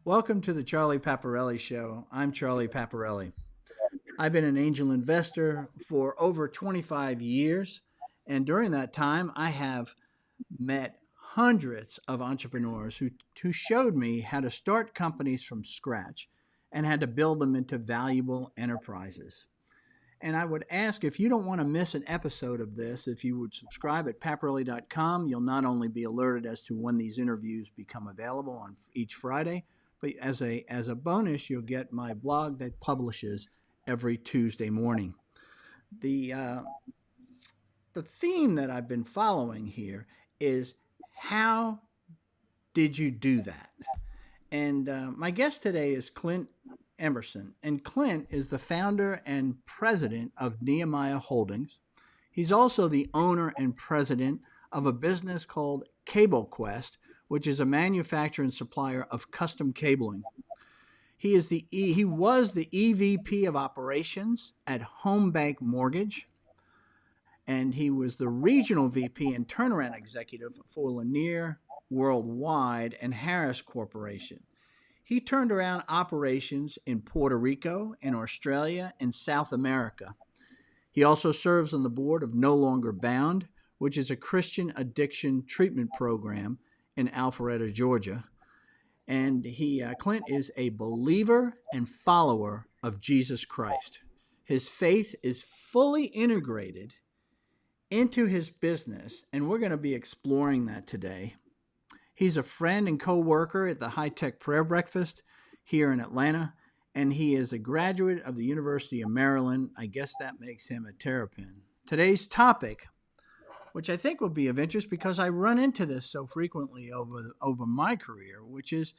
Welcome to the Charlie Paparelli Show. I'm Charlie Paparelli. I've been an angel investor for over 25 years, and during that time, I have met hundreds of entrepreneurs who showed me how to start companies from scratch and how to build them into valuable enterprises. And I would ask if you don't want to miss an episode of this, if you would subscribe at paparelli.com. You'll not only be alerted as to when these interviews become available on each Friday, but as a bonus, you'll get my blog that publishes every Tuesday morning. The uh, the theme that I've been following here is how did you do that? And my guest today is Clint Emerson. And Clint is the founder and president of Nehemiah Holdings. He's also the owner and president of a business called CableQuest, which is a manufacturer and supplier of custom cabling. He was the EVP of operations at Home Bank Mortgage, and he was the regional VP and turnaround executive for Lanier Worldwide and Harris Corporation. He turned around operations in Puerto Rico, in Australia, and South America. He also serves on the board of No Longer Bound, which is a Christian addiction treatment program in Alpharetta, Georgia. And Clint is a believer and follower of Jesus Christ. His faith is fully integrated into his business, and we're going to be exploring that today. He's a friend and co-worker at the High Tech Prayer Breakfast here in Atlanta, and he is a graduate of the University of Maryland. I guess that makes him a terrapin. Today's topic, which I think will be of interest because I run into this so frequently over my career, which is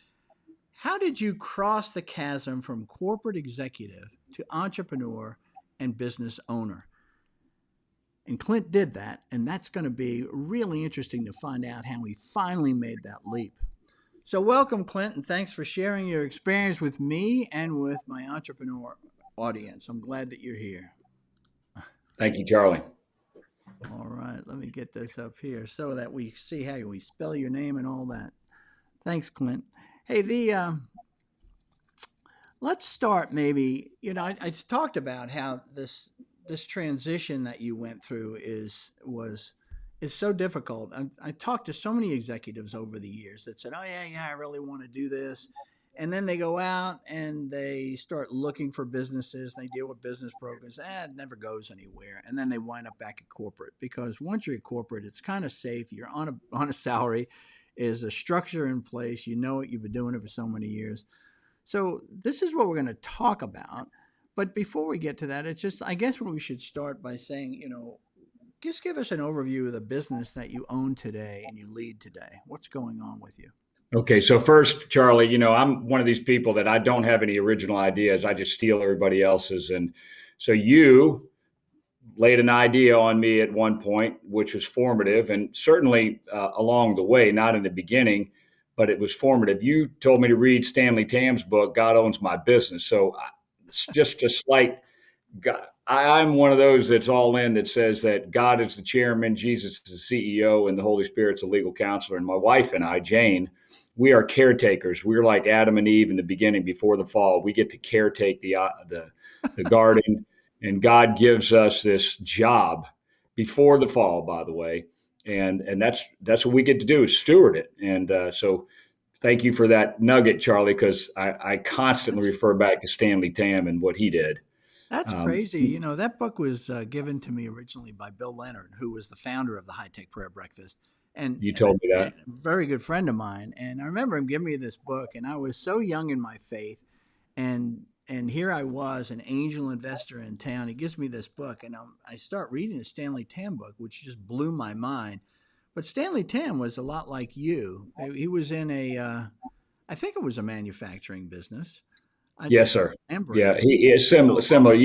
how did you cross the chasm from corporate executive to entrepreneur and business owner? And Clint did that, and that's going to be really interesting to find out how he finally made that leap. So welcome, Clint, and thanks for sharing your experience with me and with my entrepreneur audience. I'm glad that you're here. Thank you, Charlie. All right, let me get this up here so that we see how we spell your name and all that. Thanks, Clint. Hey, let's start maybe, I talked about how this transition that you went through is so difficult. I talked to so many executives over the years that said, "Oh yeah, I really want to do this," and then they go out and they start looking for businesses. They deal with business brokers. It never goes anywhere, and then they wind up back at corporate because once you're at corporate, it's kind of safe. You're on a salary, is a structure in place. You know it. You've been doing it for so many years. So this is what we're going to talk about. But before we get to that, it's just, I guess we should start by saying, just give us an overview of the business that you own today and you lead today. What's going on with you? Okay, so first, Charlie, I'm one of these people that I don't have any original ideas. I just steal everybody else's. And so you laid an idea on me at one point, which was formative and certainly along the way, not in the beginning, but it was formative. You told me to read Stanley Tam's book, God Owns My Business. So it's just a slight, I'm one of those that's all in that says that God is the chairman, Jesus is the CEO, and the Holy Spirit's a legal counselor. And my wife and I, Jane, we are caretakers. We're like Adam and Eve in the beginning before the fall. We get to caretake the garden, and God gives us this job before the fall, by the way. And that's what we get to do, is steward it. And so thank you for that nugget, Charlie, because I constantly refer back to Stanley Tam and what he did. That's crazy. That book was given to me originally by Bill Leonard, who was the founder of the High Tech Prayer Breakfast. You told me that. A very good friend of mine. And I remember him giving me this book, and I was so young in my faith. And here I was, an angel investor in town. He gives me this book, and I start reading the Stanley Tam book, which just blew my mind. But Stanley Tam was a lot like you. He was in I think it was a manufacturing business. Yes, sir. Yeah, he is similar. Similar.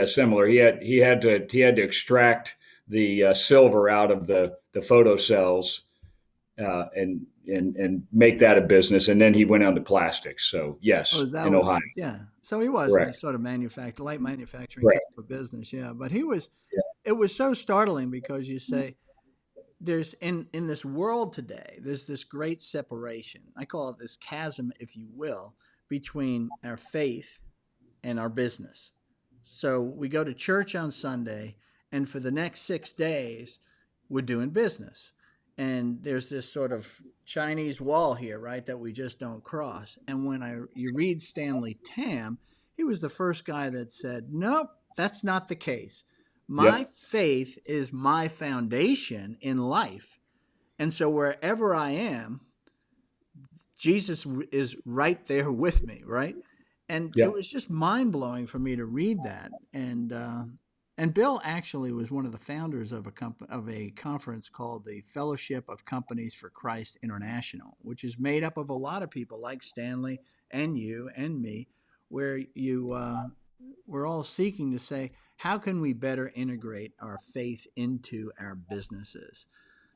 Similar. He had to extract the silver out of the photo cells and make that a business, and then he went on to plastics. So yes, in Ohio. Yeah. So he was in a sort of light manufacturing type of business. Yeah, but he was. Yeah. It was so startling because you say there's in this world today, there's this great separation. I call it this chasm, if you will, between our faith and our business. So we go to church on Sunday, and for the next 6 days, we're doing business. And there's this sort of Chinese wall here, right, that we just don't cross. And when you read Stanley Tam, he was the first guy that said, nope, that's not the case. My Yep. faith is my foundation in life. And so wherever I am, Jesus is right there with me, right? And it Yep. was just mind blowing for me to read that. And Bill actually was one of the founders of a conference called the Fellowship of Companies for Christ International, which is made up of a lot of people like Stanley and you and me, where we're all seeking to say, how can we better integrate our faith into our businesses?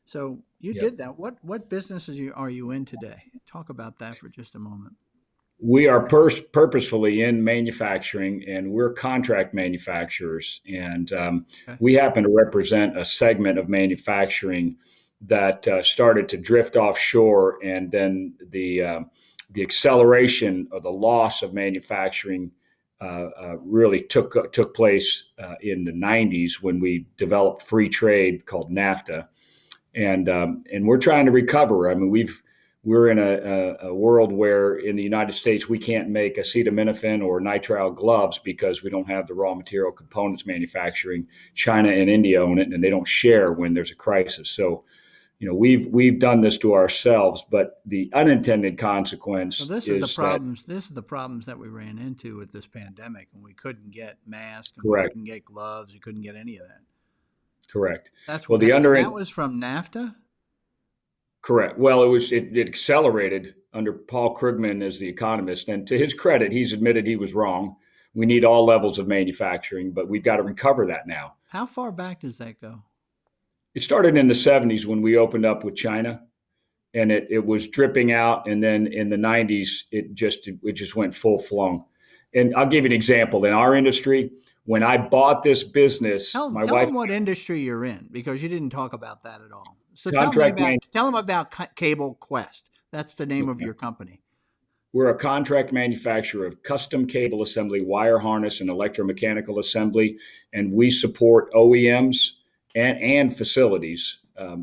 So you Yep. did that. What businesses are you in today? Talk about that for just a moment. We are purposefully in manufacturing, and we're contract manufacturers. And Okay. we happen to represent a segment of manufacturing that started to drift offshore, and then the acceleration of the loss of manufacturing really took place in the 90s when we developed free trade called NAFTA, and we're trying to recover. I mean, we're in a world where in the United States we can't make acetaminophen or nitrile gloves because we don't have the raw material components manufacturing. China and India own it, and they don't share when there's a crisis. So, we've done this to ourselves, but the unintended So consequence this is the is that problems. This is the problems that we ran into with this pandemic, and we couldn't get masks, and we correct, couldn't get gloves, we couldn't get any of that. correct. That's Well, and that was from NAFTA. correct. Well, it accelerated under Paul Krugman as the economist, and to his credit, he's admitted he was wrong. We need all levels of manufacturing, but we've got to recover that now. How far back does that go? It started in the 70s when we opened up with China, and it was dripping out, and then in the 90s it just went full flung. And I'll give you an example. In our industry, when I bought this business, my Tell wife them what industry you're in, because you didn't talk about that at all. So contract man. tell them about CableQuest. That's the name of Okay. your company. We're a contract manufacturer of custom cable assembly, wire harness, and electromechanical assembly, and we support OEMs and facilities,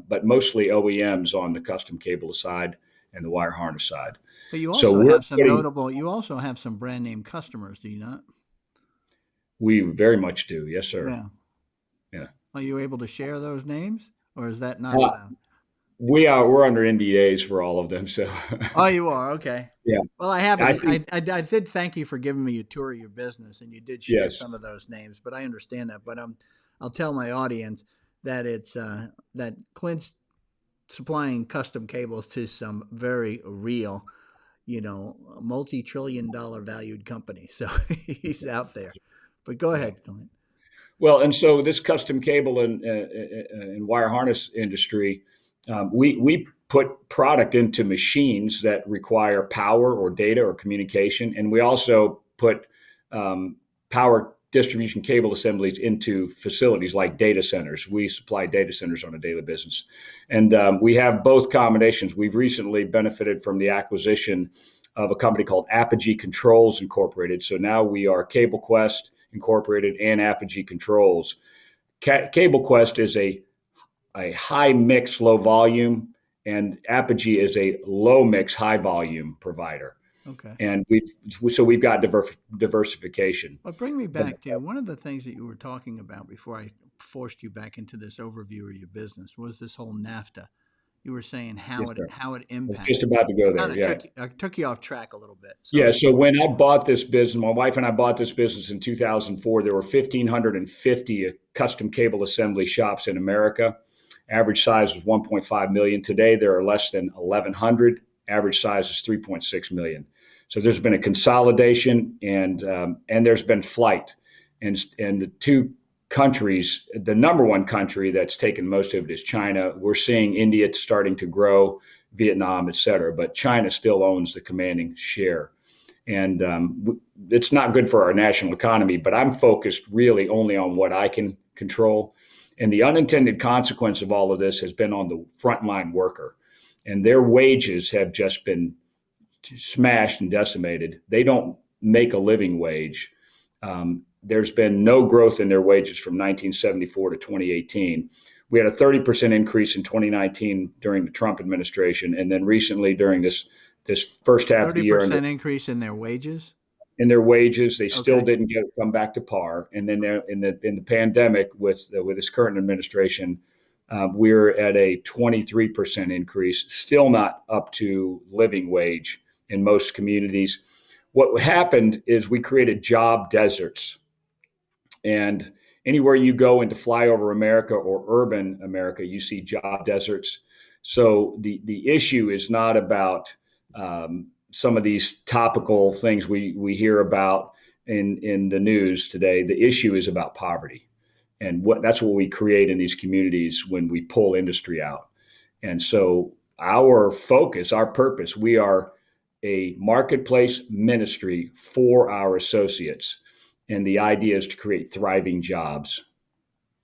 but mostly OEMs on the custom cable side and the wire harness side. But So we're putting, you also have some brand name customers, do you not? we very much do, yes, sir. Yeah. Yeah. Are you able to share those names, or is that not Uh, allowed? we're under NDAs for all of them, so Oh, you are? Okay. yeah. Well, I think I did thank you for giving me a tour of your business, and you did share yes, some of those names, but I understand that. But I'll tell my audience that that Clint's supplying custom cables to some very real, multi-trillion-dollar valued company. So he's out there. But go yeah. ahead, Clint. Well, and so this custom cable and wire harness industry, we put product into machines that require power or data or communication, and we also put power distribution cable assemblies into facilities like data centers. We supply data centers on a daily basis, and we have both combinations. We've recently benefited from the acquisition of a company called Apogee Controls Incorporated. So now we are CableQuest Incorporated and Apogee Controls. CableQuest is a high mix, low volume, and Apogee is a low mix, high volume provider. Okay. And we've got diversification. But bring me But back to one of the things that you were talking about before I forced you back into this overview of your business was this whole NAFTA. You were saying yes, sir. how it I was just impacted. about to go Kind there. of Yeah. took you off track a little bit. Yeah. So So when I bought this business, my wife and I bought this business in 2004. There were 1,550 custom cable assembly shops in America. Average size was 1.5 million. Today, there are less than 1,100. Average size is 3.6 million. So there's been a consolidation, and there's been flight, and the two countries, the number one country that's taken most of it is China. We're seeing India starting to grow, Vietnam, et cetera, but China still owns the commanding share. And it's not good for our national economy, but I'm focused really only on what I can control. And the unintended consequence of all of this has been on the frontline worker. And their wages have just been smashed and decimated. They don't make a living wage. There's been no growth in their wages from 1974 to 2018. We had a 30% increase in 2019 during the Trump administration, and then recently during this first half of the year, 30% increase in their wages? in their wages, they still Okay. didn't come back to par. And then in the pandemic with this current administration, we're at a 23% increase, still not up to living wage in most communities. What happened is we created job deserts. And anywhere you go into flyover America or urban America, you see job deserts. So the issue is not about some of these topical things we hear about in the news today. The issue is about poverty, and that's what we create in these communities when we pull industry out. And so our focus, our purpose, we are a marketplace ministry for our associates. And the idea is to create thriving jobs.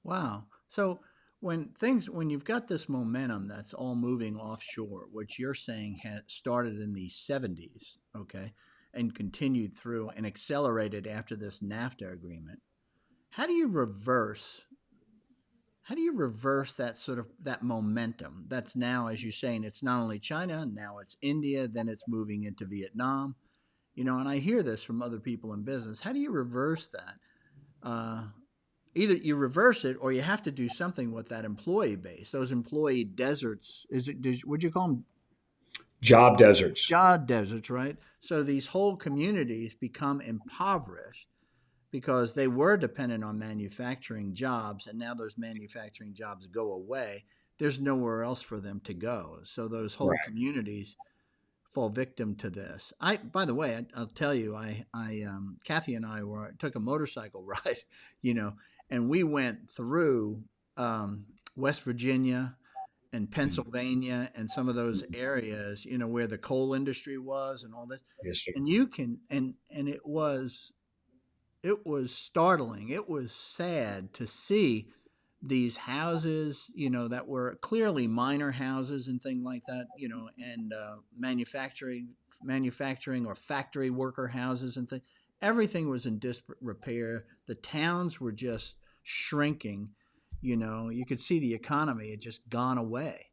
Wow. So when you've got this momentum that's all moving offshore, which you're saying had started in the 70s, okay, and continued through and accelerated after this NAFTA agreement, how do you reverse how do you reverse that sort of that momentum that's now, as you're saying, it's not only China, now it's India, then it's moving into Vietnam, and I hear this from other people in business. How do you reverse that? Uh, Either you reverse it or you have to do something with that employee base. Those employee deserts, would you call them Job deserts. job deserts, right? So these whole communities become impoverished because they were dependent on manufacturing jobs, and now those manufacturing jobs go away. There's nowhere else for them to go. So those whole Right. communities fall victim to this. By the way, I'll tell you, Kathy and I took a motorcycle ride, you know, and we went through West Virginia and Pennsylvania and some of those areas, where the coal industry was and all this. Yes, sir. And you can, and it was startling. It was sad to see these houses, that were clearly minor houses and things like that, and manufacturing or factory worker houses and things. Everything was in disparate repair. The towns were just shrinking. You could see the economy had just gone away,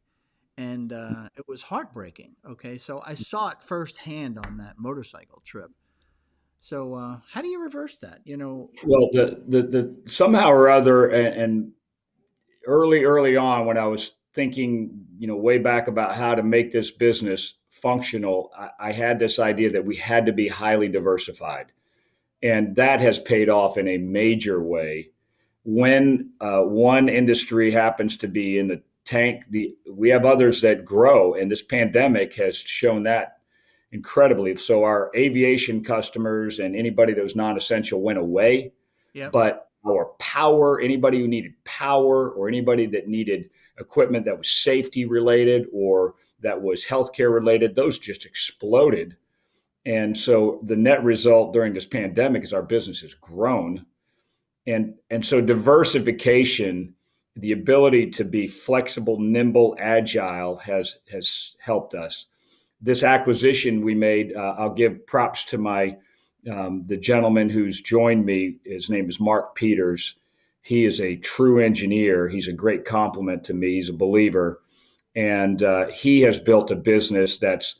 and it was heartbreaking. Okay, so I saw it firsthand on that motorcycle trip. So how do you reverse that? Well, the somehow or other, and early on when I was thinking, way back about how to make this business functional, I had this idea that we had to be highly diversified, and that has paid off in a major way. When one industry happens to be in the tank, we have others that grow, and this pandemic has shown that incredibly. So our aviation customers and anybody that was non-essential went away, Yep. but our power, anybody who needed power or anybody that needed equipment that was safety related or that was healthcare related, those just exploded. And so the net result during this pandemic is our business has grown. And so diversification, the ability to be flexible, nimble, agile has helped us. This acquisition we made, I'll give props to the gentleman who's joined me. His name is Mark Peters. He is a true engineer. He's a great compliment to me. He's a believer, and he has built a business that's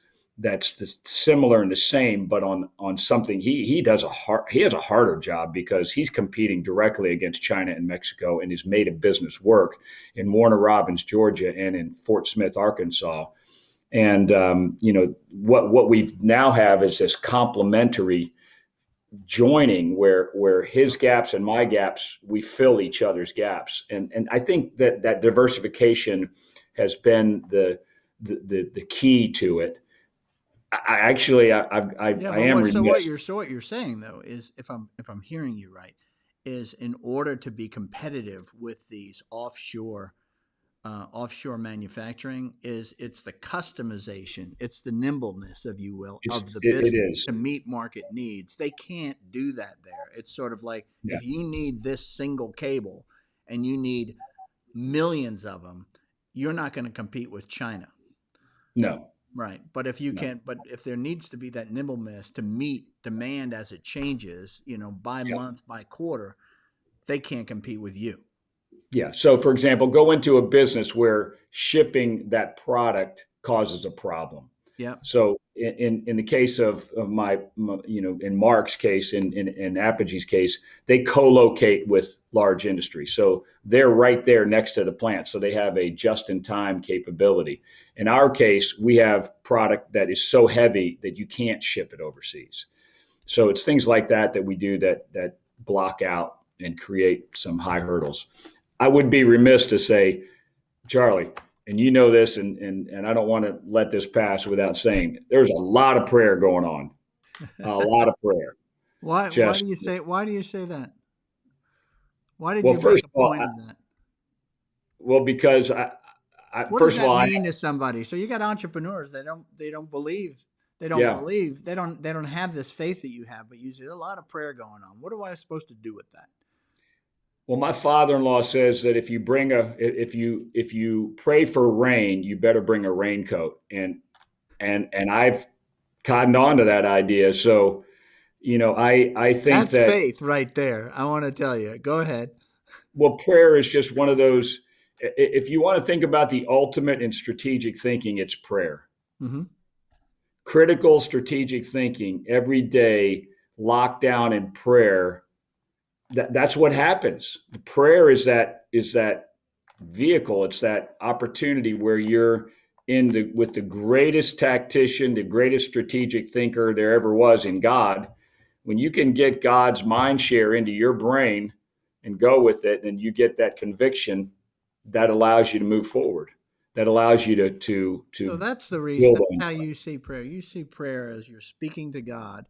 similar and the same, but on something he has a harder job because he's competing directly against China and Mexico, and he's made a business work in Warner Robins, Georgia, and in Fort Smith, Arkansas. And what we now have is this complementary joining where his gaps and my gaps, we fill each other's gaps, and I think that diversification has been the key to it. I actually Yeah, I but am what remiss. you're saying though is, if I'm hearing you right, is in order to be competitive with these offshore manufacturing, it's the customization, it's the nimbleness, if you will, of the It business is. to meet market needs. They can't do that there. It's sort of like Yeah. if you need this single cable and you need millions of them, you're not going to compete with China. No, Right. But if you no. can, but if there needs to be that nimbleness to meet demand as it changes, by Yeah. month, by quarter, they can't compete with you. Yeah. So, for example, go into a business where shipping that product causes a problem. Yep. So, in the case of in Mark's case, in Apogee's case, they co-locate with large industry. So they're right there next to the plant. So they have a just-in-time capability. In our case, we have product that is so heavy that you can't ship it overseas. So it's things like that we do that block out and create some high hurdles. I would be remiss to say, Charlie, and you know this, and I don't want to let this pass without saying there's a lot of prayer going on, a lot of prayer. Why Just do you say that? Why did well, you make first a of all, point of that? because What does first of that all, mean to somebody? So you got entrepreneurs, they don't believe, yeah. they don't have this faith that you have, but you see a lot of prayer going on. What am I supposed to do with that? Well, my father-in-law says that if you pray for rain, you better bring a raincoat, and I've cottoned on to that idea. So I think That's that faith right there. I want to tell you. Go ahead. well, prayer is just one of those. If you want to think about the ultimate in strategic thinking, it's prayer. Mm-hmm. Critical strategic thinking every day, locked down in prayer. That's what happens. The prayer is that vehicle. It's that opportunity where you're with the greatest tactician, the greatest strategic thinker there ever was in God. When you can get God's mind share into your brain and go with it, and you get that conviction, that allows you to move forward. That allows you So to that's the reason. build That's on. how you see prayer. You see prayer as you're speaking to God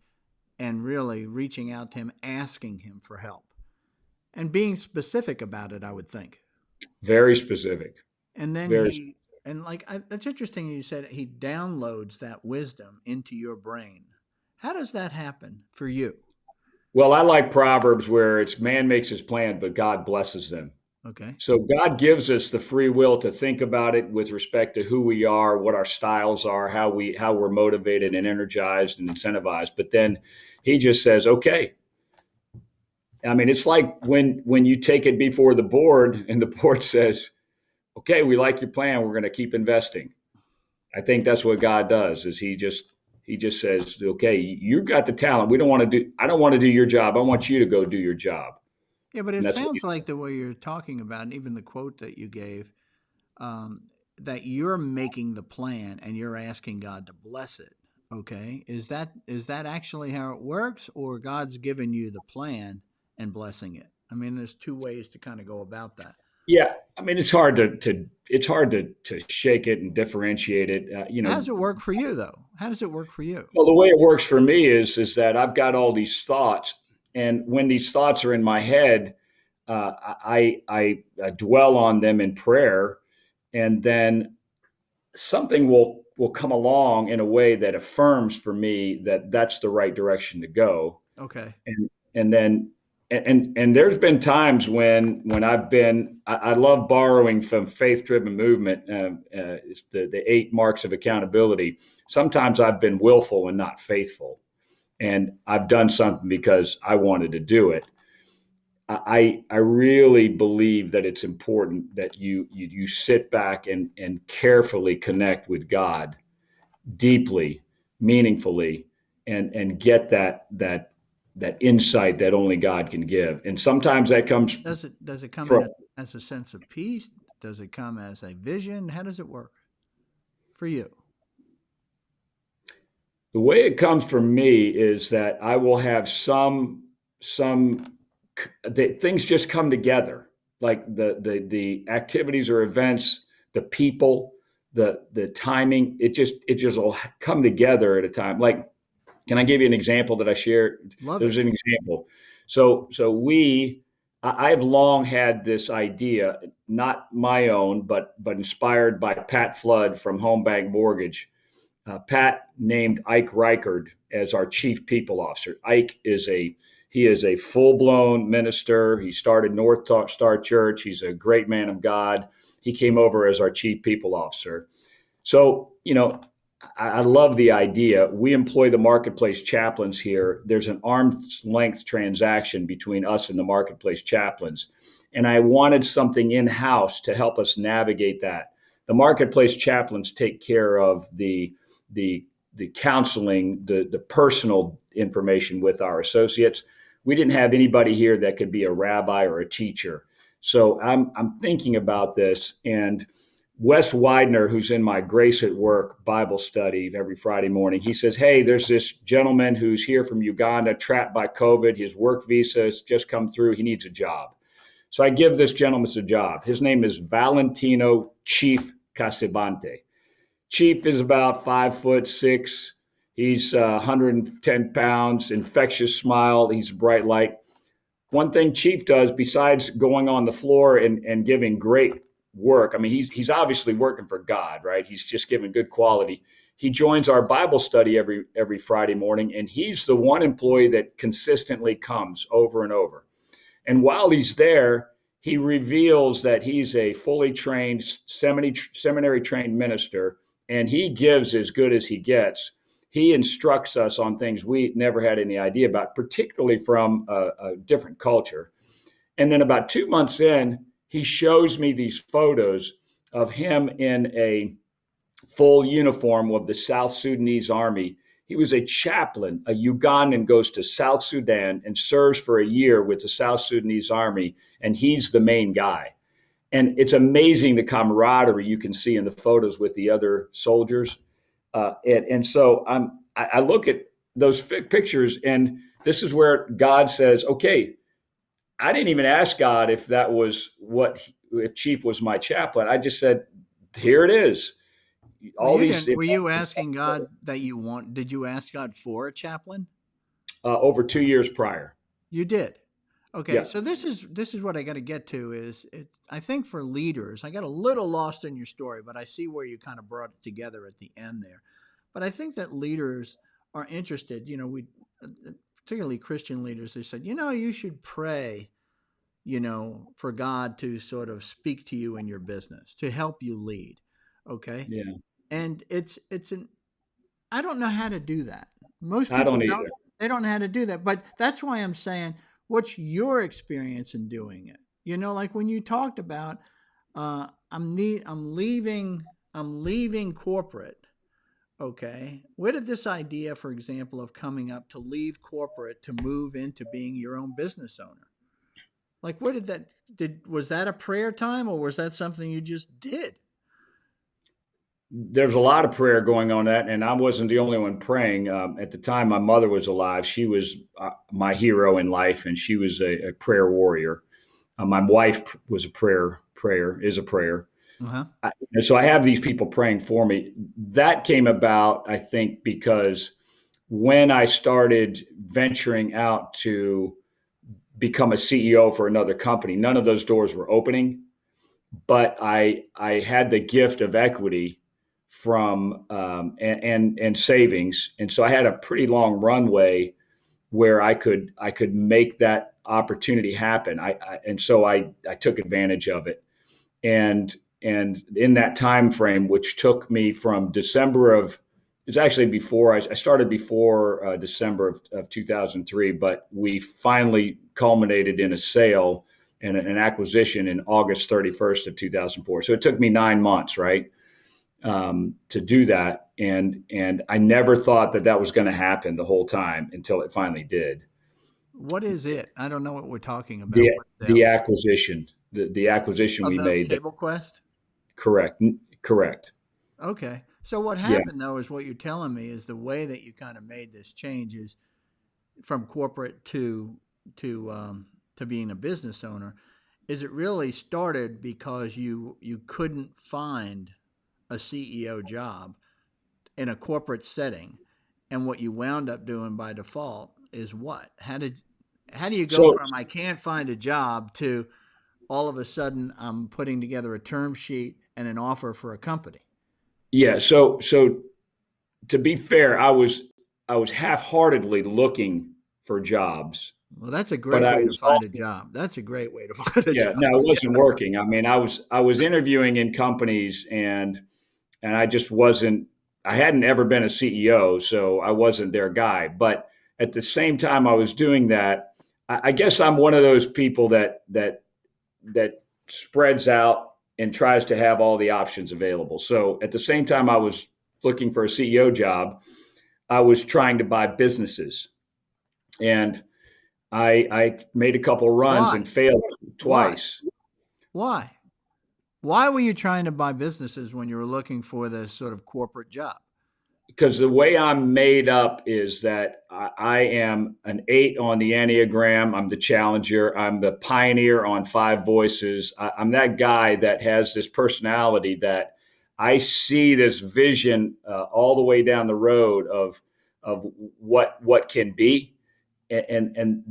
and really reaching out to Him, asking Him for help, and being specific about it. I would think. Very specific. And then Very. that's interesting. You said He downloads that wisdom into your brain. How does that happen for you? Well, I like Proverbs where it's man makes his plan, but God blesses them. Okay. So God gives us the free will to think about it with respect to who we are, what our styles are, how we're motivated and energized and incentivized. But then He just says, "Okay." I mean, it's like when you take it before the board and the board says, "Okay, we like your plan. We're going to keep investing." I think that's what God does. Is He just says, "Okay, you got the talent. I don't want to do your job. I want you to go do your job." Yeah, but And it that's what He sounds like the way you're talking about, and even the quote that you gave, that you're making the plan and you're asking God to bless it. Okay, is that actually how it works, or God's given you the plan and blessing it? I mean, there's two ways to kind of go about that. Yeah, I mean, it's hard to shake it and differentiate it. How does it work for you, though? How does it work for you? Well, the way it works for me is that I've got all these thoughts, and when these thoughts are in my head, I dwell on them in prayer, and then something will come along in a way that affirms for me that that's the right direction to go. Okay. And then and there's been times when I love borrowing from faith driven movement. It's the 8 marks of accountability. Sometimes I've been willful and not faithful, and I've done something because I wanted to do it. I really believe that it's important that you sit back and carefully connect with God deeply, meaningfully, and get that insight that only God can give. And sometimes that comes Does it come from in as a sense of peace? Does it come as a vision? How does it work for you? the way it comes from me is that I will have some things just come together, like the activities or events, the people, the timing. It just will come together at a time. Like, can I give you an example that I shared? Love it. There's an example. So I've long had this idea, not my own, but inspired by Pat Flood from Home Bank Mortgage. Pat named Ike Reichard as our chief people officer. Ike He is a full-blown minister. He started North Star Church. He's a great man of God. He came over as our chief people officer. So, I love the idea. We employ the marketplace chaplains here. There's an arm's length transaction between us and the marketplace chaplains. And I wanted something in-house to help us navigate that. The marketplace chaplains take care of the counseling, the personal information with our associates. We didn't have anybody here that could be a rabbi or a teacher. So I'm thinking about this, and Wes Widener, who's in my Grace at Work Bible study every Friday morning, he says, hey, there's this gentleman who's here from Uganda, trapped by COVID. His work visa has just come through. He needs a job. So I give this gentleman a job. His name is Valentino Chief Casabante. Chief is about 5'6". He's 110 pounds, infectious smile. He's a bright light. One thing Chief does, besides going on the floor and giving great work, I mean, he's obviously working for God, right? He's just giving good quality. He joins our Bible study every Friday morning, and he's the one employee that consistently comes over and over. And while he's there, he reveals that he's a fully trained, seminary trained minister, and he gives as good as he gets. He instructs us on things we never had any idea about, particularly from a different culture. And then about 2 months in, he shows me these photos of him in a full uniform of the South Sudanese army. He was a chaplain. A Ugandan goes to South Sudan and serves for a year with the South Sudanese army, and he's the main guy. And it's amazing the camaraderie you can see in the photos with the other soldiers. So I look at those pictures, and this is where God says, okay, I didn't even ask God if that was if Chief was my chaplain. I just said, here it is. Well, you didn't. Were you asking God did you ask God for a chaplain? Over 2 years prior. You did. Okay. Yeah. So this is what I got to get to I think for leaders, I got a little lost in your story, but I see where you kind of brought it together at the end there. But I think that leaders are interested, particularly Christian leaders, they said, you should pray, for God to sort of speak to you in your business, to help you lead. Okay. Yeah. And I don't know how to do that. Most I people don't don't, either. they don't know how to do that. But that's why I'm saying, what's your experience in doing it? Like when you talked about, I'm leaving corporate. Okay. Where did this idea, for example, of coming up to leave corporate to move into being your own business owner? Like, where was that a prayer time, or was that something you just did? There's a lot of prayer going on that, and I wasn't the only one praying. At the time, my mother was alive. She was my hero in life, and she was a prayer warrior. My wife was is a prayer. Uh-huh. So I have these people praying for me. That came about, I think, because when I started venturing out to become a CEO for another company, none of those doors were opening, but I had the gift of equity from and savings, and so I had a pretty long runway where I could make that opportunity happen. So I took advantage of it, and in that time frame, which took me from December of, it's actually before I started before December of 2003, but we finally culminated in a sale and an acquisition in August 31st of 2004. So it took me 9 months, right, to do that, and I never thought that was going to happen the whole time until it finally did. What is it? I don't know what we're talking about. The What the sale? acquisition, the acquisition we Of made. CableQuest? Correct, correct. Okay. So what Yeah. happened though is what you're telling me is the way that you kind of made this change is from corporate to being a business owner. Is it really started because you couldn't find a CEO job in a corporate setting, and what you wound up doing by default is what? How do you go So from I can't find a job to all of a sudden I'm putting together a term sheet and an offer for a company? yeah, so to be fair, I was half-heartedly looking for jobs Well, that's a but great I way to was find a job. That's a great way to find a yeah, job. no, it wasn't working. I mean, I was interviewing in companies and I just wasn't. I hadn't ever been a CEO, so I wasn't their guy. But at the same time, I was doing that. I guess I'm one of those people that spreads out and tries to have all the options available. So at the same time, I was looking for a CEO job. I was trying to buy businesses, and I made a couple runs and Why? failed Why? twice. Why? Why were you trying to buy businesses when you were looking for this sort of corporate job? Because the way I'm made up is that I am an 8 on the Enneagram. I'm the challenger. I'm the pioneer on 5 voices. I'm that guy that has this personality that I see this vision all the way down the road of what can be, and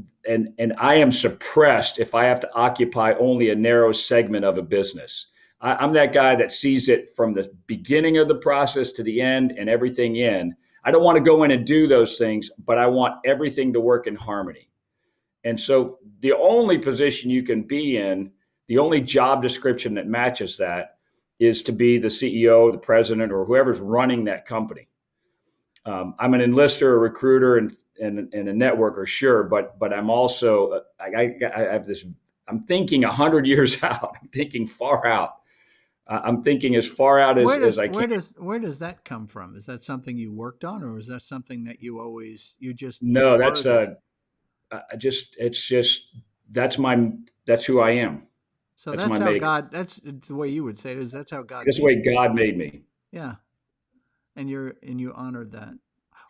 I am suppressed if I have to occupy only a narrow segment of a business. I'm that guy that sees it from the beginning of the process to the end and everything in. I don't want to go in and do those things, but I want everything to work in harmony. And so the only position you can be in, the only job description that matches that is to be the CEO, the president, or whoever's running that company. I'm an enlister, a recruiter, and a networker, sure, but I'm also I have this. I'm thinking 100 years out. I'm thinking far out. I'm thinking as far out Where as does I can. where does that come from? Is that something you worked on, or is that something that you just No, were that's that? I just it's just that's who I am. So That's that's my how makeup. God. That's the way you would say it. Is that's how God That's the made way God made me. you? Yeah, and you honored that.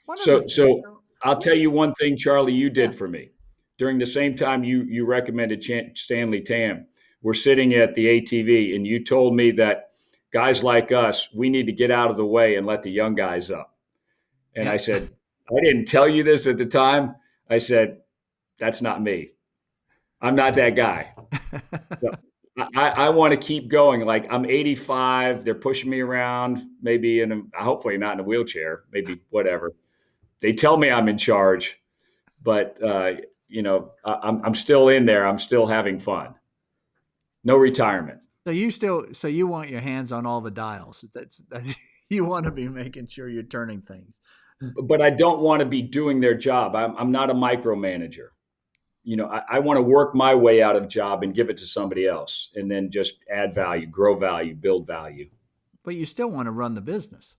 One of the So so I'll what tell do you? you one thing, Charlie, you Yeah, did for me. During the same time you recommended Stanley Tam, we're sitting at the ATV, and you told me that guys like us, we need to get out of the way and let the young guys up. And yeah. I said, I didn't tell you this at the time. I said, that's not me. I'm not that guy. So I want to keep going. Like I'm 85. They're pushing me around, maybe hopefully not in a wheelchair, maybe whatever. They tell me I'm in charge, but I'm still in there. I'm still having fun. No retirement. So you want your hands on all the dials. That you want to be making sure you're turning things. But I don't want to be doing their job. I'm not a micromanager. I want to work my way out of job and give it to somebody else, and then just add value, grow value, build value. But you still want to run the business.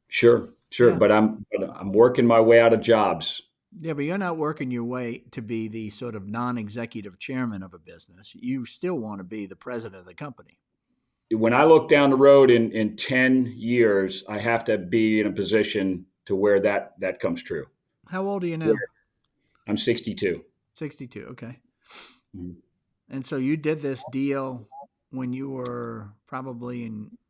Sure, sure. Yeah. But I'm working my way out of jobs. Yeah, but you're not working your way to be the sort of non-executive chairman of a business. You still want to be the president of the company. When I look down the road in 10 years, I have to be in a position to where that comes true. How old are you Yeah. now? I'm 62. 62. Okay. Mhm. And so you did this deal when you were probably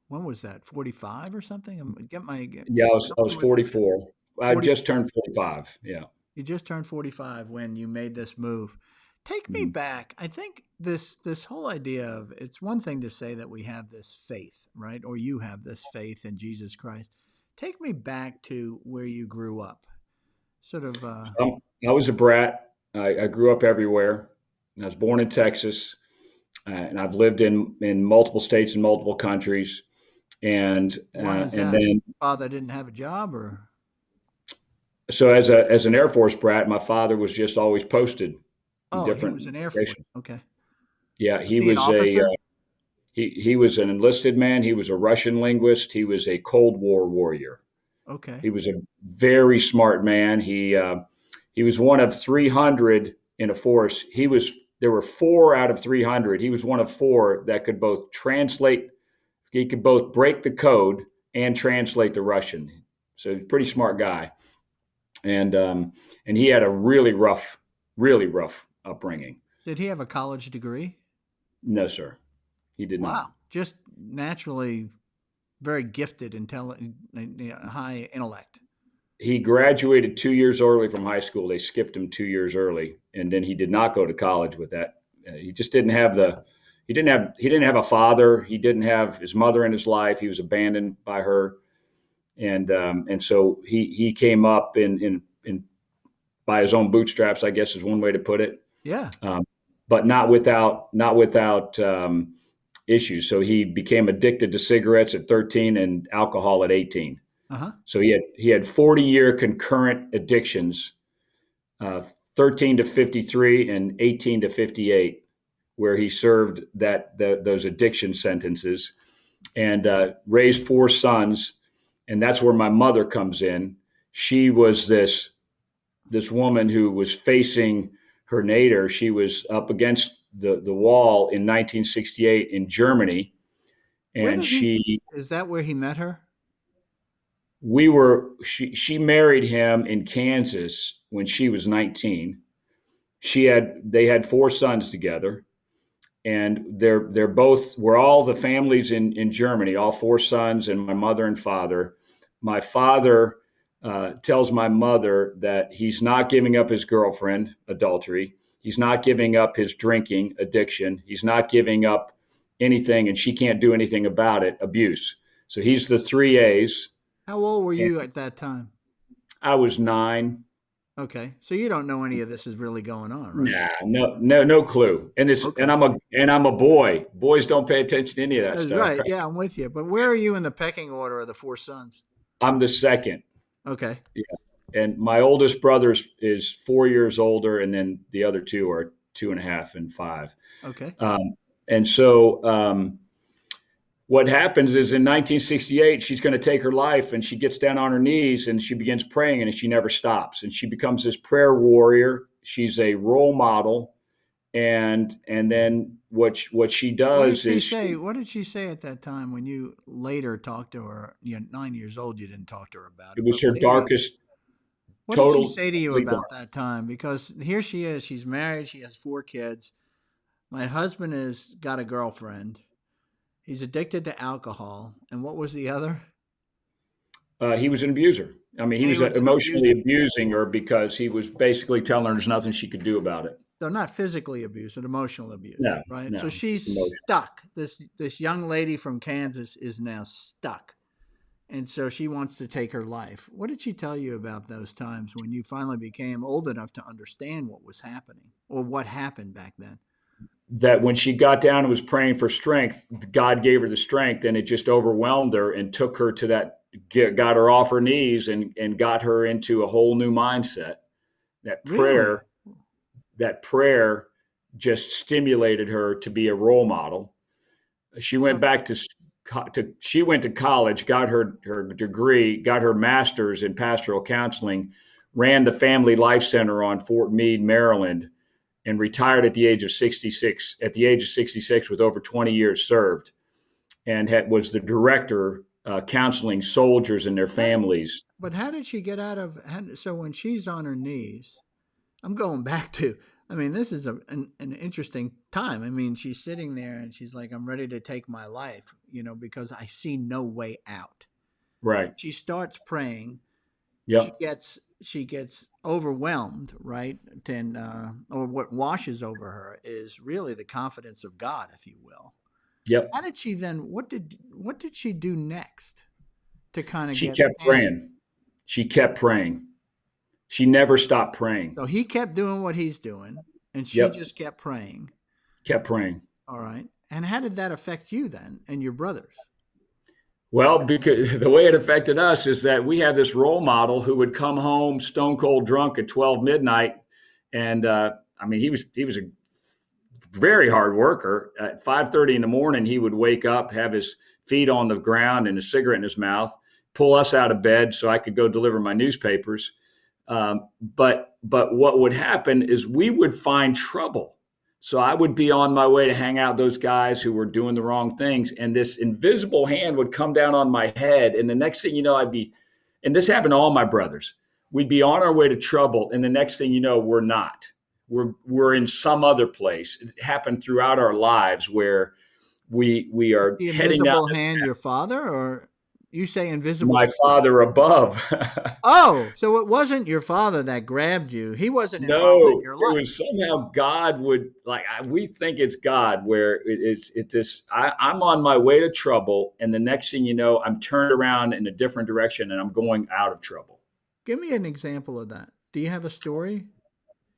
when was that? 45 or something? Yeah, I was help me with that. 44. I just 44. turned 45. Yeah. You just turned 45 when you made this move. Take me Mhm. back. I think this whole idea of it's one thing to say that we have this faith, right? Or you have this faith in Jesus Christ. Take me back to where you grew up. Sort of I was a brat. I grew up everywhere. I was born in Texas, and I've lived in multiple states and multiple countries. And why is and that? then Father didn't have a job or so as an Air Force brat, my father was just always posted in oh, he different was an Air Force. locations. Okay. Yeah, Was he an officer? he was an enlisted man. He was a Russian linguist. He was a Cold War warrior. Okay. He was a very smart man. He was one of 300 in a force. There were 4 out of 300. He was one of 4 that could both translate. He could both break the code and translate the Russian. So he's a pretty smart guy, and he had a really rough upbringing. Did he have a college degree? No, sir, he did not. Wow. Just naturally very gifted, intelligent, high intellect. He graduated 2 years early from high school. They skipped him 2 years early, and then he did not go to college with that. He just didn't have the. He didn't have a father. He didn't have his mother in his life. He was abandoned by her, and so he came up in by his own bootstraps, I guess is one way to put it. Yeah. Um, but not without issues. So he became addicted to cigarettes at 13 and alcohol at 18. Uh-huh. So he had 40-year concurrent addictions, uh, 13 to 53 and 18 to 58, where he served those addiction sentences, and raised four sons. And that's where my mother comes in. She was this woman who was facing her nadir. She was up against the wall in 1968 in Germany, Where and did he is that where he met her? she married him in Kansas when she was 19. They had four sons together, and we're all the families in Germany, all four sons and my mother and father. My father tells my mother that he's not giving up his girlfriend, adultery. He's not giving up his drinking addiction. He's not giving up anything, and she can't do anything about it, abuse. So he's the three A's. How old were And you at that time? I was 9. Okay. So you don't know any of this is really going on, right? Nah, no clue. And Okay. I'm a boy. Boys don't pay attention to any of that That's stuff. right. Yeah, I'm with you. But where are you in the pecking order of the four sons? I'm the second. Okay. Yeah. And my oldest brother is 4 years older, and then the other two are 2.5 and 5. Okay. And so what happens is in 1968, she's going to take her life, and she gets down on her knees and she begins praying, and she never stops. And she becomes this prayer warrior. She's a role model. And then what she What did does she is say? What did she say at that time when you later talked to her? You're 9 years old. You didn't talk to her about it it, but was her later, darkest, what did she say to you totally about dark. that time? Because here she is. She's married. She has four kids. My husband has got a girlfriend. He's addicted to alcohol. And what was the other? He was an abuser. I mean, he And he was was an emotionally abuser. abusing her because he was basically telling her there's nothing she could do about it. So not physically abuse, but emotional abuse, No, right? So no, she's just emotion. stuck. This young lady from Kansas is now stuck. And so she wants to take her life. What did she tell you about those times when you finally became old enough to understand what was happening or what happened back then? That when she got down and was praying for strength, God gave her the strength, and it just overwhelmed her and took her to got her off her knees and got her into a whole new mindset. That Really? prayer, that prayer just stimulated her to be a role model. She went So, back she went to college, got her degree, got her master's in pastoral counseling, ran the Family Life Center on Fort Meade, Maryland, and retired at the age of 66. At the age of 66, with over 20 years served, and was the director counseling soldiers and their how did, families. but how did she get out of? So when she's on her knees, I'm going back to. I mean, this is an interesting time. I mean, she's sitting there and she's like, "I'm ready to take my life," because I see no way out. Right. She starts praying. she Yep. gets she gets overwhelmed, right? And or what washes over her is really the confidence of God, if you will. Yep. How did she then? What did she do next to kind of She get kept past? praying. She kept praying. She never stopped praying. So he kept doing what he's doing, and she Yep. just kept praying. Kept praying. All right. And how did that affect you then and your brothers? Well, because the way it affected us is that we had this role model who would come home stone cold drunk at 12 midnight, and I mean he was a very hard worker. At 5:30 in the morning, he would wake up, have his feet on the ground and a cigarette in his mouth, pull us out of bed so I could go deliver my newspapers. But what would happen is we would find trouble. So I would be on my way to hang out with those guys who were doing the wrong things, and this invisible hand would come down on my head, and the next thing you know, and this happened to all my brothers. We'd be on our way to trouble, and the next thing you know, we're not. We're in some other place. It happened throughout our lives where we Was are the heading down invisible this hand path. your father, or you say invisible My hand? father above. Oh, so it wasn't your father that grabbed you. He wasn't involved in No, your it life. was somehow God would we think it's God where it's this I'm on my way to trouble, and the next thing you know I'm turned around in a different direction and I'm going out of trouble. Give me an example of that. Do you have a story?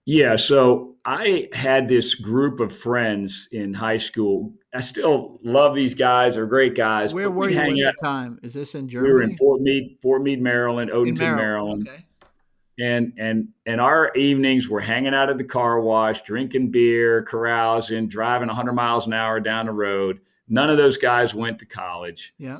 Yeah, so I had this group of friends in high school. I still love these guys; they're great guys. Where But were we'd you hang at the out. time? Is this in We were in Germany? Fort Meade, Maryland, In Odenton, Maryland. Maryland, Okay. and our evenings were hanging out at the car wash, drinking beer, carousing, driving 100 miles an hour down the road. None of those guys went to college. Yeah.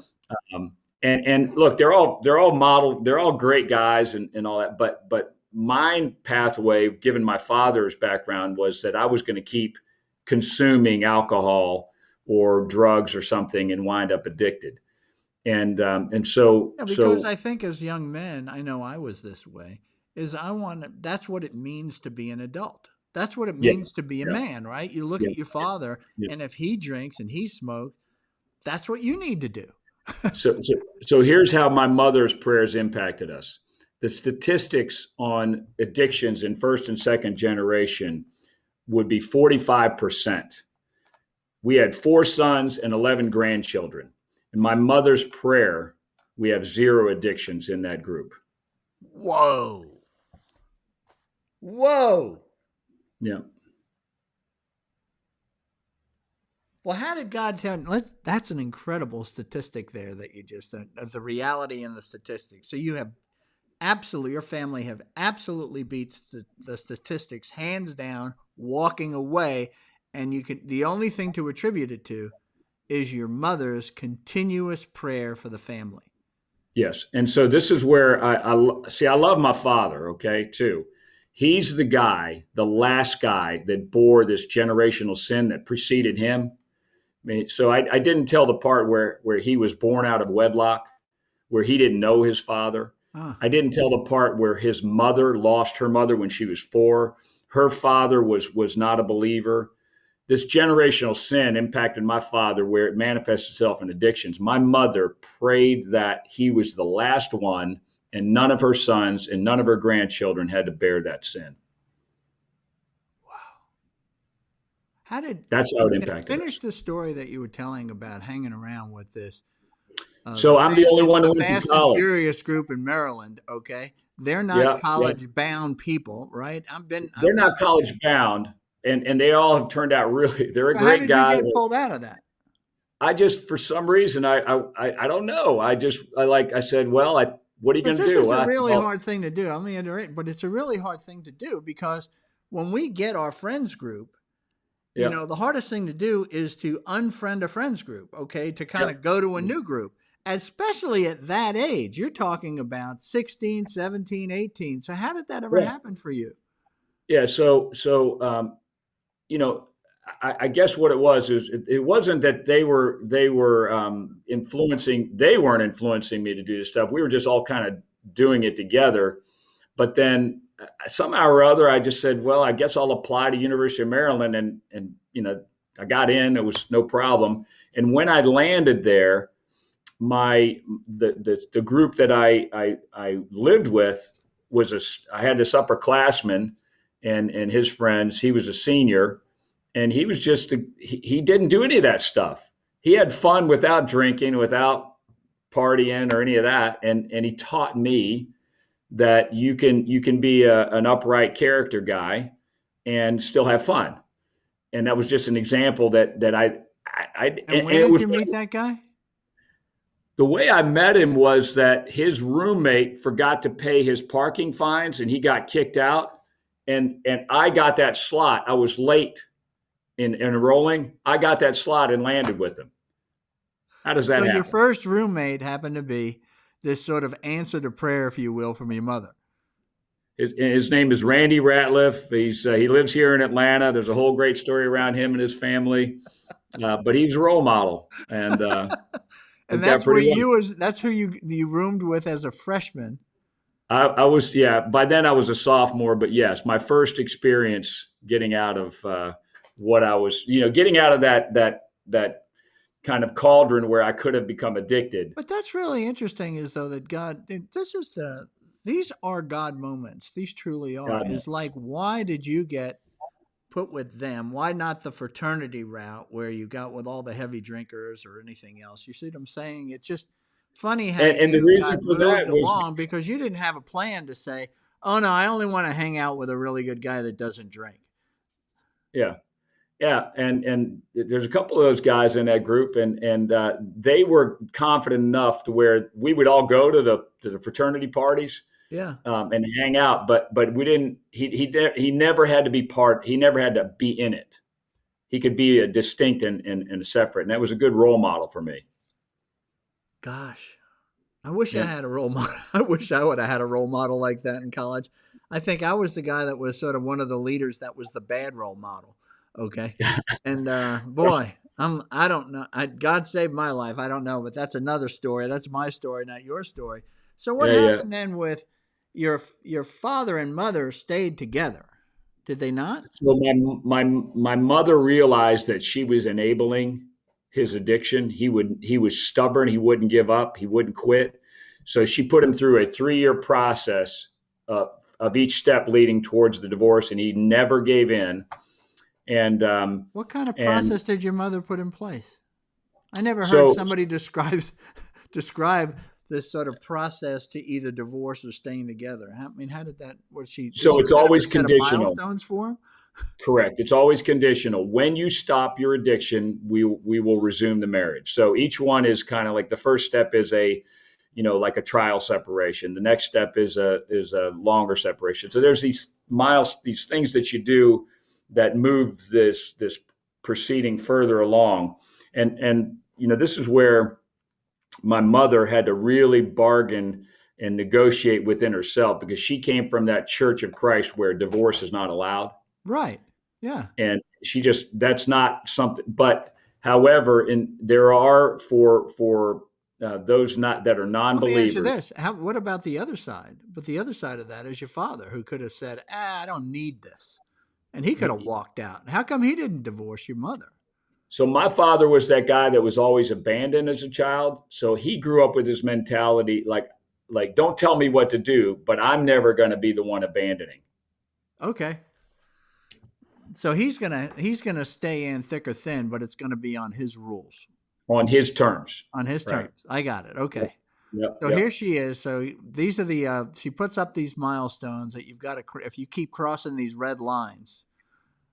Um, and look, they're all model, they're all great guys and all that. But my pathway, given my father's background, was that I was going to keep consuming alcohol or drugs or something and wind up addicted. And so Yeah, because so I think as young men, I know I was this way, is I want that's what it means to be an adult. That's what it yeah, means to be a yeah, man, right? You look yeah, at your father, yeah. and if he drinks and he smokes, that's what you need to do. So here's how my mother's prayers impacted us. The statistics on addictions in first and second generation would be 45%. We had 4 sons and 11 grandchildren. In my mother's prayer, we have 0 addictions in that group. Whoa. Whoa. Yeah. Well, how did God tell? That's an incredible statistic there that you just said, of the reality and the statistics. So you have absolutely, your family have absolutely beat the statistics hands down, walking away, and you can. The only thing to attribute it to is your mother's continuous prayer for the family. Yes. And so this is where I see, I love my father, okay, too. He's the guy, the last guy that bore this generational sin that preceded him. I mean, so I didn't tell the part where he was born out of wedlock, where he didn't know his father. Ah, I didn't tell the part where his mother lost her mother when she was 4. Her father was not a believer. This generational sin impacted my father where it manifests itself in addictions. My mother prayed that he was the last one, and none of her sons and none of her grandchildren had to bear that sin. wow. How did That's how it impacted finish us. the story that you were telling about hanging around with this So I'm the only one who the went to Fast and college. Furious group in Maryland? Okay, they're not Yeah, yeah. college bound people, right? They're I've not just. college bound, and they all have turned out really. They're a So how great did you guy. get pulled out of that? I just, for some reason, I don't know. Like I said, well, what are you Because going to this do? is a really Well, hard thing to do. I mean, but it's a really hard thing to do because when we get our friends group, yeah, the hardest thing to do is to unfriend a friends group, okay, to kind yeah. of go to a new group, especially at that age. You're talking about 16, 17, 18. So how did that ever Yeah. happen for you? Yeah. You know, I guess what it was is it wasn't that they were influencing. They weren't influencing me to do this stuff. We were just all kind of doing it together. But then somehow or other, I just said, well, I guess I'll apply to University of Maryland, and I got in. It was no problem. And when I landed there, the group that I lived with I had this upperclassman and his friends. He was a senior, and he was he didn't do any of that stuff. He had fun without drinking, without partying or any of that, and he taught me that you can be an upright character guy and still have fun. And that was just an example that And and where it did was you meet that guy? the way I met him was that his roommate forgot to pay his parking fines and he got kicked out. And I got that slot. I was late in enrolling. I got that slot and landed with him. How does So that your happen? first roommate happened to be this sort of answer to prayer, if you will, from your mother. His name is Randy Ratliff. He lives here in Atlanta. There's a whole great story around him and his family, but he's a role model, and And worked out pretty well. that's who you roomed with as a freshman. I was, yeah. By then I was a sophomore, but yes, my first experience getting out of what I was, getting out of that kind of cauldron where I could have become addicted. But that's really interesting, is though that God, these are God moments. These truly are. God, Is like, why did you get put with them? Why not the fraternity route where you got with all the heavy drinkers or anything else? You see what I'm saying? It's just funny how and the you reason got for that moved was along because you didn't have a plan to say, Oh no, I only want to hang out with a really good guy that doesn't drink. Yeah. Yeah, and there's a couple of those guys in that group, and they were confident enough to where we would all go to the fraternity parties, Yeah. and hang out. But we didn't. He never had to be part. He never had to be in it. He could be a distinct and a separate, and that was a good role model for me. Gosh, I wish I Yeah. had a role model. I wish I would have had a role model like that in college. I think I was the guy that was sort of one of the leaders that was the bad role model. Okay. And boy, I don't know. God saved my life. I don't know, but that's another story. That's my story, not your story. So what Yeah, yeah. happened then with your father and mother stayed together? Did they not? So my mother realized that she was enabling his addiction. He was stubborn. He wouldn't give up. He wouldn't quit. So she put him through a 3 year process of each step leading towards the divorce, and he never gave in. And What kind of and process did your mother put in place? I never heard so somebody describe this sort of process to either divorce or staying together. I mean, how did that? Was she did so she it's set up a always set of conditional. milestones for him? Correct. It's always conditional. When you stop your addiction, we will resume the marriage. So each one is kind of like the first step is a, like a trial separation. The next step is a longer separation. So there's these things that you do that move this proceeding further along. And this is where my mother had to really bargain and negotiate within herself, because she came from that Church of Christ where divorce is not allowed. Right. Yeah. And she just, that's not something. But however, there are for those not that are Let me ask you non-believers. this: what about the other side? But the other side of that is your father, who could have said, "I don't need this," and he could have he, walked out. How come he didn't divorce your mother? so my father was that guy that was always abandoned as a child. So he grew up with this mentality, like don't tell me what to do, but I'm never going to be the one abandoning. Okay. So he's gonna stay in thick or thin, but it's gonna be on his rules, On his terms. on his Right. terms. I got it. Yep. Okay. Yep. So here Yep. she is. So these are the she puts up these milestones that you've got to if you keep crossing these red lines.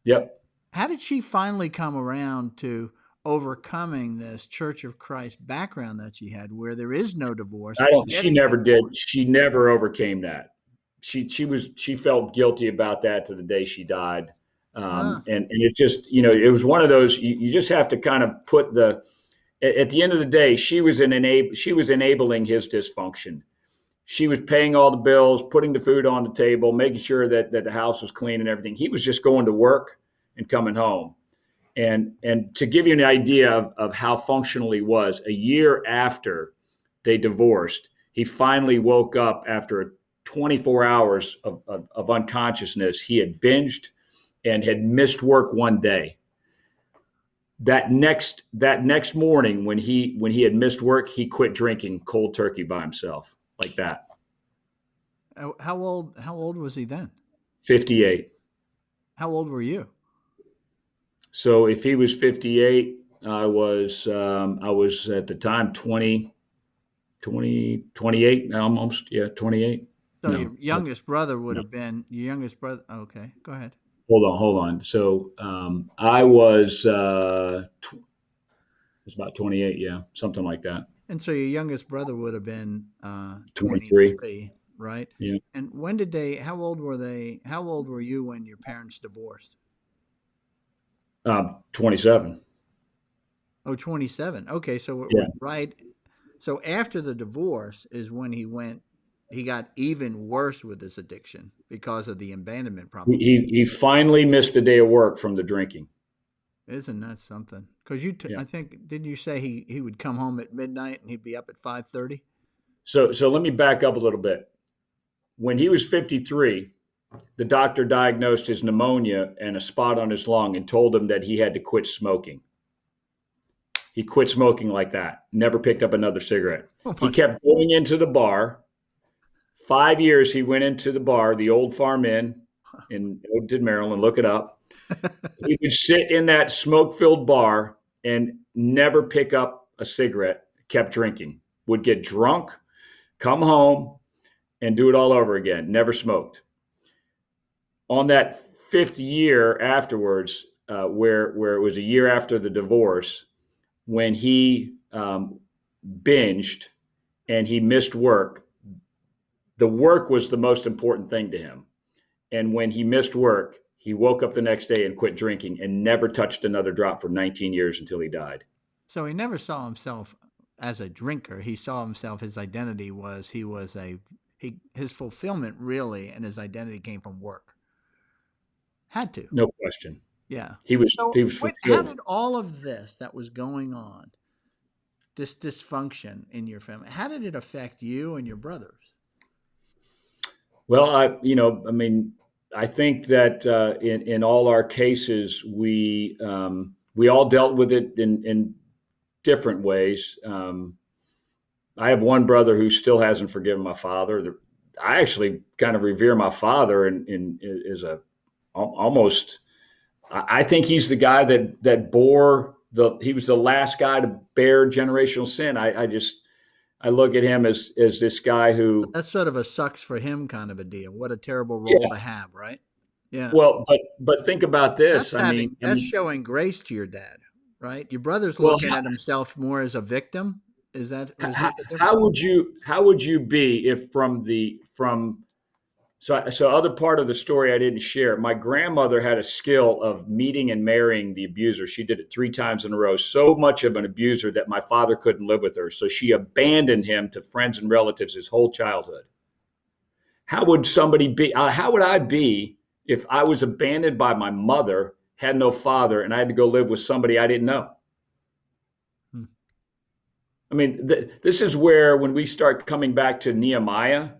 Yep. How did she finally come around to overcoming this Church of Christ background that she had, where there is no divorce I and don't. She getting a never did. divorce? She never overcame that. She felt guilty about that to the day she died. Huh. And it just, it was one of those. You just have to kind of put the. At the end of the day, she was enabling his dysfunction. She was paying all the bills, putting the food on the table, making sure that the house was clean and everything. He was just going to work and coming home. And to give you an idea of how functional he was, a year after they divorced, he finally woke up after 24 hours of unconsciousness. He had binged and had missed work one day. That next morning, when he had missed work, he quit drinking cold turkey by himself, like that. How old was he then? 58. How old were you? So if he was 58, I was at the time 28, almost. Yeah, 28. So your No, youngest brother would no. have been your youngest brother. Okay, go ahead. Hold on. So I was about 28. Yeah, something like that. And so your youngest brother would have been 23. 23, right? Yeah, And when did they? How old were they? How old were you when your parents divorced? 27. Oh, 27. Okay, so it was Yeah, right. So after the divorce is when he got even worse with this addiction because of the abandonment, he, probably. he he finally missed a day of work from the drinking. Isn't that something? Because Yeah. I think, didn't you say he would come home at midnight and he'd be up at 5:30? So let me back up a little bit. When he was 53, the doctor diagnosed his pneumonia and a spot on his lung and told him that he had to quit smoking. He quit smoking like that, never picked up another cigarette. Oh He my! kept going into the bar. 5 years he went into the bar, the Old Farm Inn in Oakton, Maryland. Look it up. He would sit in that smoke filled bar and never pick up a cigarette, kept drinking, would get drunk, come home, and do it all over again. Never smoked. On that fifth year afterwards, where it was a year after the divorce, when he binged and he missed work, the work was the most important thing to him. And when he missed work, he woke up the next day and quit drinking and never touched another drop for 19 years until he died. So he never saw himself as a drinker. He saw himself, his identity was his fulfillment really and his identity came from work. Had to. No question. Yeah. He was So he was how fulfilled. did all of this that was going on, this dysfunction in your family, how did it affect you and your brothers? Well, I mean, I think that in all our cases, we all dealt with it in different ways. I have one brother who still hasn't forgiven my father. I actually kind of revere my father in as a almost. I think he's the guy that bore the. He was the last guy to bear generational sin. I look at him as this guy who. That's sort of a sucks for him kind of a deal. What a terrible role Yeah. to have, right? Yeah. Well, but think about this. That's showing grace to your dad, right? Your brother's Well, looking at himself more as a victim. Is how, that the difference? how would you be if from so other part of the story I didn't share. My grandmother had a skill of meeting and marrying the abuser. She did it 3 times in a row. So much of an abuser that my father couldn't live with her. So she abandoned him to friends and relatives his whole childhood. How would somebody be? How would I be if I was abandoned by my mother, had no father, and I had to go live with somebody I didn't know? Hmm. I mean, this is where when we start coming back to Nehemiah,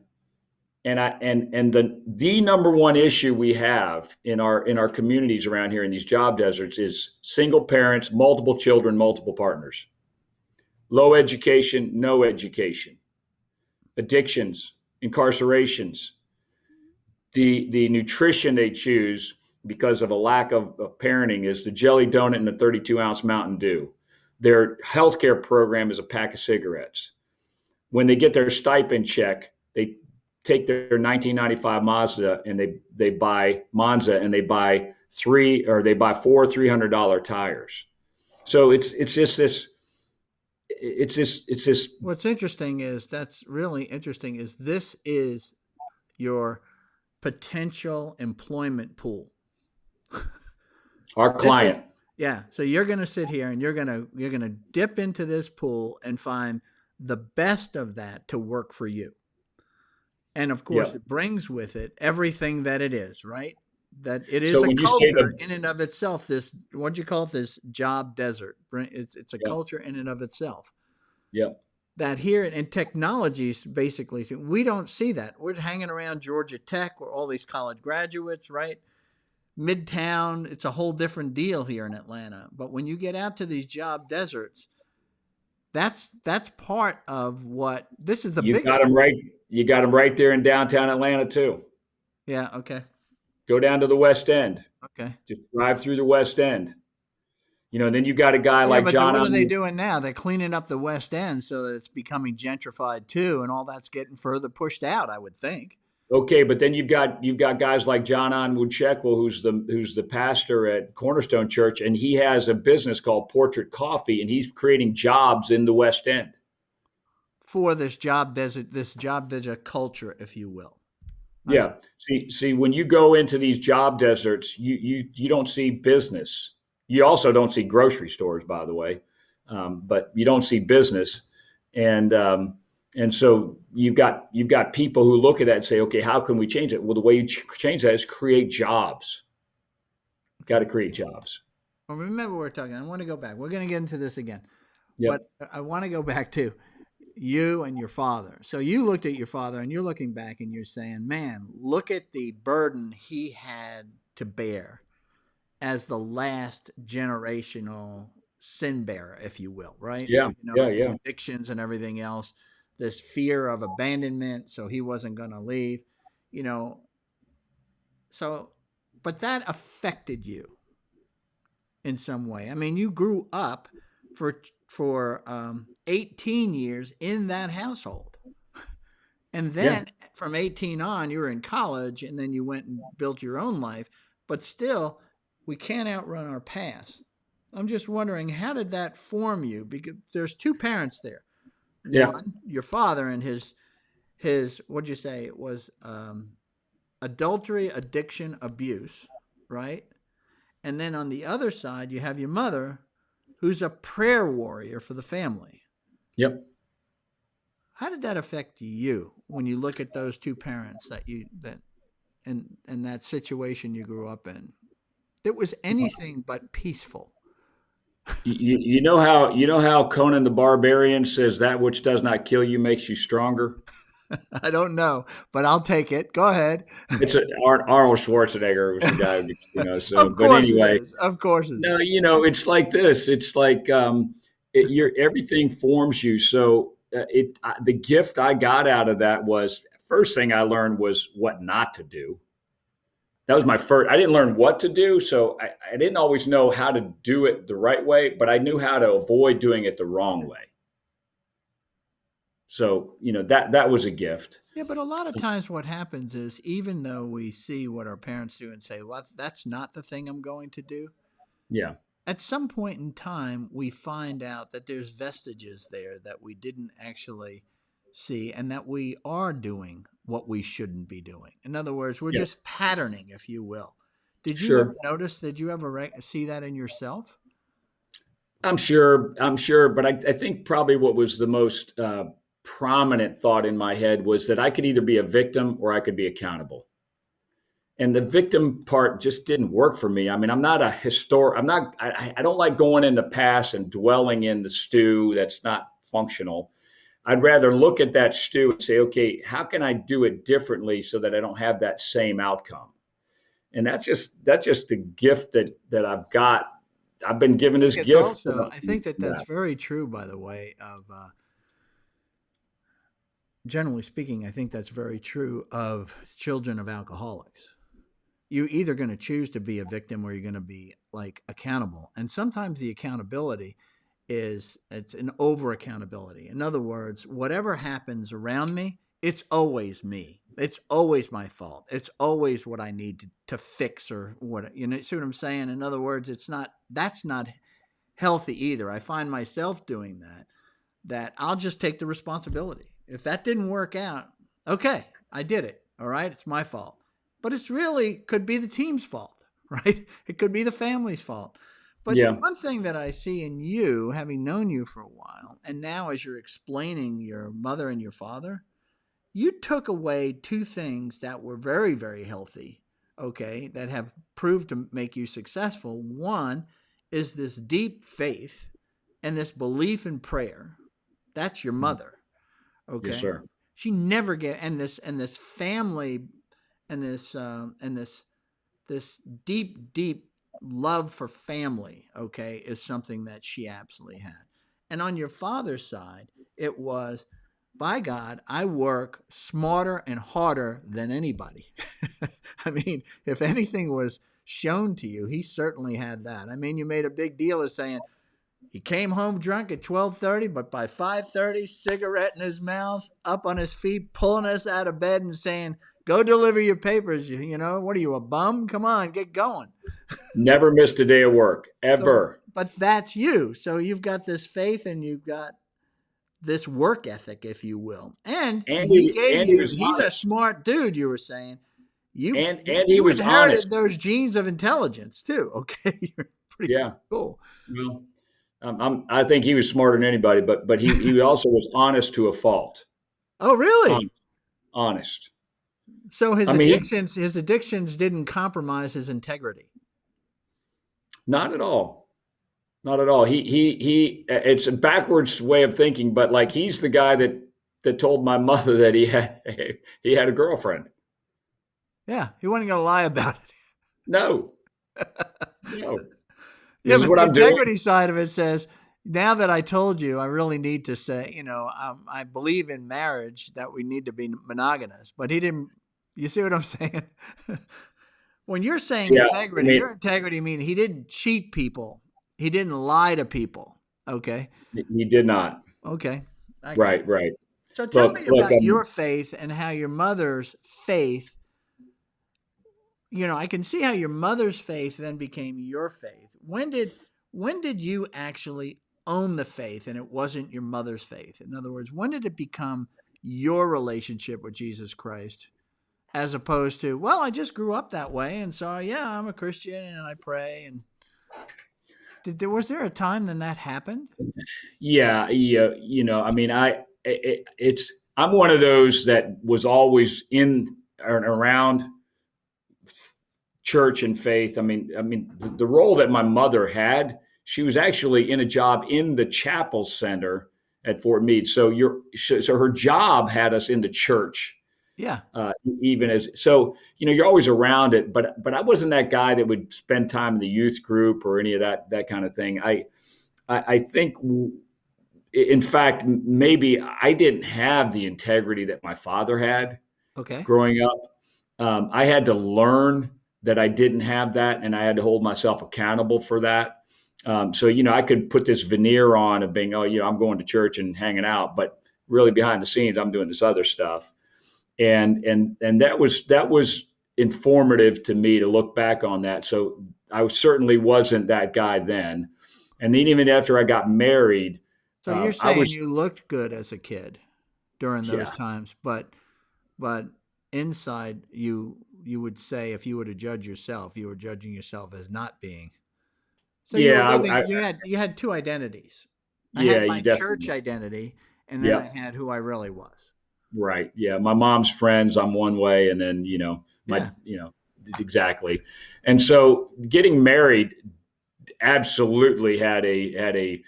and the number one issue we have in our communities around here in these job deserts is single parents, multiple children, multiple partners, low education, no education, addictions, incarcerations, the nutrition they choose because of a lack of parenting is the jelly donut and the 32-ounce Mountain Dew. Their healthcare program is a pack of cigarettes. When they get their stipend check, they take their 1995 Mazda and they buy Monza and they buy four $300 tires. So it's just this it's this. What's interesting is that's really interesting is this is your potential employment pool. Our This is client. yeah. So you're going to sit here and you're going to dip into this pool and find the best of that to work for you. And of course, Yep. it brings with it everything that it is, right? That it is So a when you say culture the in and of itself. This what do you call it? This job desert. It's a Yep. culture in and of itself. Yep. That here in technologies, basically, we don't see that. We're hanging around Georgia Tech, where all these college graduates, right? Midtown, it's a whole different deal here in Atlanta. But when you get out to these job deserts, that's part of what this is the You got biggest them pool. right. You got them right there in downtown Atlanta too. Yeah. Okay. Go down to the West End. Okay. Just drive through the West End. And then you got a guy Yeah, like but John what are they on. doing now? They're cleaning up the West End so that it's becoming gentrified too, and all that's getting further pushed out, I would think. Okay, but then you've got guys like John Onwood Shekwell, who's the pastor at Cornerstone Church, and he has a business called Portrait Coffee, and he's creating jobs in the West End. For this job desert culture, if you will. I see. Yeah. See, when you go into these job deserts, you don't see business. You also don't see grocery stores, by the way, but you don't see business, and so you've got people who look at that and say, okay, how can we change it? Well, the way you change that is create jobs. Got Okay. to create jobs. Well, remember we're talking. I want to go back. We're going to get into this again, Yep. but I want to go back to you and your father. So you looked at your father, and you're looking back, and you're saying, "Man, look at the burden he had to bear as the last generational sin bearer, if you will, right? Yeah. Yeah. The Yeah. addictions and everything else, this fear of abandonment, so he wasn't going to leave, you know. So, but that affected you in some way. I mean, you grew up for 18 years in that household. And Yeah. then from 18 on, you were in college and then you went and built your own life. But still, we can't outrun our past. I'm just wondering, how did that form you? Because there's two parents there. Yeah. One, your father and his what'd you say? It was adultery, addiction, abuse, right? And then on the other side, you have your mother, who's a prayer warrior for the family. Yep. How did that affect you when you look at those two parents that and that situation you grew up in? It was anything but peaceful. You know how Conan the Barbarian says that which does not kill you makes you stronger. I don't know, but I'll take it. Go ahead. Arnold Schwarzenegger was the guy, So, Of but course it anyway, is. Of course it no, is. it's like this. It's like everything forms you. So the gift I got out of that was first thing I learned was what not to do. That was my first. I didn't learn what to do, so I didn't always know how to do it the right way, but I knew how to avoid doing it the wrong way. So that was a gift. Yeah, but a lot of times what happens is even though we see what our parents do and say, well, that's not the thing I'm going to do, Yeah, at some point in time, we find out that there's vestiges there that we didn't actually see and that we are doing what we shouldn't be doing. In other words, we're yeah, just patterning, if you will. Did you ever sure. notice, did you ever see that in yourself? I'm sure, but I think probably what was the most prominent thought in my head was that I could either be a victim or I could be accountable. And the victim part just didn't work for me. I mean, I'm not a historic. I'm not. I don't like going in the past and dwelling in the stew that's not functional. I'd rather look at that stew and say, okay, how can I do it differently so that I don't have that same outcome? And that's just a gift that I've got. I've been given this gift. I think that Yeah, that's very true, by the way, generally speaking, I think that's very true of children of alcoholics. You're either going to choose to be a victim or you're going to be like accountable. And sometimes the accountability it's an over accountability. In other words, whatever happens around me, it's always me. It's always my fault. It's always what I need to fix or what, see what I'm saying? In other words, that's not healthy either. I find myself doing that I'll just take the responsibility. If that didn't work out, okay, I did it. All right, it's my fault. But it's really could be the team's fault, right? It could be the family's fault. But yeah, one thing that I see in you, having known you for a while, and now as you're explaining your mother and your father, you took away two things that were very, very healthy, okay, that have proved to make you successful. One is this deep faith and this belief in prayer. That's your mother, yes, okay? sir. She never get and this family and this deep, deep love for family, okay, is something that she absolutely had. And on your father's side, it was, by God, I work smarter and harder than anybody. I mean, if anything was shown to you, he certainly had that. I mean, you made a big deal of saying he came home drunk at 12:30, but by 5:30, cigarette in his mouth, up on his feet, pulling us out of bed and saying, "Go deliver your papers. What are you, a bum? Come on, get going." Never missed a day of work So, ever. but that's you. So you've got this faith and you've got this work ethic, if you will. And And he he gave and he you, was he's a honest. smart dude, you were saying. You And he you was inherited honest. those genes of intelligence too. Okay. You're pretty Yeah. cool. Well, I think he was smarter than anybody, but he also was honest to a fault. Oh, really? Honest. Honest. So I mean, his addictions didn't compromise his integrity. not at all. Not at all. He. It's a backwards way of thinking, but like he's the guy that told my mother that he had a girlfriend. Yeah, he wasn't going to lie about No, no. it. Yeah, This is but what the I'm doing. integrity side of it says, now that I told you, I really need to say, I believe in marriage that we need to be monogamous. But he didn't. You see what I'm saying? When you're saying Yeah. I integrity, mean, your integrity means he didn't cheat people. He didn't lie to people. Okay. he did not. Okay. I got Right. Right. So tell me Look, about your faith and how your mother's faith, I can see how your mother's faith then became your faith. When did you actually own the faith and it wasn't your mother's faith? In other words, when did it become your relationship with Jesus Christ as opposed to, well, I just grew up that way and so yeah, I'm a Christian and I pray and was there a time then that happened? yeah, yeah, I mean, I'm one of those that was always in and around church and faith. I mean, the role that my mother had, she was actually in a job in the chapel center at Fort Meade. So her job had us in the church, Yeah. even as so. You're always around it, but I wasn't that guy that would spend time in the youth group or any of that kind of thing. I think, in fact, maybe I didn't have the integrity that my father had Okay. growing up. I had to learn that I didn't have that, and I had to hold myself accountable for that. So I could put this veneer on of being, I'm going to church and hanging out, but really behind the scenes, I'm doing this other stuff. And that was informative to me to look back on that. So I certainly wasn't that guy then. And then even after I got married, So you're I saying was, you looked good as a kid during those yeah, times, but inside you would say if you were to judge yourself, you were judging yourself as not being. So you were yeah, living you had two identities. I yeah, had you my church definitely, identity and then I yep. had who I really was. Right. Yeah. My mom's friends, I'm one way. And then, Yeah. exactly. And so getting married absolutely had a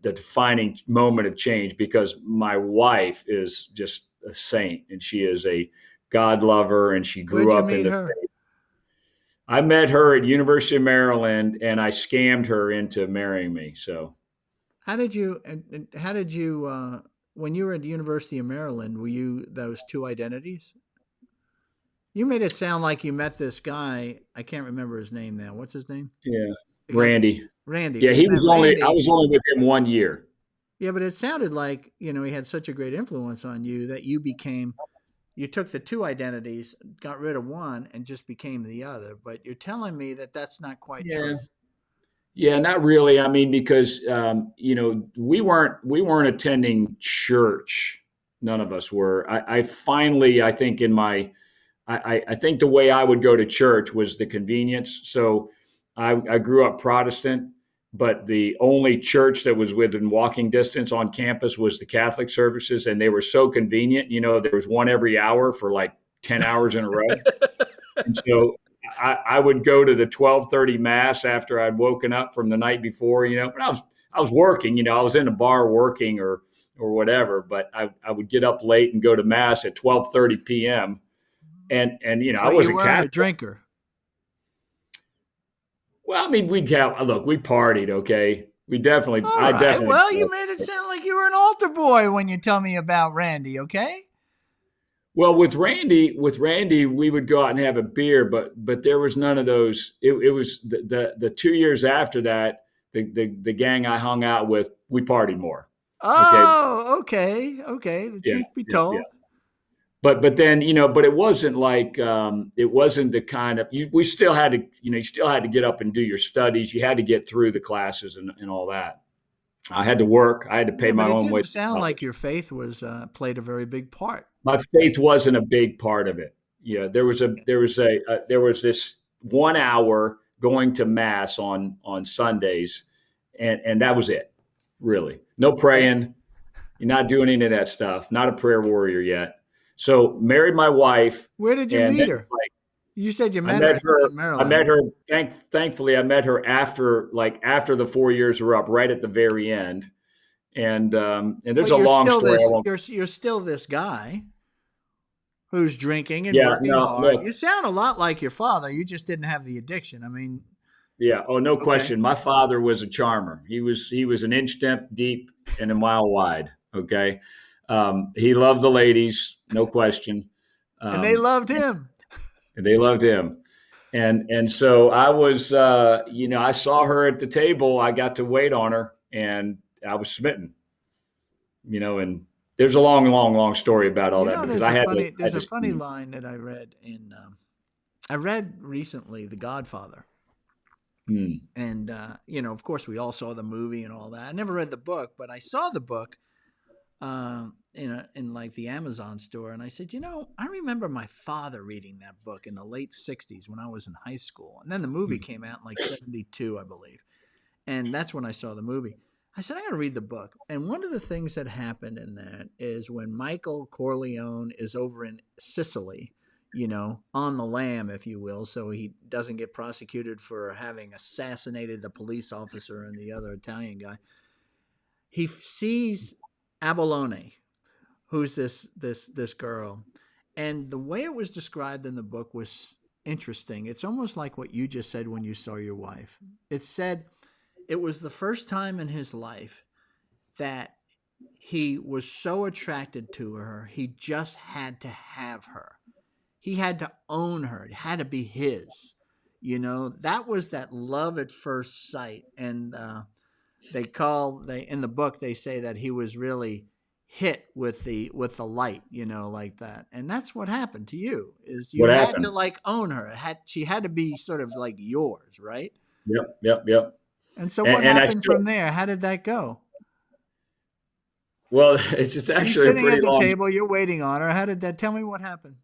defining moment of change because my wife is just a saint and she is a God lover and she Where'd grew you up in meet the, her? I met her at University of Maryland and I scammed her into marrying me. So How did you when you were at the University of Maryland, were you those two identities? You made it sound like you met this guy. I can't remember his name now. What's his name? yeah, The guy that Randy. Randy. Yeah. When you met I Randy, was only with him 1 year. yeah, but it sounded like, he had such a great influence on you that you took the two identities, got rid of one and just became the other. But you're telling me that that's not quite Yeah. true. Yeah, not really. I mean, because we weren't attending church. None of us were. I finally, I think in my, I think the way I would go to church was the convenience. So I grew up Protestant, but the only church that was within walking distance on campus was the Catholic services, and they were so convenient. There was one every hour for like 10 hours in a row. And so I would go to the 12:30 mass after I'd woken up from the night before, but I was working, I was in a bar working or whatever, but I would get up late and go to mass at 12:30 p.m. And I But you wasn't weren't a Catholic. drinker. Well, I mean, we partied, okay? All I right. definitely. Well, you made it sound like you were an altar boy when you tell me about Randy, okay? Well, with Randy, we would go out and have a beer, but there was none of those. It was the 2 years after that, the gang I hung out with, we partied more. Okay, Oh, okay. Okay. The yeah, truth be yeah, yeah. told. But then but it wasn't like it wasn't the kind of we still had to you still had to get up and do your studies. You had to get through the classes and all that. I had to work. I had to pay Yeah, but my it own way. didn't sound like your faith was played a very big part. My faith wasn't a big part of it. Yeah, there was this 1 hour going to mass on Sundays, and that was it. Really, no Okay. praying. You're not doing any of that stuff. Not a prayer warrior yet. So married my wife, Where did you and then meet her? like You said you I met her met her. at I met Maryland. her. Thankfully, I met her after the 4 years were up, right at the very end. And there's But a you're long still story. I this won't. you're still this guy who's drinking and Yeah, working no, hard. You look, sound a lot like your father. You just didn't have the addiction. I mean, yeah. Oh, no okay. question. My father was a charmer. He was an inch deep and a mile wide. Okay. He loved the ladies, no question. And they Um, loved him. and they loved him. And so I was, I saw her at the table. I got to wait on her, and I was smitten. And there's a long, long, long story about all You that know, because I had to, there's a funny line that I read in I read recently The Godfather. hmm. And you know, of course, we all saw the movie and all that. I never read the book, but I saw the book in like the Amazon store, and I said, you know, I remember my father reading that book in the late '60s when I was in high school, and then the movie came out in like '72, I believe, and that's when I saw the movie. I said, I got to read the book. And one of the things that happened in that is when Michael Corleone is over in Sicily, you know, on the lam, if you will, so he doesn't get prosecuted for having assassinated the police officer and the other Italian guy. He sees Abalone, who's this girl, and the way it was described in the book was interesting. It's almost like what you just said when you saw your wife. It said it was the first time in his life that he was so attracted to her, he just had to have her. He had to own her. It had to be his. You know, that was that love at first sight. And they in the book they say that he was really hit with the light, you know, like that. And that's what happened to you. Is you What had to happened? like own her. She had to be sort of like yours, right? Yep, yep, yep. And so what And I happened still, from there? How did that go? well, it's She's actually a sitting pretty at the long. table. You're waiting on her. How did that? Tell me what happened.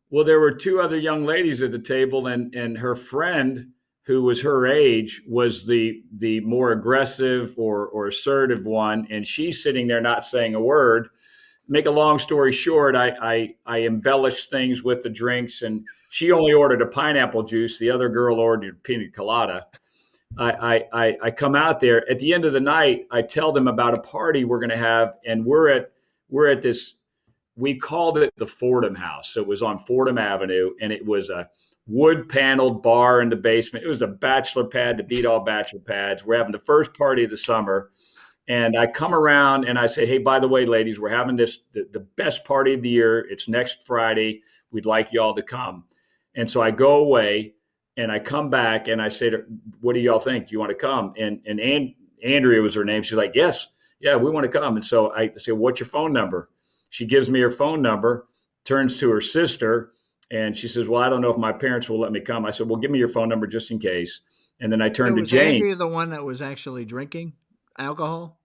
Well, there were two other young ladies at the table, and her friend, who was her age, was the more aggressive or assertive one, and she's sitting there not saying a word. Make a long story short, I embellished things with the drinks, and she only ordered a pineapple juice. The other girl ordered pina colada. I come out there at the end of the night. I tell them about a party we're going to have, and we're at this. We called it the Fordham House. So it was on Fordham Avenue, and it was a wood paneled bar in the basement. It was a bachelor pad to beat all bachelor pads. We're having the first party of the summer. And I come around and I say, hey, by the way, ladies, we're having the best party of the year. It's next Friday. We'd like y'all to come. And so I go away and I come back and I say, what do y'all think? Do you want to come? And Andrea was her name. She's like, yes, yeah, we want to come. And so I say, what's your phone number? She gives me her phone number, turns to her sister, and she says, well, I don't know if my parents will let me come. I said, well, give me your phone number just in case. And then I So turned to was Jane. Andrea the one that was actually drinking alcohol,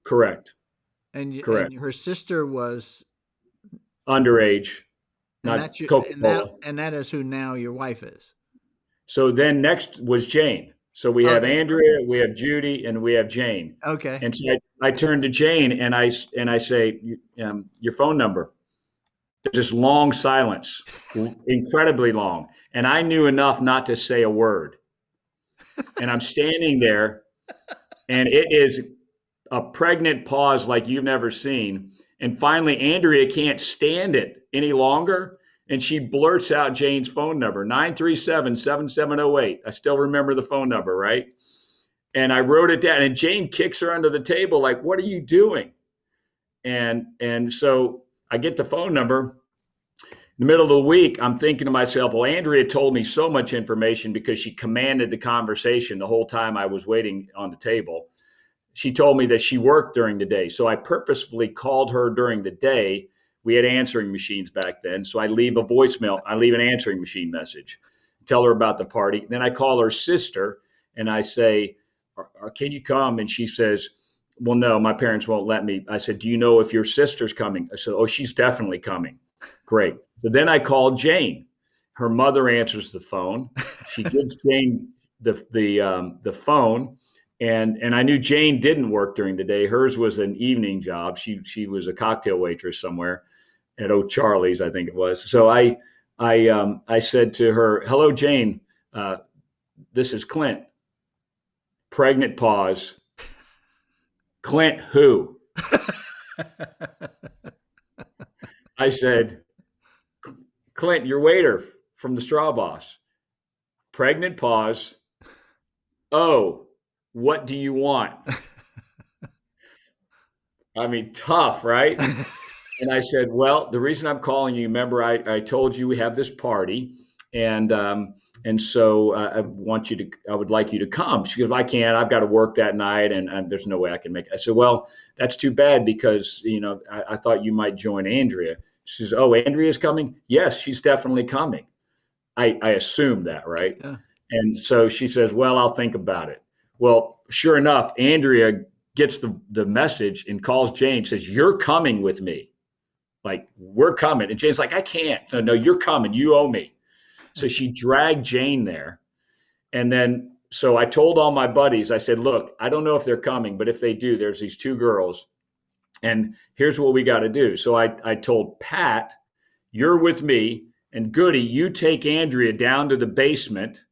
Correct. and Correct. her sister was, Underage, and not that's you, Coca-Cola. and that is who now your wife is. So then next was Jane. So we Oh, have that okay, Andrea, we have Judy, and we have Jane. okay. And so I turn to Jane and I say, your phone number. Just long silence, incredibly long. And I knew enough not to say a word. And I'm standing there, and it is a pregnant pause like you've never seen. And finally, Andrea can't stand it any longer. And she blurts out Jane's phone number, 937-7708. I still remember the phone number, right? And I wrote it down. And Jane kicks her under the table, like, what are you doing? And so I get the phone number. In the middle of the week, I'm thinking to myself, well, Andrea told me so much information because she commanded the conversation the whole time I was waiting on the table. She told me that she worked during the day. So I purposefully called her during the day. We had answering machines back then. So I leave a voicemail, I leave an answering machine message, tell her about the party. Then I call her sister and I say, can you come? And she says, well, no, my parents won't let me. I said, do you know if your sister's coming? I said, oh, she's definitely coming. Great. So then I called Jane. Her mother answers the phone. She gives Jane the phone. And I knew Jane didn't work during the day. Hers was an evening job. She was a cocktail waitress somewhere at O'Charlie's, I think it was. So I said to her, "Hello, Jane. This is Clint." Pregnant pause. Clint who? I said, "Clint, your waiter from the Straw Boss." Pregnant pause. Oh, what do you want? I mean, tough, right? And I said, well, the reason I'm calling you, remember, I told you we have this party, and And so I would like you to come. She goes, well, I can't, I've got to work that night and there's no way I can make it. I said, well, that's too bad because, I thought you might join Andrea. She says, oh, Andrea's coming? Yes, she's definitely coming. I assumed that, right? Yeah. And so she says, well, I'll think about it. Well, sure enough, Andrea gets the message and calls Jane, says, you're coming with me. Like, we're coming. And Jane's like, I can't. No, you're coming. You owe me. So she dragged Jane there. And then, so I told all my buddies, I said, look, I don't know if they're coming, but if they do, there's these two girls. And here's what we got to do. So I told Pat, you're with me. And Goody, you take Andrea down to the basement.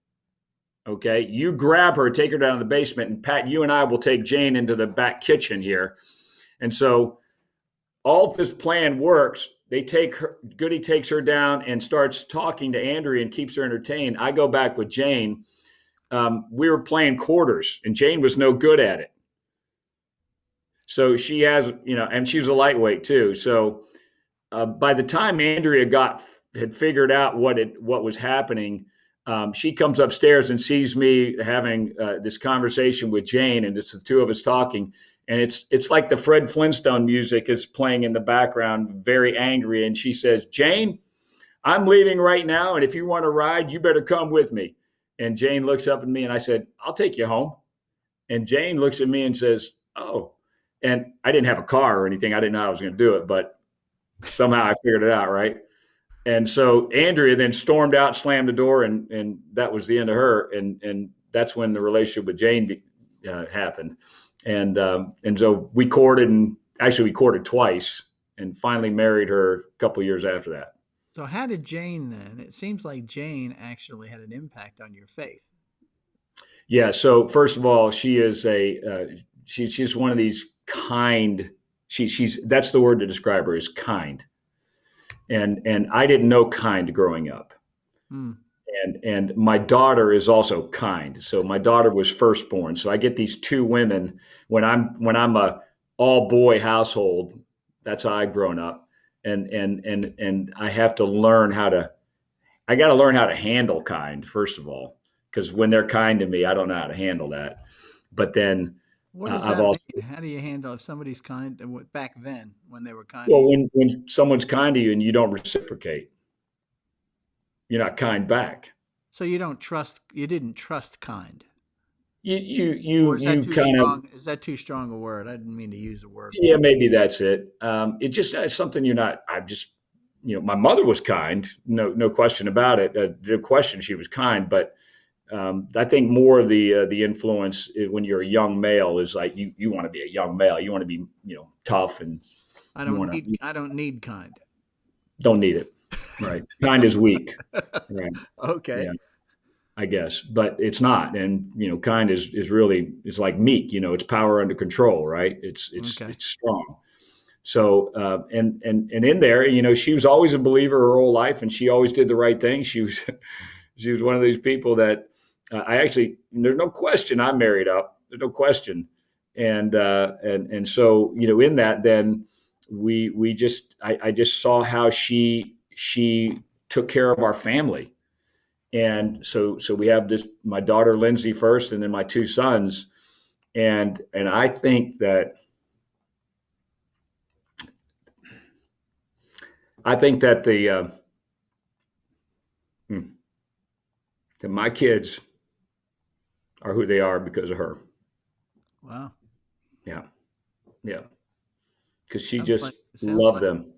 Okay. You grab her, take her down to the basement. And Pat, you and I will take Jane into the back kitchen here. And so all this plan works. Goody takes her down and starts talking to Andrea and keeps her entertained. I go back with Jane. We were playing quarters and Jane was no good at it. So she has, and she's a lightweight too. So by the time Andrea had figured out what was happening, she comes upstairs and sees me having this conversation with Jane, and it's the two of us talking. And it's like the Fred Flintstone music is playing in the background, very angry. And she says, Jane, I'm leaving right now. And if you want to ride, you better come with me. And Jane looks up at me and I said, I'll take you home. And Jane looks at me and says, oh. And I didn't have a car or anything. I didn't know I was going to do it, but somehow I figured it out, right? And so Andrea then stormed out, slammed the door, and that was the end of her. And that's when the relationship with Jane happened. And so we courted, and actually we courted twice, and finally married her a couple of years after that. So how did Jane then? It seems like Jane actually had an impact on your faith. Yeah. So first of all, she is she's one of these kind. She's that's the word to describe her, is kind. And I didn't know kind growing up. Hmm. And my daughter is also kind. So my daughter was firstborn. So I get these two women when I'm a all boy household. That's how I've grown up. And I have to learn I got to learn how to handle kind, first of all, because when they're kind to me, I don't know how to handle that. But then What does I've that also, mean? How do you handle if somebody's kind back then when they were kind to well, you? when someone's kind to you and you don't reciprocate, you're not kind back. So you didn't trust kind. You you Or you is that you too kind of strong? Is that too strong a word? I didn't mean to use the word. Yeah, maybe that's it. It just it's something you're not. I just my mother was kind, no question about it. The question she was kind, but I think more of the influence when you're a young male is like you want to be a young male. You want to be tough and you want to I don't need kind. don't need it. Right, kind is weak. Right, Okay. yeah, I guess, but it's not. And kind is really it's like meek. It's power under control. Right, Okay. it's strong. So and in there, she was always a believer her whole life, and she always did the right thing. She was she was one of these people that I actually there's no question I married up. There's no question, and so in that then we just I just saw how she took care of our family, and so we have this my daughter Lindsay first, and then my two sons, and I think that the that my kids are who they are because of her. Wow. Yeah, yeah, because she Sounds just like loved them.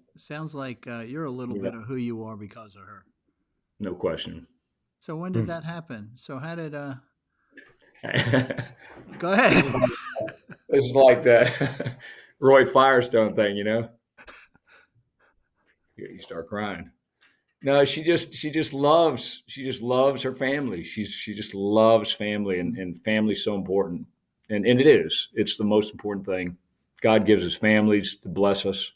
you're a little Yeah, bit of who you are because of her. no question. So when did that happen? So how did this go ahead. is like that Roy Firestone thing, You start crying. No, she just loves her family. She just loves family, and family's so important. And it is. It's the most important thing. God gives us families to bless us.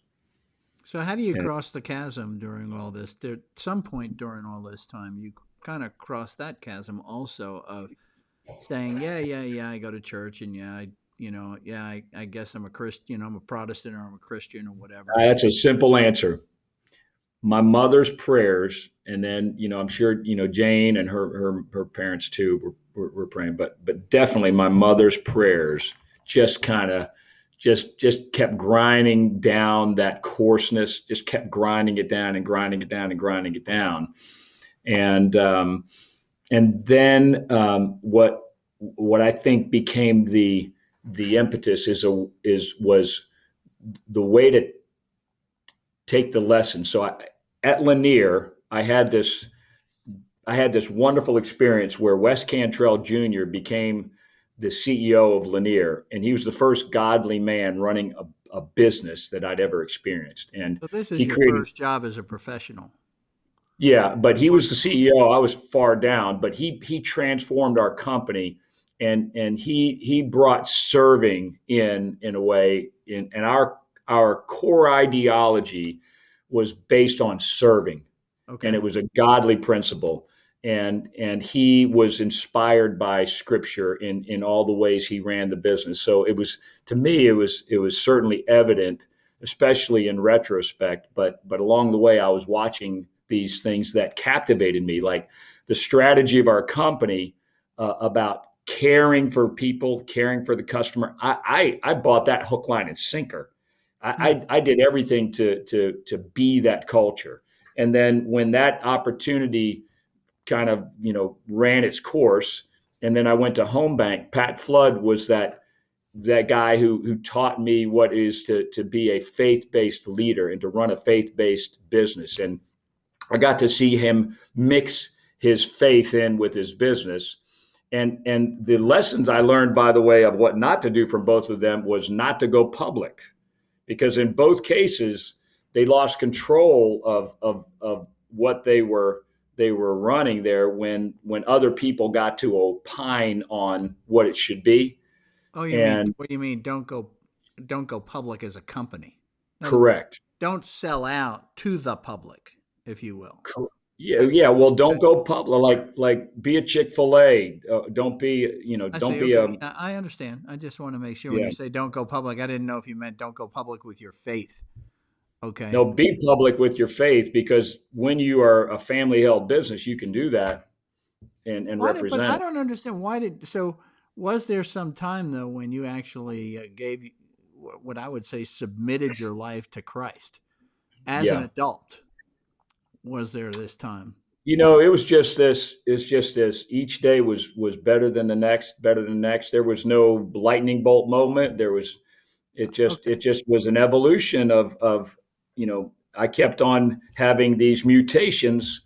So how do you And cross the chasm during all this? There, at some point during all this time, you kind of cross that chasm also of saying, yeah, yeah, yeah, I go to church, and yeah, I guess I'm a Christian, I'm a Protestant, or I'm a Christian, or whatever. that's a simple answer. my mother's prayers, and then I'm sure Jane and her parents too were praying, but definitely my mother's prayers just kind of just kept grinding down that coarseness, just kept grinding it down and grinding it down and grinding it down, and then what I think became the impetus was the way to take the lesson. So at Lanier, I had this wonderful experience where Wes Cantrell Jr. became the CEO of Lanier, and he was the first godly man running a business that I'd ever experienced. And So this is he your created, first job as a professional. yeah, but he was the CEO. I was far down, but he transformed our company, and he brought serving in a way, and our core ideology was based on serving, and it Okay. was a godly principle, and he was inspired by scripture in all the ways he ran the business. So it was, to me, it was certainly evident, especially in retrospect, but along the way I was watching these things that captivated me, like the strategy of our company, about caring for people, caring for the customer. I bought that hook, line, and sinker. Hmm. I did everything to be that culture. And then when that opportunity kind of ran its course, and then I went to Home Bank, Pat Flood was that guy who taught me what it is to be a faith-based leader and to run a faith-based business. And I got to see him mix his faith in with his business. And the lessons I learned, by the way, of what not to do from both of them was not to go public, because in both cases they lost control of what they were running there when other people got to opine on what it should be. Oh, you mean And what do you mean? Don't go public as a company. In other words, correct. don't sell out to the public, if you will. Yeah, I, yeah. Well, I don't go public. Like be a Chick-fil-A. Don't be, I don't say, be a, okay, I understand. I just want to make sure when yeah. you say don't go public, I didn't know if you meant don't go public with your faith. No, Okay. be public with your faith, because when you are a family-held business, you can do that and But represent I it. don't understand so was there some time though when you actually gave what I would say submitted your life to Christ as an Yeah. adult? Was there this time? It was just this. It's just this. Each day was better than the next, better than the next. There was no lightning bolt moment. There was. It Okay. just was an evolution of. I kept on having these mutations.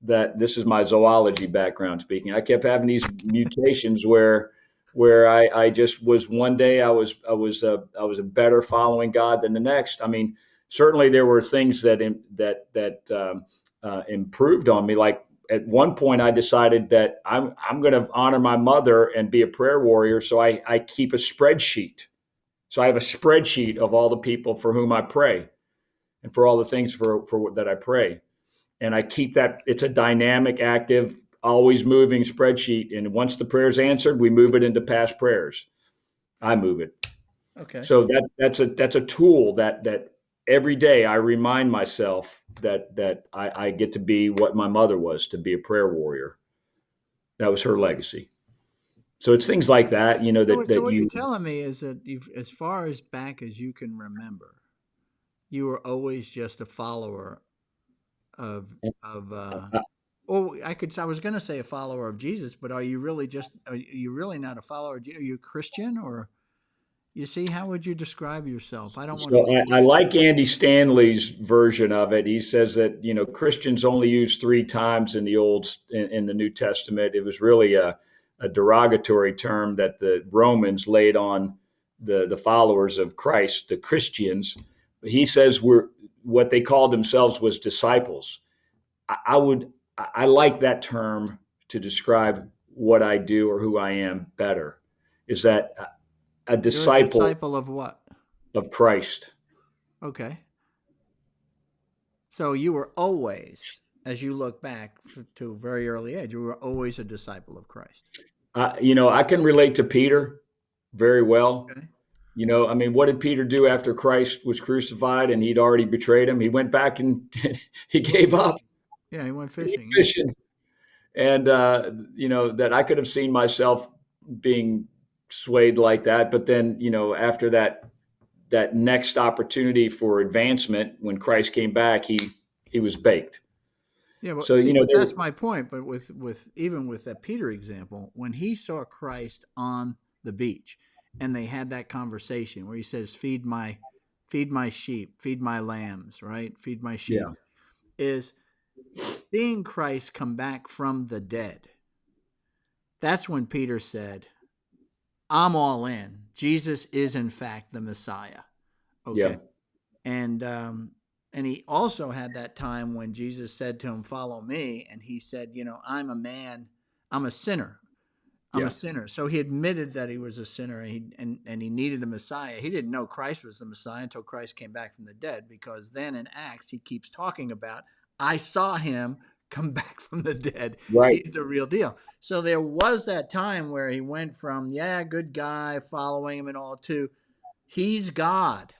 That this is my zoology background speaking. I kept having these mutations where I just was, one day I was a better following God than the next. I mean, certainly there were things that improved on me. Like at one point, I decided that I'm going to honor my mother and be a prayer warrior. So I keep a spreadsheet. So I have a spreadsheet of all the people for whom I pray and for all the things for that I pray, and I keep that. It's a dynamic, active, always moving spreadsheet. And once the prayer is answered, we move it into past prayers. I move it. Okay. So that's a tool that every day I remind myself that I get to be what my mother was, to be a prayer warrior. That was her legacy. So it's things like that, So that what you're you. telling me is that as far as back as you can remember, you were always just a follower of of. Oh, I was going to say a follower of Jesus, but are you really not a follower? Are you a Christian, or you see? How would you describe yourself? I don't want to. So I like Andy Stanley's version of it. He says that Christians only use three times in the New Testament. It was really a derogatory term that the Romans laid on the followers of Christ, the Christians. He says we're what they called themselves was disciples. I like that term to describe what I do or who I am better. Is that a You're a disciple disciple of what? of Christ? Okay. So you were always, as you look back to a very early age, you were always a disciple of Christ. I can relate to Peter very well. Okay. I mean, what did Peter do after Christ was crucified and he'd already betrayed him? He went back and he He went gave up. fishing. Yeah, he went He went fishing. Yeah. fishing. And, that I could have seen myself being swayed like that. But then, after that next opportunity for advancement, when Christ came back, he was baked. Yeah, but So, see, but there, that's my point. But with even with that Peter example, when he saw Christ on the beach, and they had that conversation where he says, feed my sheep, feed my lambs, right? Feed my sheep," yeah, is seeing Christ come back from the dead. That's when Peter said, "I'm all in. Jesus is in fact the Messiah." yeah, Okay, and he also had that time when Jesus said to him, "Follow me," and he said, "I'm a man, I'm a sinner, I'm a yeah, sinner." So he admitted that he was a sinner, and he needed a Messiah. He didn't know Christ was the Messiah until Christ came back from the dead, because then in Acts he keeps talking about, "I saw him come back from the dead. right. He's the real deal." So there was that time where he went from, yeah, good guy, following him and all, to he's God.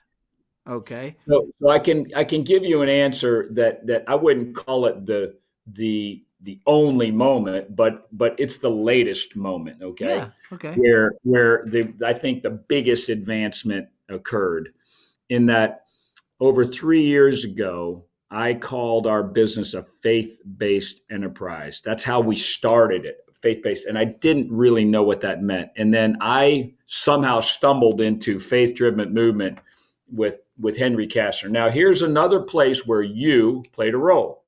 Okay. So I can give you an answer that I wouldn't call it the only moment, but it's the latest moment. Okay, Yeah. Okay. where I think the biggest advancement occurred in that over 3 years ago, I called our business a faith-based enterprise. That's how we started it, faith-based. And I didn't really know what that meant. And then I somehow stumbled into faith-driven movement with Henry Kastner. Now, here's another place where you played a role.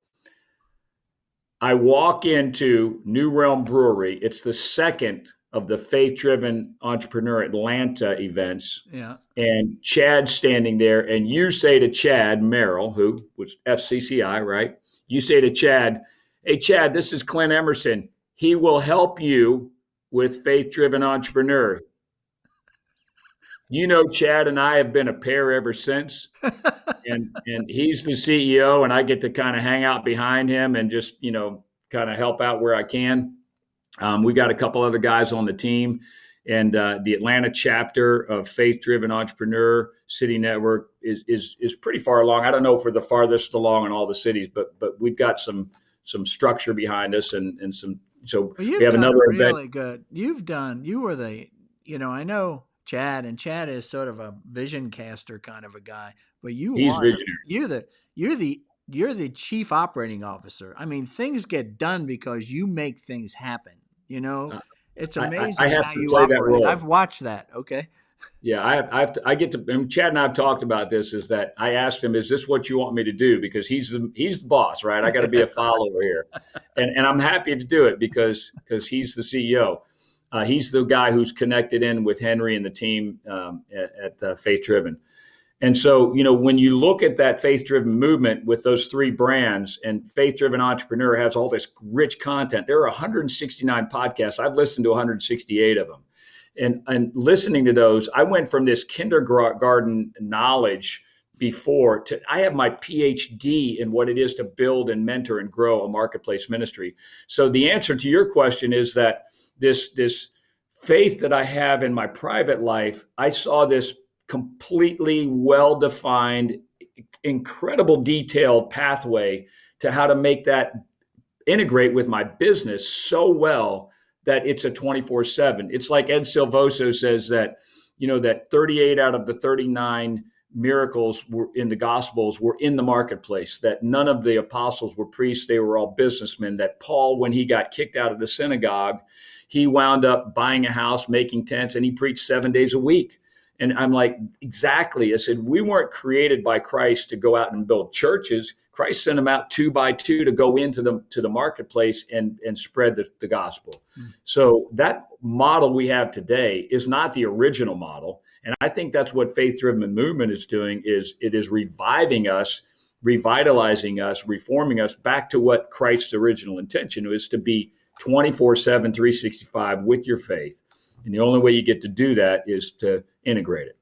I walk into New Realm Brewery. It's the second of the Faith Driven Entrepreneur Atlanta events. Yeah. And Chad's standing there, and you say to Chad Merrill, who was FCCI, right? You say to Chad, "Hey, Chad, this is Clint Emerson. He will help you with Faith Driven Entrepreneur." Chad and I have been a pair ever since. And he's the CEO, and I get to kind of hang out behind him and just kind of help out where I can. We got a couple other guys on the team, and the Atlanta chapter of Faith Driven Entrepreneur City Network is pretty far along. I don't know if we're the farthest along in all the cities, but we've got some structure behind us and some. So Well, we you've have done a another event. really good. You were I know Chad, and Chad is sort of a vision caster kind of a guy, but He's visionary. you're the chief operating officer. I mean, things get done because you make things happen. You know, Uh, it's I amazing have how to you play that operate. role. I've watched that. Okay. Yeah, I get to, and Chad and I have talked about this, is that I asked him, "Is this what you want me to do?" Because he's the boss, right? I got to be a follower here. And I'm happy to do it because he's the CEO. He's the guy who's connected in with Henry and the team at Faith Driven. And so, when you look at that faith driven movement with those three brands, and Faith Driven Entrepreneur has all this rich content, there are 169 podcasts. I've listened to 168 of them. And listening to those, I went from this kindergarten knowledge before to I have my PhD in what it is to build and mentor and grow a marketplace ministry. So the answer to your question is that this faith that I have in my private life, I saw this completely well-defined, incredible detailed pathway to how to make that integrate with my business so well that it's a 24/7. It's like Ed Silvoso says that, that 38 out of the 39 miracles were in the Gospels were in the marketplace, that none of the apostles were priests. They were all businessmen, that Paul, when he got kicked out of the synagogue, he wound up buying a house, making tents, and he preached 7 days a week. And I'm like, exactly. I said, we weren't created by Christ to go out and build churches. Christ sent them out 2 by 2 to go into the marketplace and spread the gospel. Mm. So that model we have today is not the original model. And I think that's what faith-driven movement is doing, is it is reviving us, revitalizing us, reforming us back to what Christ's original intention was, to be 24/7, 365 with your faith. And the only way you get to do that is to integrate it.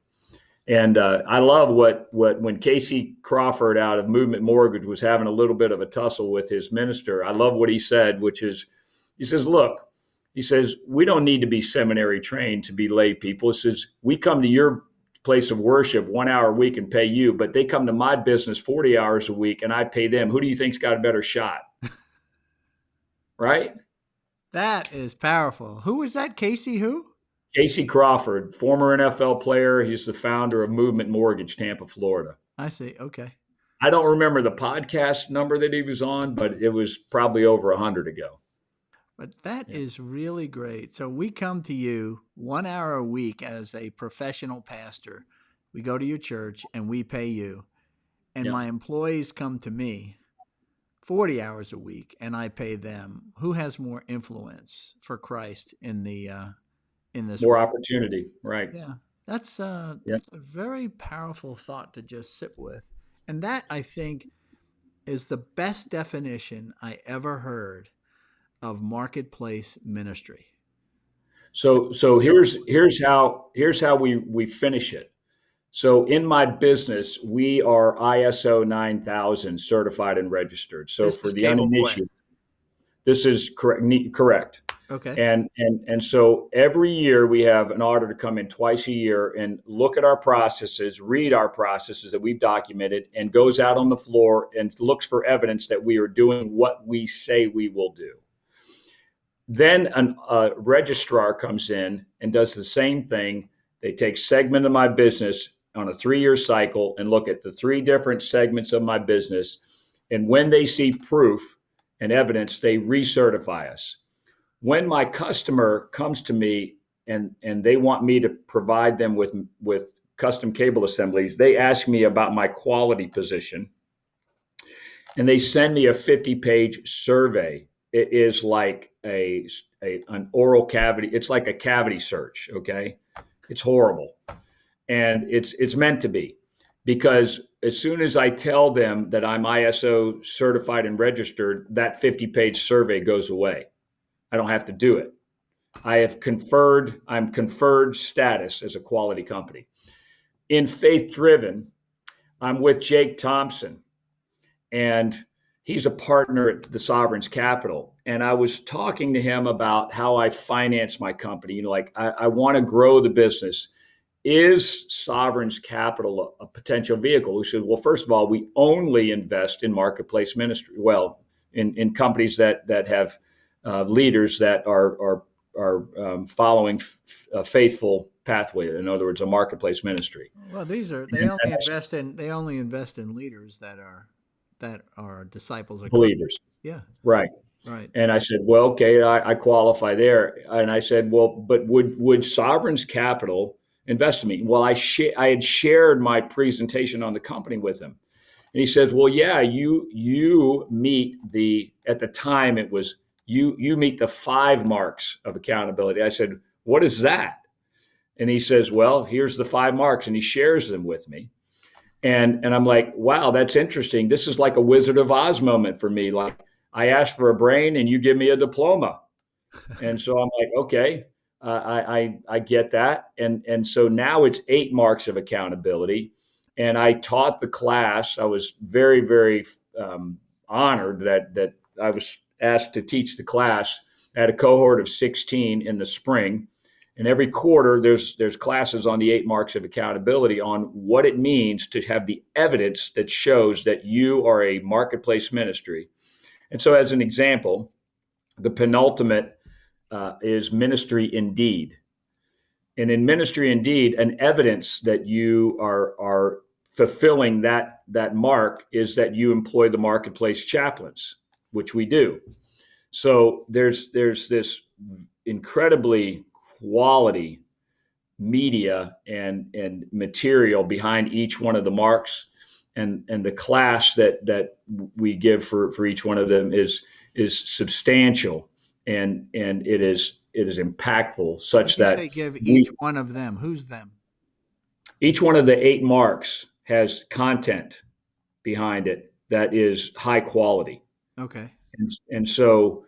And I love when Casey Crawford out of Movement Mortgage was having a little bit of a tussle with his minister. I love what he said, which is, he says, "Look," he says, "we don't need to be seminary trained to be lay people." He says, "We come to your place of worship 1 hour a week and pay you, but they come to my business 40 hours a week and I pay them. Who do you think's got a better shot? Right? That is powerful. Who was that? Casey who? Casey Crawford, former NFL player. He's the founder of Movement Mortgage, Tampa, Florida. I see. Okay. I don't remember the podcast number that he was on, but it was probably over 100 ago. But that Yeah. is really great. So we come to you 1 hour a week as a professional pastor. We go to your church and we pay you. And Yeah. my employees come to me 40 hours a week and I pay them. Who has more influence for Christ in this More world? opportunity. Right. Yeah. That's a very powerful thought to just sit with. And that, I think, is the best definition I ever heard of marketplace ministry. So here's how we finish it. So in my business, we are ISO 9000 certified and registered. So This for is the CableQuest. uninitiated, this is correct. Okay. And so every year we have an auditor come in twice a year and look at our processes, read our processes that we've documented, and goes out on the floor and looks for evidence that we are doing what we say we will do. Then a registrar comes in and does the same thing. They take segment of my business on a 3-year cycle and look at the 3 different segments of my business. And when they see proof and evidence, they recertify us. When my customer comes to me and they want me to provide them with custom cable assemblies, they ask me about my quality position and they send me a 50-page survey. It is like an oral cavity. It's like a cavity search. Okay. It's horrible. And it's meant to be, because as soon as I tell them that I'm ISO certified and registered, that 50-page survey goes away. I don't have to do it. I'm conferred status as a quality company. In Faith Driven, I'm with Jake Thompson, and he's a partner at the Sovereign's Capital. And I was talking to him about how I finance my company. You know, like I want to grow the business. Is Sovereign's Capital a potential vehicle? He said, well, first of all, we only invest in marketplace ministry. Well, in companies that have leaders that are following a faithful pathway. In other words, a marketplace ministry. Well, they only invest in leaders that are disciples of Christ. Believers. Yeah. Right. Right. And I said, well, okay, I qualify there. And I said, well, but would Sovereign's Capital invest in me? Well, I had shared my presentation on the company with him. And he says, well, yeah, you meet at the time it was, you meet the 5 marks of accountability. I said, what is that? And he says, well, here's the 5 marks. And he shares them with me. And I'm like, wow, that's interesting. This is like a Wizard of Oz moment for me. Like, I asked for a brain and you give me a diploma. And so I'm like, okay, I get that. And so now it's 8 marks of accountability. And I taught the class. I was very, very honored that I was asked to teach the class. I had a cohort of 16 in the spring. And every quarter, there's classes on the 8 marks of accountability on what it means to have the evidence that shows that you are a marketplace ministry. And so, as an example, the penultimate is ministry indeed. And in ministry indeed, an evidence that you are fulfilling that mark is that you employ the marketplace chaplains, which we do. So there's this incredibly quality media and material behind each one of the marks, and the class that we give for each one of them is substantial, and it is impactful, such You that say give each one of them. Who's them? each one of the 8 marks has content behind it that is high quality. Okay. And so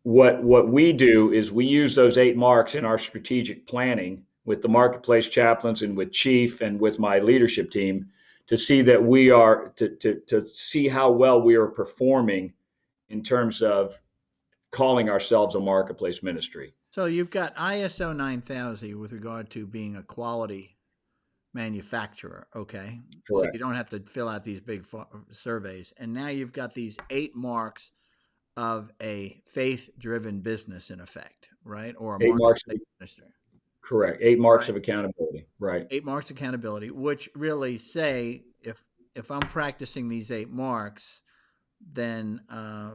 what we do is we use those 8 marks in our strategic planning with the marketplace chaplains and with Chief and with my leadership team to see that we are to see how well we are performing in terms of calling ourselves a marketplace ministry. So you've got ISO 9000 with regard to being a quality manufacturer. Okay. So you Correct. don't have to fill out these big surveys. And now you've got these 8 marks of a faith driven business in effect, right? Or a Eight marks. marketplace minister, Correct. 8 marks right? of accountability. Right. 8 marks accountability, which really say if I'm practicing these 8 marks, then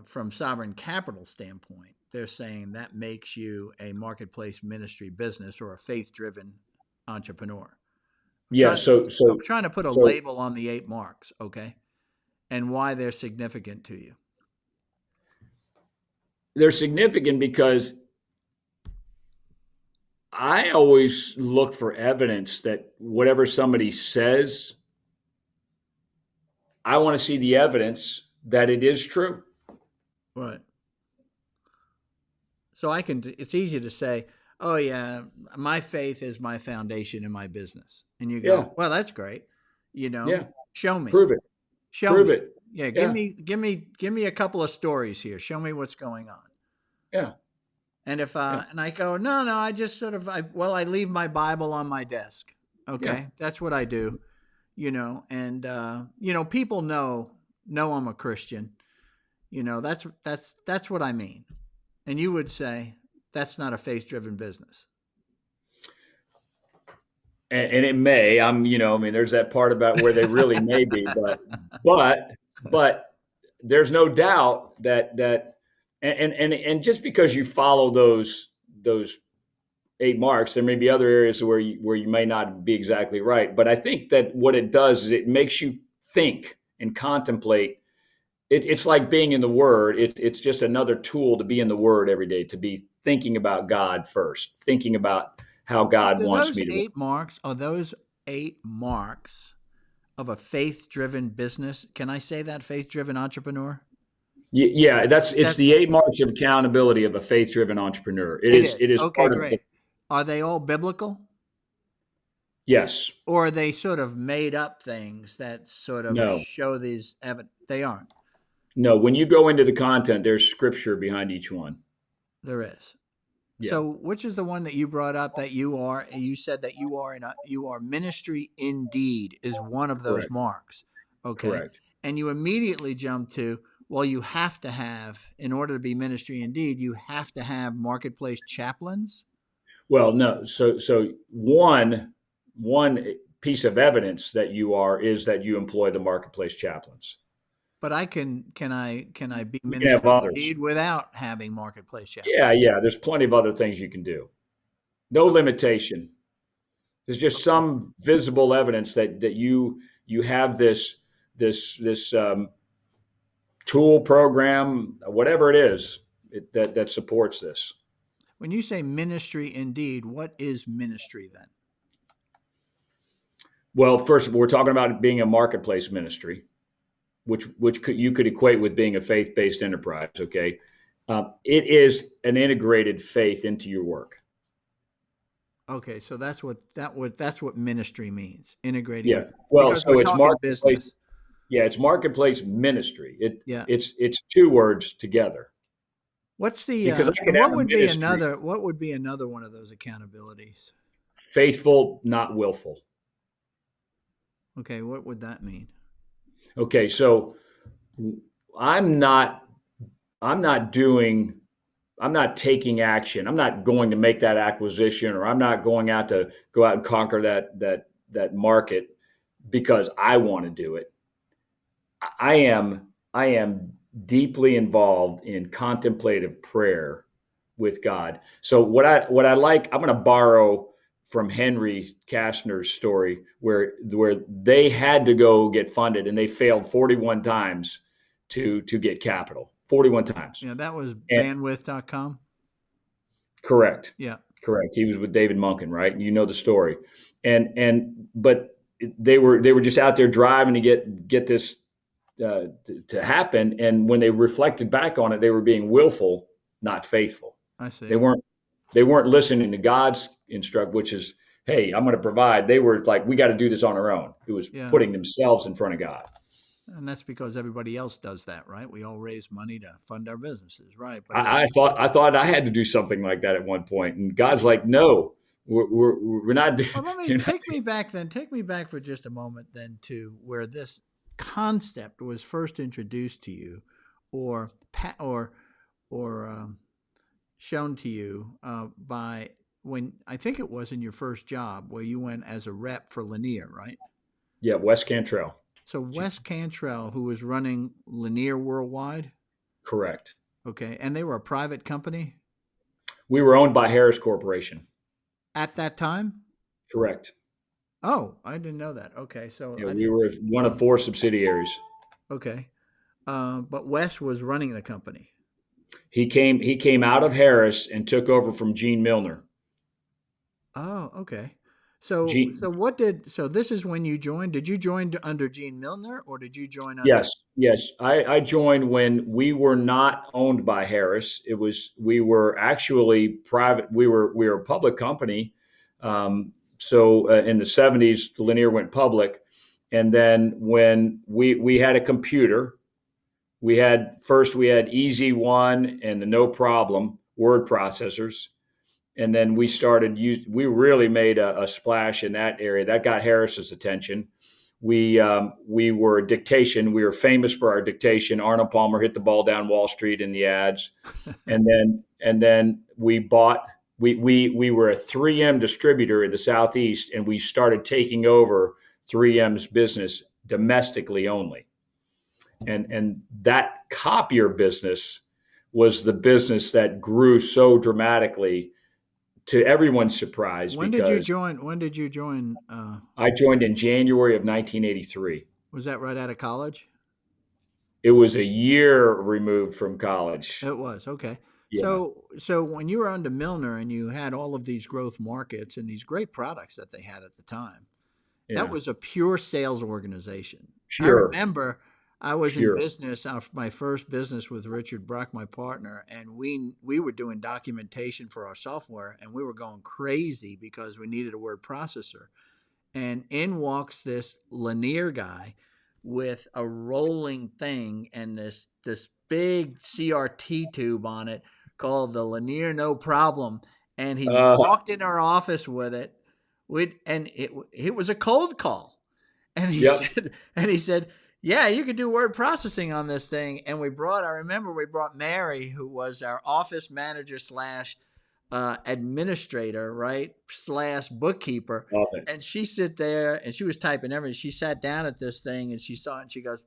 from sovereign capital standpoint, they're saying that makes you a marketplace ministry business or a faith driven entrepreneur. I'm Yeah. trying So I'm so trying to put a so label on the 8 marks, okay, and why they're significant to you. they're significant because I always look for evidence that whatever somebody says, I want to see the evidence that it is true. Right. So I can. It's easy to say, "Oh yeah, my faith is my foundation in my business," and you Yeah. go, "Well, that's great." You know, Yeah. show me, Prove it. show Prove me. it. Yeah, Yeah. give me a couple of stories here. Show me what's going on. Yeah. And if Yeah. and I go, no, no, I just sort of, I leave my Bible on my desk. Yeah. Okay, that's what I do. And people know I'm a Christian. That's what I mean. And you would say that's not a faith driven business. And it may. I mean, there's that part about where they really may be, but there's no doubt that and just because you follow those 8 marks, there may be other areas where you may not be exactly right. But I think that what it does is it makes you think and contemplate. It's like being in the Word. It's just another tool to be in the Word every day, to be thinking about God first, thinking about how But God do wants those me to. 8 marks are those 8 marks of a faith driven business? Can I say that faith driven entrepreneur? Yeah, Is it's that the 8 marks of accountability of a faith-driven entrepreneur. It it is is? it is Okay, part of the. great. Are they all biblical? Yes. Or are they sort of made up things that sort of No. show these they aren't. No, when you go into the content, there's scripture behind each one. There is. Yeah. So which is the one that you brought up that you said that you are ministry indeed is one of those Correct. marks. Okay. Correct. And you immediately jump to, well, you have to have, in order to be ministry indeed, you have to have marketplace chaplains. Well, no. So one piece of evidence that you are is that you employ the marketplace chaplains. But can I be You can have ministry others. indeed without having marketplace chaplains? Yeah, yeah. There's plenty of other things you can do. No limitation. There's just Okay. some visible evidence that you have this tool, program, whatever it is, that supports this. When you say ministry indeed, what is ministry then? Well, first of all, we're talking about it being a marketplace ministry, you could equate with being a faith-based enterprise. Okay, it is an integrated faith into your work. Okay, so that's what ministry means, integrating Yeah. with, Well, because we're so it's talking marketplace. business. Yeah, it's marketplace ministry. Yeah. It's two words together, What's the because I could and have a ministry. what would be another one of those accountabilities? Faithful, not willful. Okay, what would that mean? Okay, so I'm not I'm not doing I'm not taking action. I'm not going to make that acquisition, or I'm not going out to go out and conquer that market because I want to do it. I am deeply involved in contemplative prayer with God. So what I like, I'm going to borrow from Henry Kastner's story where they had to go get funded and they failed 41 times to get capital. 41 times. Yeah, that was And bandwidth.com. correct. Yeah. Correct. He was with David Munkin, right? You know the story. But they were just out there driving to get this to happen. And when they reflected back on it, they were being willful, not faithful. I see. They weren't listening to God's instruct, which is, hey, I'm going to provide. They were like, we got to do this on our own. It was Yeah. putting themselves in front of God. And that's because everybody else does that, right? We all raise money to fund our businesses, right? But I thought I had to do something like that at one point, and God's like, no, We're not. Well, let me You're not. take me back then. Take me back for just a moment then to where this concept was first introduced to you, or or shown to you by when I think it was in your first job where you went as a rep for Lanier, right? Yeah, West Cantrell. So Wes Cantrell, who was running Lanier Worldwide, Correct. okay, and they were a private company We were owned by Harris Corporation. at that time. Correct. Oh, I didn't know that. Okay, so Yeah, I we didn't. were one of four subsidiaries. Okay, but Wes was running the company. He came out of Harris and took over from Gene Milner. Oh, okay. So Gene, so what did so this is when you joined? Did you join under Gene Milner or did you join under? yes, yes. I joined when we were not owned by Harris. We were actually private. We were a public company. So in the '70s, Lanier went public, and then when we had a computer, we had Easy One and the No Problem word processors, and then we really made a splash in that area. That got Harris's attention. We were dictation. We were famous for our dictation. Arnold Palmer hit the ball down Wall Street in the ads, and then we were a 3M distributor in the Southeast, and we started taking over 3M's business domestically only. And that copier business was the business that grew so dramatically, to everyone's surprise, When did you because join? When did you join? I joined in January of 1983. Was that right out of college? It was a year removed from college. It was okay. Yeah, So when you were under Milner and you had all of these growth markets and these great products that they had at the time, that yeah, was a pure sales organization. I pure, remember I was in pure. business, my first business with Richard Brock, my partner, and we were doing documentation for our software, and we were going crazy because we needed a word processor. And in walks this Lanier guy with a rolling thing and this big CRT tube on it called the Lanier No Problem. And he Uh, walked in our office with it. And it was a cold call. And he yep. said, yeah, you could do word processing on this thing. And I remember we brought Mary, who was our office manager slash administrator, right? Slash bookkeeper. Love it. And she sit there and she was typing everything. She sat down at this thing and she saw it and she goes,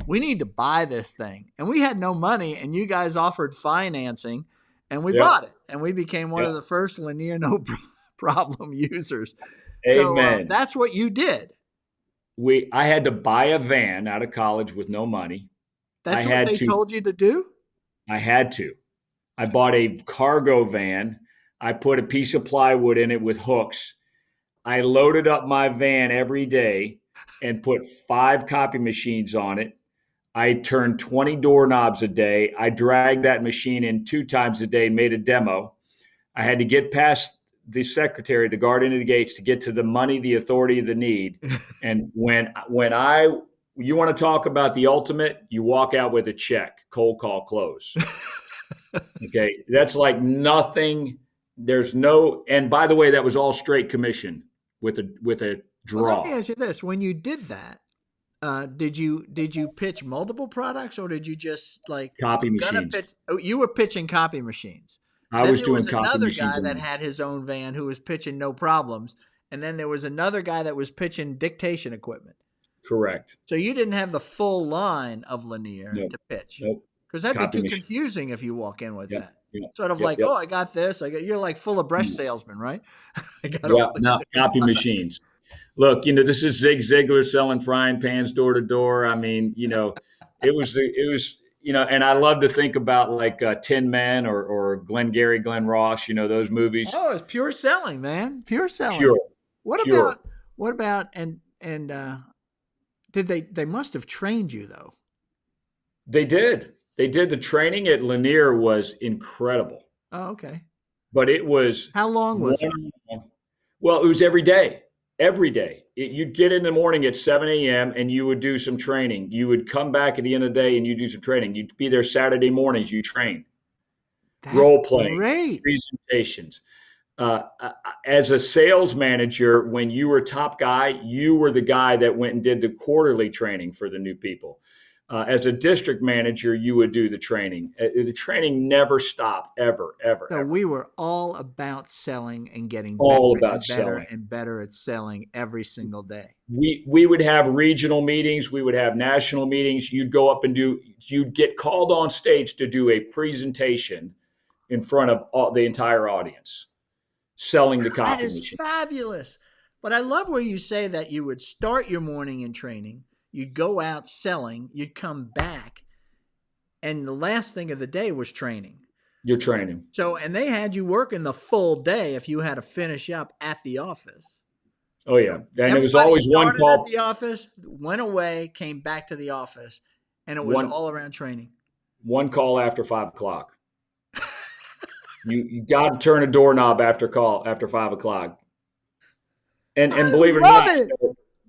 we need to buy this thing. And we had no money and you guys offered financing and we Yep. bought it. And we became one Yep. of the first Lanier No Problem users. So Amen. that's what you did. I had to buy a van out of college with no money. I That's what had they to. told you to do? I had to. I bought a cargo van. I put a piece of plywood in it with hooks. I loaded up my van every day and put 5 copy machines on it. I turned 20 doorknobs a day. I dragged that machine in 2 times a day and made a demo. I had to get past the secretary, the guardian of the gates, to get to the money, the authority, the need. And you want to talk about the ultimate, you walk out with a check, cold call, close. Okay, that's like nothing. There's no, and by the way, that was all straight commission with a Well, let me draw. ask you this: when you did that, did you pitch multiple products or did you just like Copy I'm gonna machines. pitch? Oh, you were pitching copy machines. I Then was there was doing copy another machines guy that only. had his own van who was pitching no problems, and then there was another guy that was pitching dictation equipment. Correct. So you didn't have the full line of Lanier Nope. to pitch Nope. because that'd be Copy too machine. confusing if you walk in with Yep. that. Yep. Sort of Yep. like, Yep. oh, I got this. You're like full of brush salesman, right? I got all Yeah. these No, different copy products. machines. Look, this is Zig Ziglar selling frying pans door to door. I mean, it was, and I love to think about like Tin Man or Glengarry Glen Ross, those movies. Oh, it's pure selling, man. Pure selling. Pure, What pure. about and did they must have trained you though? They did. They did. The training at Lanier was incredible, Oh, okay. but it was How long was it? one. Well, it was every day. Every day. You'd get in the morning at 7 a.m. and you would do some training. You would come back at the end of the day and you do some training. You'd be there Saturday mornings. You train, That's role playing, great. presentations. As a sales manager, when you were top guy, you were the guy that went and did the quarterly training for the new people. As a district manager, you would do the training. The training never stopped, ever, ever, So ever. we were all about selling and getting better All about and better selling. and better at selling every single day. We would have regional meetings. We would have national meetings. You'd go up and you'd get called on stage to do a presentation in front of the entire audience, selling the That copy is machine. fabulous. But I love where you say that you would start your morning in training, you'd go out selling, you'd come back, and the last thing of the day was training. Your training. So, and they had you working the full day if you had to finish up at the office. Oh yeah, So and it was everybody always one started at call. the office, went away, came back to the office, and it was One all around training. one call after 5 o'clock. You got to turn a doorknob after 5 o'clock. And I believe it or love not, it. I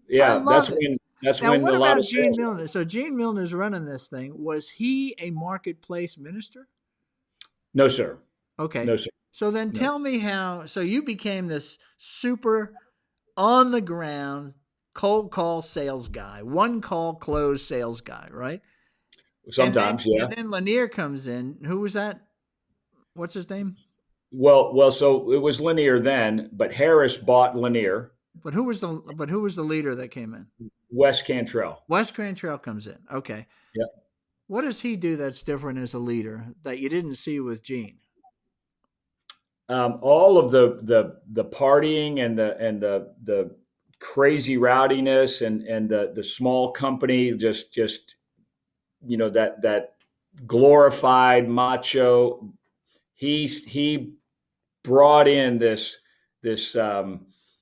yeah, love it. that's Now, when what a lot about of Gene sales. Milner? So Gene Milner's running this thing. Was he a marketplace minister? No sir, Okay. no sir, So then no. tell me how, so you became this super on the ground cold call sales guy, one call close sales guy, right? Sometimes, yeah. And then Lanier comes in. Who was that? What's his name? Well, so it was Lanier then, but Harris bought Lanier. But who was the leader that came in? Wes Cantrell. Wes Crantrell comes in. Okay. Yeah. What does he do that's different as a leader that you didn't see with Gene? All of the partying and the crazy rowdiness and the small company just that glorified macho. He brought in this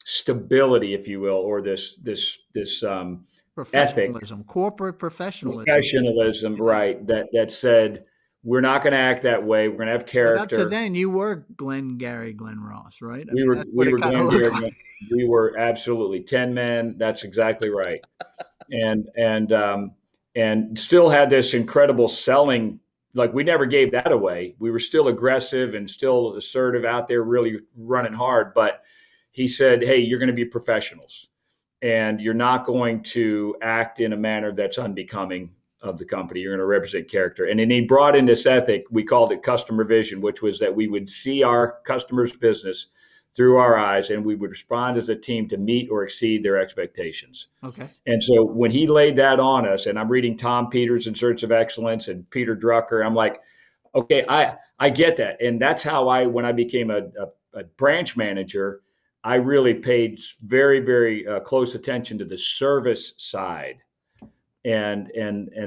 stability, if you will, or this ethic, Professionalism, corporate professionalism. professionalism, Yeah. right? That said, we're not going to act that way. We're going to have But up to character. then, you were Glenn Ross, right? I We mean, were that's what we it were kind of Glenn looked Gary. like. We were absolutely 10 men. That's exactly right. And still had this incredible selling. Like we never gave that away. We were still aggressive and still assertive out there, really running hard. But he said, "Hey, you're going to be professionals, and you're not going to act in a manner that's unbecoming of the company. You're going to represent character." And then he brought in this ethic. We called it customer vision, which was that we would see our customers' business through our eyes, and we would respond as a team to meet or exceed their expectations. Okay. And so when he laid that on us, and I'm reading Tom Peters in Search of Excellence and Peter Drucker, I'm like, okay, I get that. And that's how when I became a branch manager, I really paid very, very close attention to the service side. And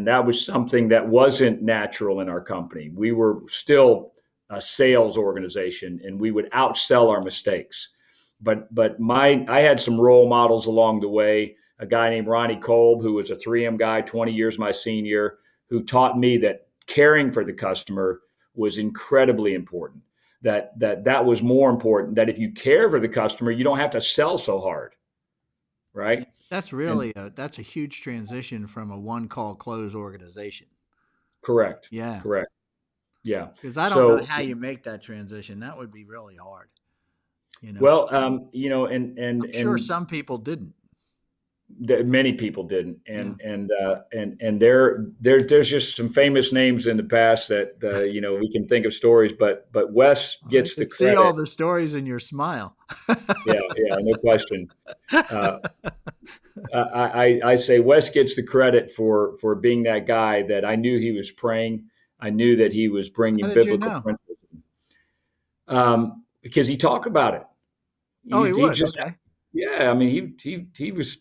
that was something that wasn't natural in our company. We were still a sales organization, and we would outsell our mistakes. But I had some role models along the way. A guy named Ronnie Kolb, who was a 3M guy, 20 years my senior, who taught me that caring for the customer was incredibly important. That was more important. That if you care for the customer, you don't have to sell so hard, right? That's And really that's a huge transition from a one call close organization. correct, Yeah. correct, yeah. Because I don't know So how you make that transition. That would be really hard. You know, well, and I'm sure some people didn't. many people didn't, Yeah. and there's just some famous names in the past that we can think of stories, but Wes I gets the could see all credit. the stories in your smile. Yeah, yeah, no question. Uh, I say Wes gets the credit for being that guy that I knew he was praying. I knew that he was How bringing did you biblical know? principles, because he talked about it. Oh, he He would. just, Okay. yeah. I mean, he was.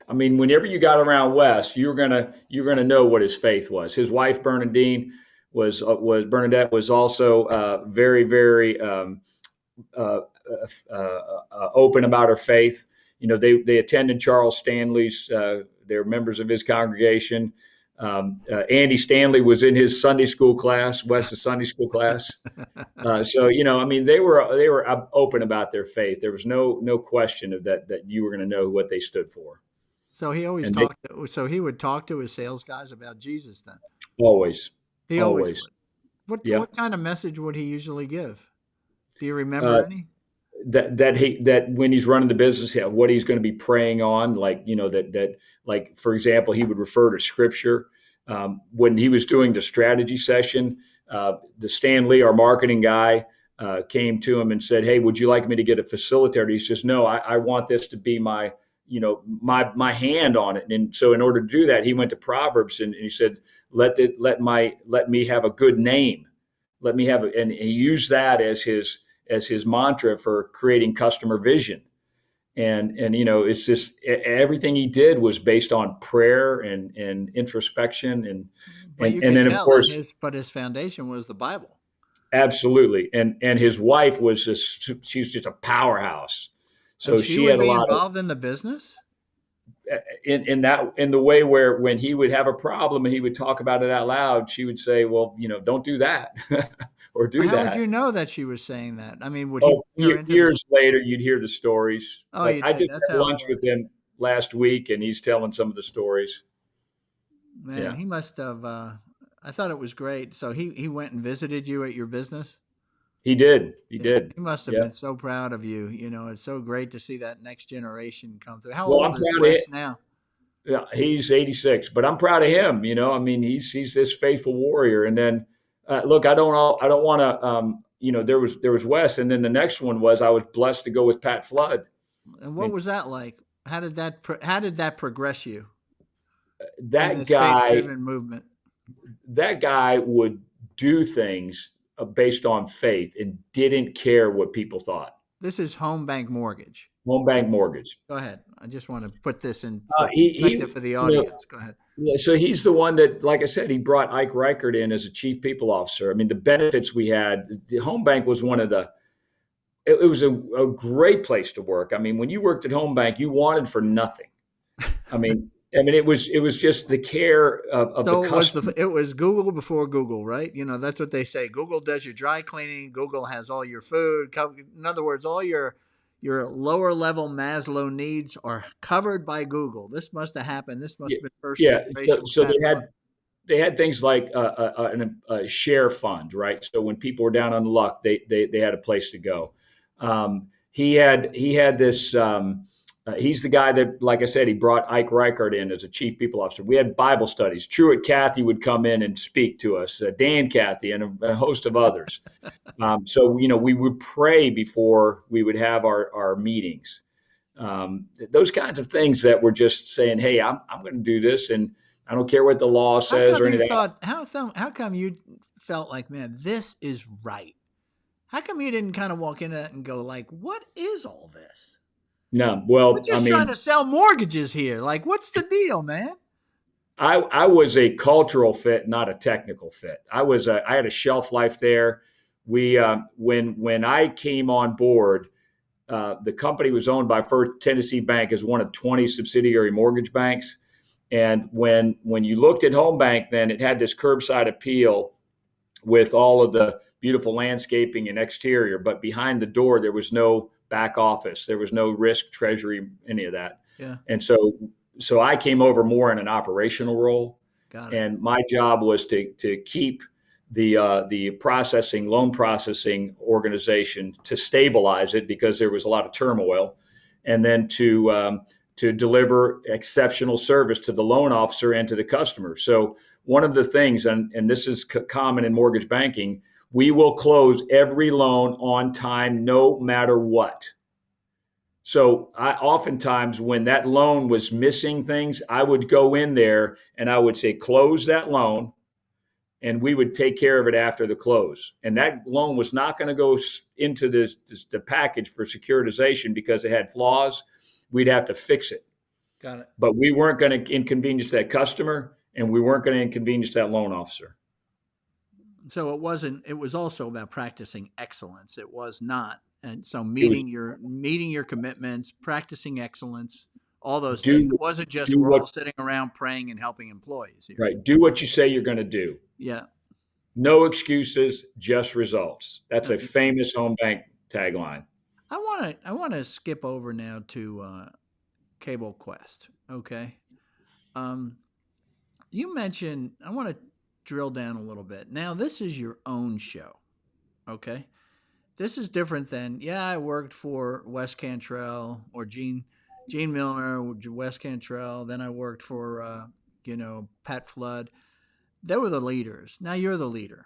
I mean, whenever you got around Wes, you're gonna know what his faith was. His wife Bernadette was also very very open about her faith. They attended Charles Stanley's. They're members of his congregation. Andy Stanley was in his Sunday school class, Wes's Sunday school class. So I mean, they were open about their faith. There was no question of that you were going to know what they stood for, So he always and they talked. So he would talk to his sales guys about Jesus. Then always, he always always, would. What yeah. kind of message would he usually give? Do you remember Uh, any? that when he's running the business, yeah, what he's going to be praying on, like that like for example, he would refer to scripture. When he was doing the strategy session, the Stan Lee, our marketing guy, came to him and said, "Hey, would you like me to get a facilitator?" He says, "No, I want this to be my my hand on it." And so in order to do that, he went to Proverbs and he said, let me have a good name. Let me have and he used that as his mantra for creating customer vision. And it's just everything he did was based on prayer and introspection But you and could then of tell that course, his foundation was the Bible. absolutely. And his wife was she's just a powerhouse. And So she she would had a be lot of involved in the business? in the way where when he would have a problem and he would talk about it out loud, she would say, "Well, don't do that or Well, do how would that." you know that she was saying that? I mean, would he Oh, bring her into the years later, you'd hear the stories. Oh, Like you I did. just That's had how it lunch with was. him last week, and he's telling some of the stories. Man, Yeah, he must have I thought it was great. So he went and visited you at your business? he did. He Yeah, did. he must have Yeah. been so proud of you. It's so great to see that next generation come through. How Well, I'm old is proud of Wes it. now? Yeah, he's 86, but I'm proud of him. I mean, he's this faithful warrior. And then, look, I don't want to. There was Wes, and then the next one was I was blessed to go with Pat Flood. I And what mean, was that like? How did that progress you in that this guy faith-driven movement? that guy would do things based on faith and didn't care what people thought. This is Home Bank Mortgage. Home Right? bank mortgage. Go ahead. I just want to put this in He perspective for the audience. Go ahead. yeah, so he's the one that, like I said, he brought Ike Reichert in as a chief people officer. I mean, the benefits we had, the home bank was one of the, it was a great place to work. I mean, when you worked at home bank, you wanted for nothing. I mean, it was just the care of the So customer. it was Google before Google, right? That's what they say. Google does your dry cleaning. Google has all your food. In other words, all your lower level Maslow needs are covered by Google. This must have happened. This must Yeah, have been first yeah. generation So, with so Pat Flood. they had things like a share fund, right? So when people were down on luck, they had a place to go. He had this. He's the guy that, like I said, he brought Ike Reichert in as a chief people officer. We had Bible studies. Truett Cathy would come in and speak to us. Dan Cathy and a host of others. So we would pray before we would have our meetings. Those kinds of things that were just saying, "Hey, I'm going to do this, and I don't care what the law How says come or any you of that." thought? How come you felt like, man, this is right? How come you didn't kind of walk into it and go like, what is all this? No, We're well, I just trying to mean, sell mortgages here. Like, what's the deal, man? I was a cultural fit, not a technical fit. I had a shelf life there. We when I came on board, the company was owned by First Tennessee Bank as one of 20 subsidiary mortgage banks. And when you looked at Home Bank, then it had this curbside appeal with all of the beautiful landscaping and exterior, but behind the door there was no back office, there was no risk, treasury, any of that. Yeah, And so I came over more in an operational role, got it. and my job was to keep the loan processing organization, to stabilize it because there was a lot of turmoil, and then to deliver exceptional service to the loan officer and to the customer. So one of the things, and this is common in mortgage banking, we will close every loan on time, no matter what. So I oftentimes, when that loan was missing things, I would go in there and I would say, close that loan, and we would take care of it after the close. And that loan was not going to go into the package for securitization because it had flaws. We'd have to fix it. Got it. But we weren't going to inconvenience that customer, and we weren't going to inconvenience that loan officer. So it was also about practicing excellence. It was not. And so It was meeting your commitments, practicing excellence, all those things. do It wasn't just do we're what all sitting around praying and helping employees here. right. Do what you say you're going to do. Yeah. No excuses, just results. That's That a makes sense. famous home bank tagline. I want to skip over now to CableQuest. Okay. Um, you mentioned I want to drill down a little bit. Now this is your own show. Okay. This is different than, yeah, I worked for Wes Cantrell or Gene Milner, Wes Cantrell. Then I worked for, Pat Flood. They were the leaders. Now you're the leader.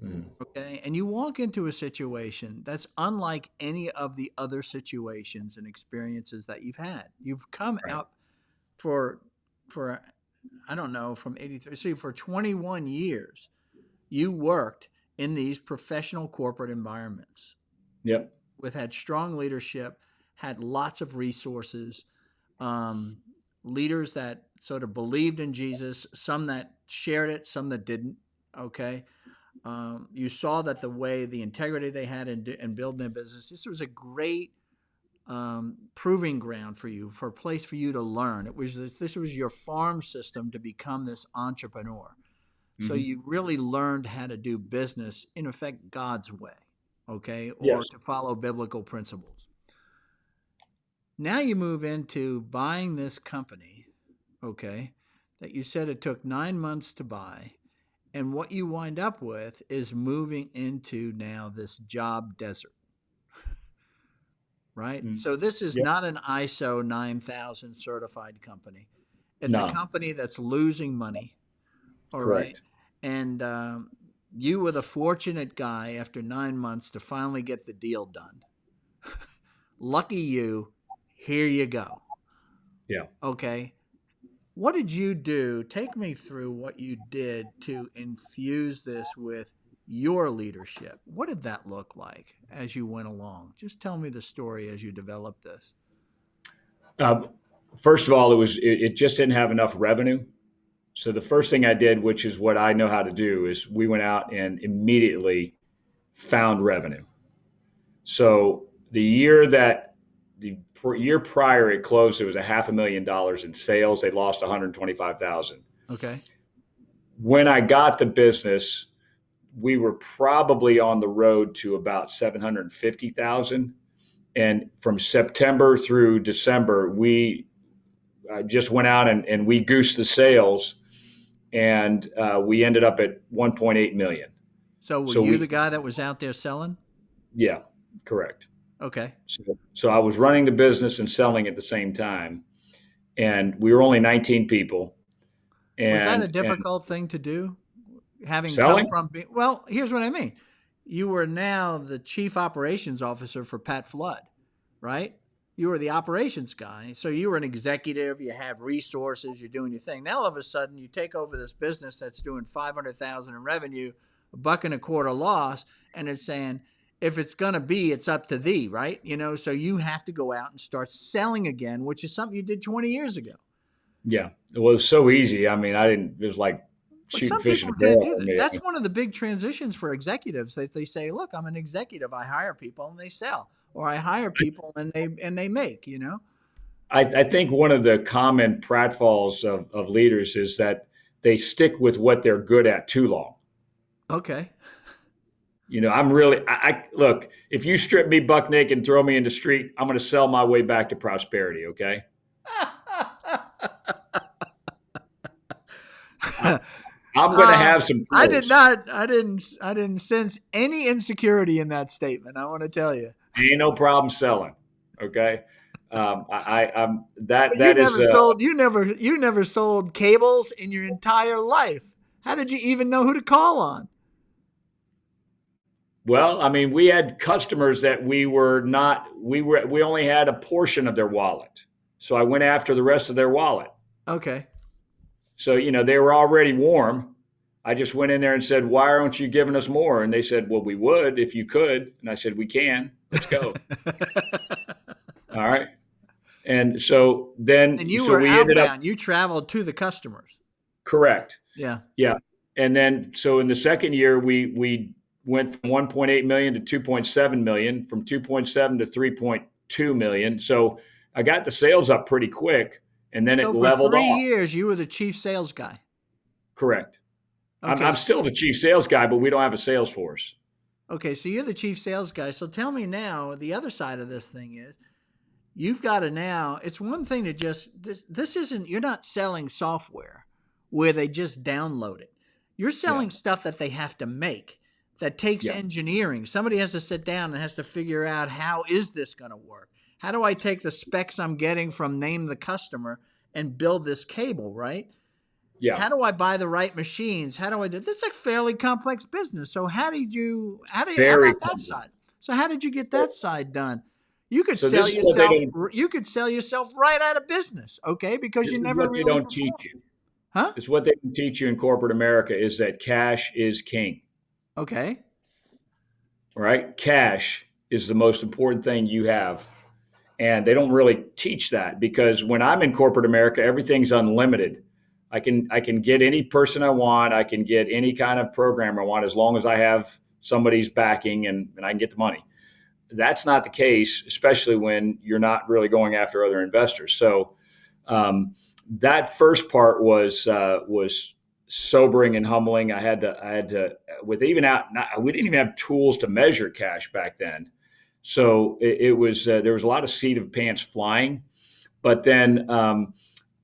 Mm. Okay. And you walk into a situation that's unlike any of the other situations and experiences that you've had. You've come Right. out for, for, I don't know, from 83. See, for 21 years, you worked in these professional corporate environments Yep. with had strong leadership, had lots of resources, um, leaders that sort of believed in Jesus, some that shared it, some that didn't. Okay. You saw that the integrity they had in building their business, this was a great proving ground for you, for a place for you to learn. This was your farm system to become this entrepreneur. So Hmm. you really learned how to do business, in effect, God's way, okay, or Yes. to follow biblical principles. Now you move into buying this company, okay, that you said it took 9 months to buy. And what you wind up with is moving into now this job desert, right? Mm. So this is Yep. not an ISO 9000 certified company. It's a No. company that's losing money, all right? Correct. And you were the fortunate guy after 9 months to finally get the deal done. Lucky you, here you go. Yeah. Okay. What did you do? Take me through what you did to infuse this with your leadership. What did that look like as you went along? Just tell me the story as you developed this. Uh, First of all, it just didn't have enough revenue. So the first thing I did, which is what I know how to do, is we went out and immediately found revenue. So the year prior it closed, it was $500,000 in sales. They lost 125,000. Okay. When I got the business, we were probably on the road to about 750,000. And from September through December, we just went out and we goosed the sales, and we ended up at 1.8 million. So were So you the we, guy that was out there selling? yeah, correct. Okay. So I was running the business and selling at the same time, and we were only 19 people, Was that a and difficult thing to do? Having come selling. from, well, here's what I mean. You were now the chief operations officer for Pat Flood, right? You were the operations guy. So you were an executive, you have resources, you're doing your thing. Now all of a sudden you take over this business that's doing 500,000 in revenue, $1.25 loss, and it's saying, if it's going to be, it's up to thee, right? So you have to go out and start selling again, which is something you did 20 years ago. Yeah, it was so easy. I mean, I didn't. It was like But shooting some fish in people a can't barrel do for that. me. That's one of the big transitions for executives. They say, "Look, I'm an executive. I hire people and they sell, or I hire people and they make." I think one of the common pratfalls of leaders is that they stick with what they're good at too long. Okay. I'm really, I look, if you strip me buck naked and throw me in the street, I'm going to sell my way back to prosperity. Okay. I, I'm going to have some pros. I didn't sense any insecurity in that statement. I want to tell you. Ain't no problem selling. Okay. I'm But that is, you never sold cables in your entire life. How did you even know who to call on? well, I mean, we had customers that we only had a portion of their wallet. So I went after the rest of their wallet. Okay. So, they were already warm. I just went in there and said, "Why aren't you giving us more?" And they said, "Well, we would if you could." And I said, "We can. Let's go." All right. And so And then, you so were we ended up outbound. You traveled to the customers. correct. Yeah. Yeah. And then, so in the second year, we went from 1.8 million to 2.7 million, from 2.7 to 3.2 million. So I got the sales up pretty quick, and then it So for leveled three off. years, you were the chief sales guy. Correct. Okay. I'm still the chief sales guy, but we don't have a sales force. Okay. So you're the chief sales guy. So tell me now, the other side of this thing is you've got to now, it's one thing to this isn't, you're not selling software where they just download it. You're Yeah. selling stuff that they have to make. that takes Yeah. engineering. Somebody has to sit down and has to figure out, how is this going to work? How do I take the specs I'm getting from name the customer and build this cable, right? Yeah. How do I buy the right machines? How do I do this? Is a fairly complex business. So how Very about that simple. side? So how did you get that side done? You could So sell this is what they yourself. don't. You could sell yourself right out of business, okay? Because This you is never what they really don't teach performed, you. huh? It's what they don't teach you in corporate America is that cash is king. Okay, Right? Cash is the most important thing you have. And they don't really teach that, because when I'm in corporate America, everything's unlimited. I can get any person I want. I can get any kind of program I want, as long as I have somebody's backing, and I can get the money. That's not the case, especially when you're not really going after other investors. So um, that first part was sobering and humbling. I had to with even out. Not, we didn't even have tools to measure cash back then. So it was there was a lot of seat of pants flying. But then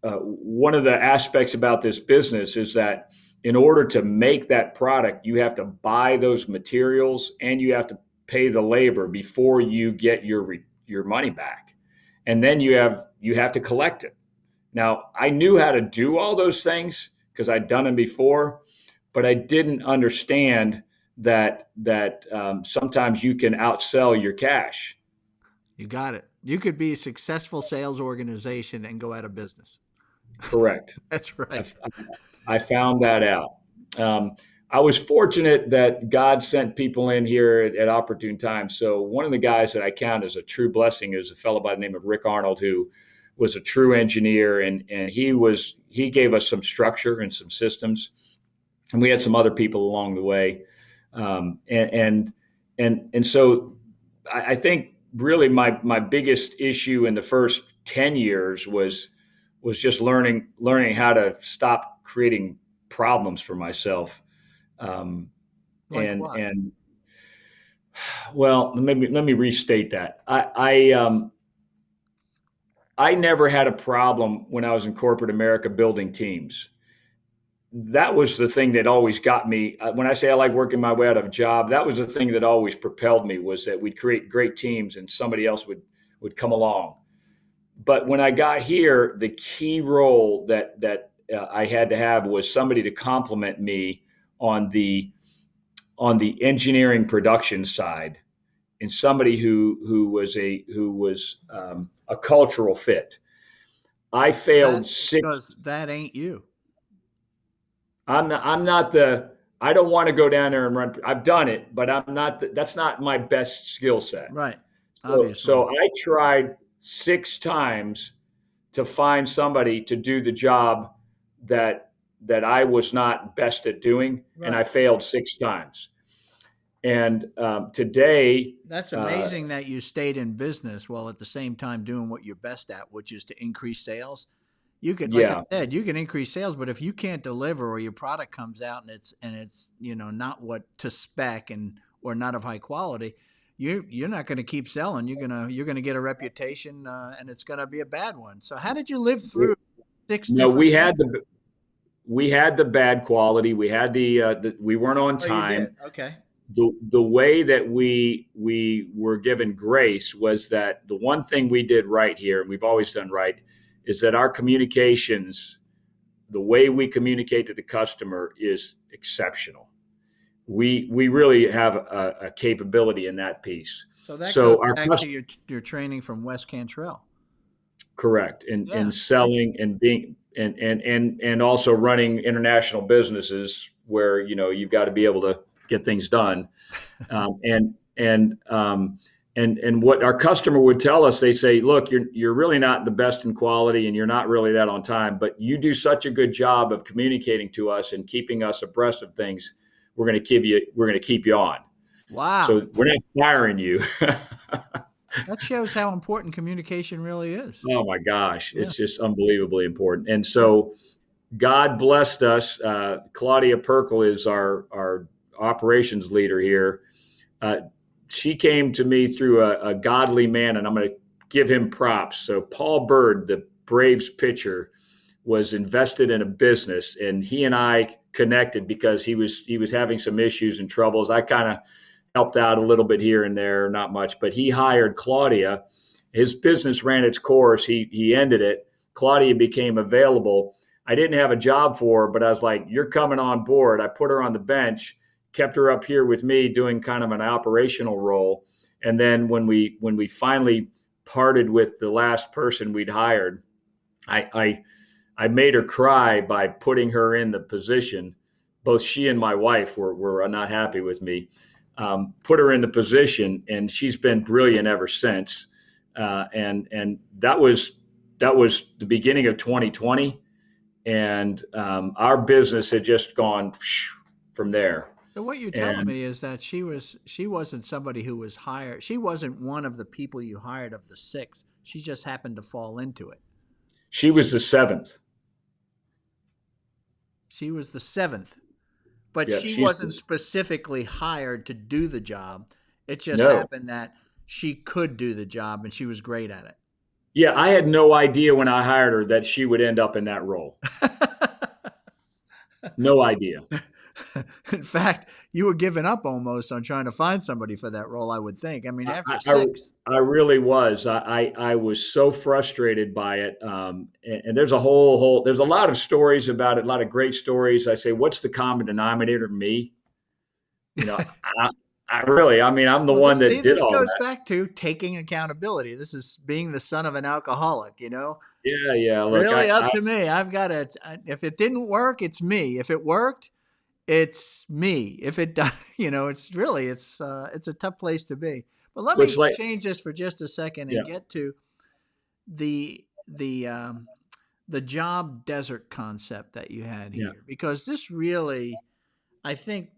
one of the aspects about this business is that in order to make that product, you have to buy those materials and you have to pay the labor before you get your money back, and then you have to collect it. Now, I knew how to do all those things because I'd done them before, but I didn't understand that sometimes you can outsell your cash. you got it. You could be a successful sales organization and go out of business. Correct. That's right. I, I found that out. Um, I was fortunate that God sent people in here at opportune times. So one of the guys that I count as a true blessing is a fellow by the name of Rick Arnold, who was a true engineer, and he gave us some structure and some systems, and we had some other people along the way, and so I think really my biggest issue in the first 10 years was just learning how to stop creating problems for myself. Um, Like and what? and well, let me restate that. I never had a problem when I was in corporate America building teams. That was the thing that always got me. When I say I like working my way out of a job, that was the thing that always propelled me, was that we'd create great teams and somebody else would come along. But when I got here, the key role that I had to have was somebody to complement me on the on the engineering production side, and somebody who was a cultural fit. I failed That's six. because that ain't you. I'm not the. I don't want to go down there and run. I've done it, but I'm not. That's not my best skill set. Right. So Obviously. I tried 6 times to find somebody to do the job that that I was not best at doing, and I Right. failed 6 times. And today, That's uh, amazing that you stayed in business while at the same time doing what you're best at, which is to increase sales. You could, like I yeah, said, you can increase sales, but if you can't deliver, or your product comes out and it's not what to spec, and or not of high quality, you're not going to keep selling. You're gonna get a reputation, and it's going to be a bad one. So how did you live through six no, different we had vendors? the bad quality. We had the we weren't on Oh, you time. did. Okay. The way that we were given grace was that the one thing we did right here, and we've always done right, is that our communications, the way we communicate to the customer, is exceptional. We really have a capability in that piece. So that goes So our back to customer, your training from Wes Cantrell. correct, in Yeah. selling and being and also running international businesses where you've got to be able to get things done. um, and and um, and what our customer would tell us, they say, look, you're really not the best in quality, and you're not really that on time, but you do such a good job of communicating to us and keeping us abreast of things. We're going to keep you on. Wow. So we're not firing you. That shows how important communication really is. Oh my gosh, Yeah. it's just unbelievably important. And Yeah. so God blessed us. Claudia Perkel is our operations leader here. Uh, she came to me through a godly man, and I'm going to give him props. So Paul Bird, the Braves pitcher, was invested in a business, and he and I connected because he was having some issues and troubles. I kind of helped out a little bit here and there, not much, but he hired Claudia. His business ran its course. He ended it. Claudia became available. I didn't have a job for her, but I was like, "You're coming on board." I put her on the bench, kept her up here with me doing kind of an operational role. And then when we finally parted with the last person we'd hired, I made her cry by putting her in the position. Both she and my wife were not happy with me. Put her in the position, and she's been brilliant ever since. And that was the beginning of 2020, and our business had just gone from there. So what you're telling And me is that she wasn't somebody who was hired. She wasn't one of the people you hired of the 6. She just happened to fall into it. she was the seventh. She was the 7th, but Yeah, she wasn't specifically hired to do the job. It just no. happened that she could do the job and she was great at it. Yeah, I had no idea when I hired her that she would end up in that role. No idea. In fact, you were giving up almost on trying to find somebody for that role, I would think. I mean, after I, 6. I really was. I was so frustrated by it. And there's there's a lot of stories about it, a lot of great stories. I say, what's the common denominator to me? You know, I mean, I'm the Well, one that did this all goes that. back to taking accountability. This is being the son of an alcoholic, Yeah, yeah. Look, Really up to me. I've got to, if it didn't work, it's me. If it worked, it's me. If it does, it's a tough place to be. But let it's me like, change this for just a second yeah, and get to the the um, the job desert concept that you had yeah, here, because this really, I think,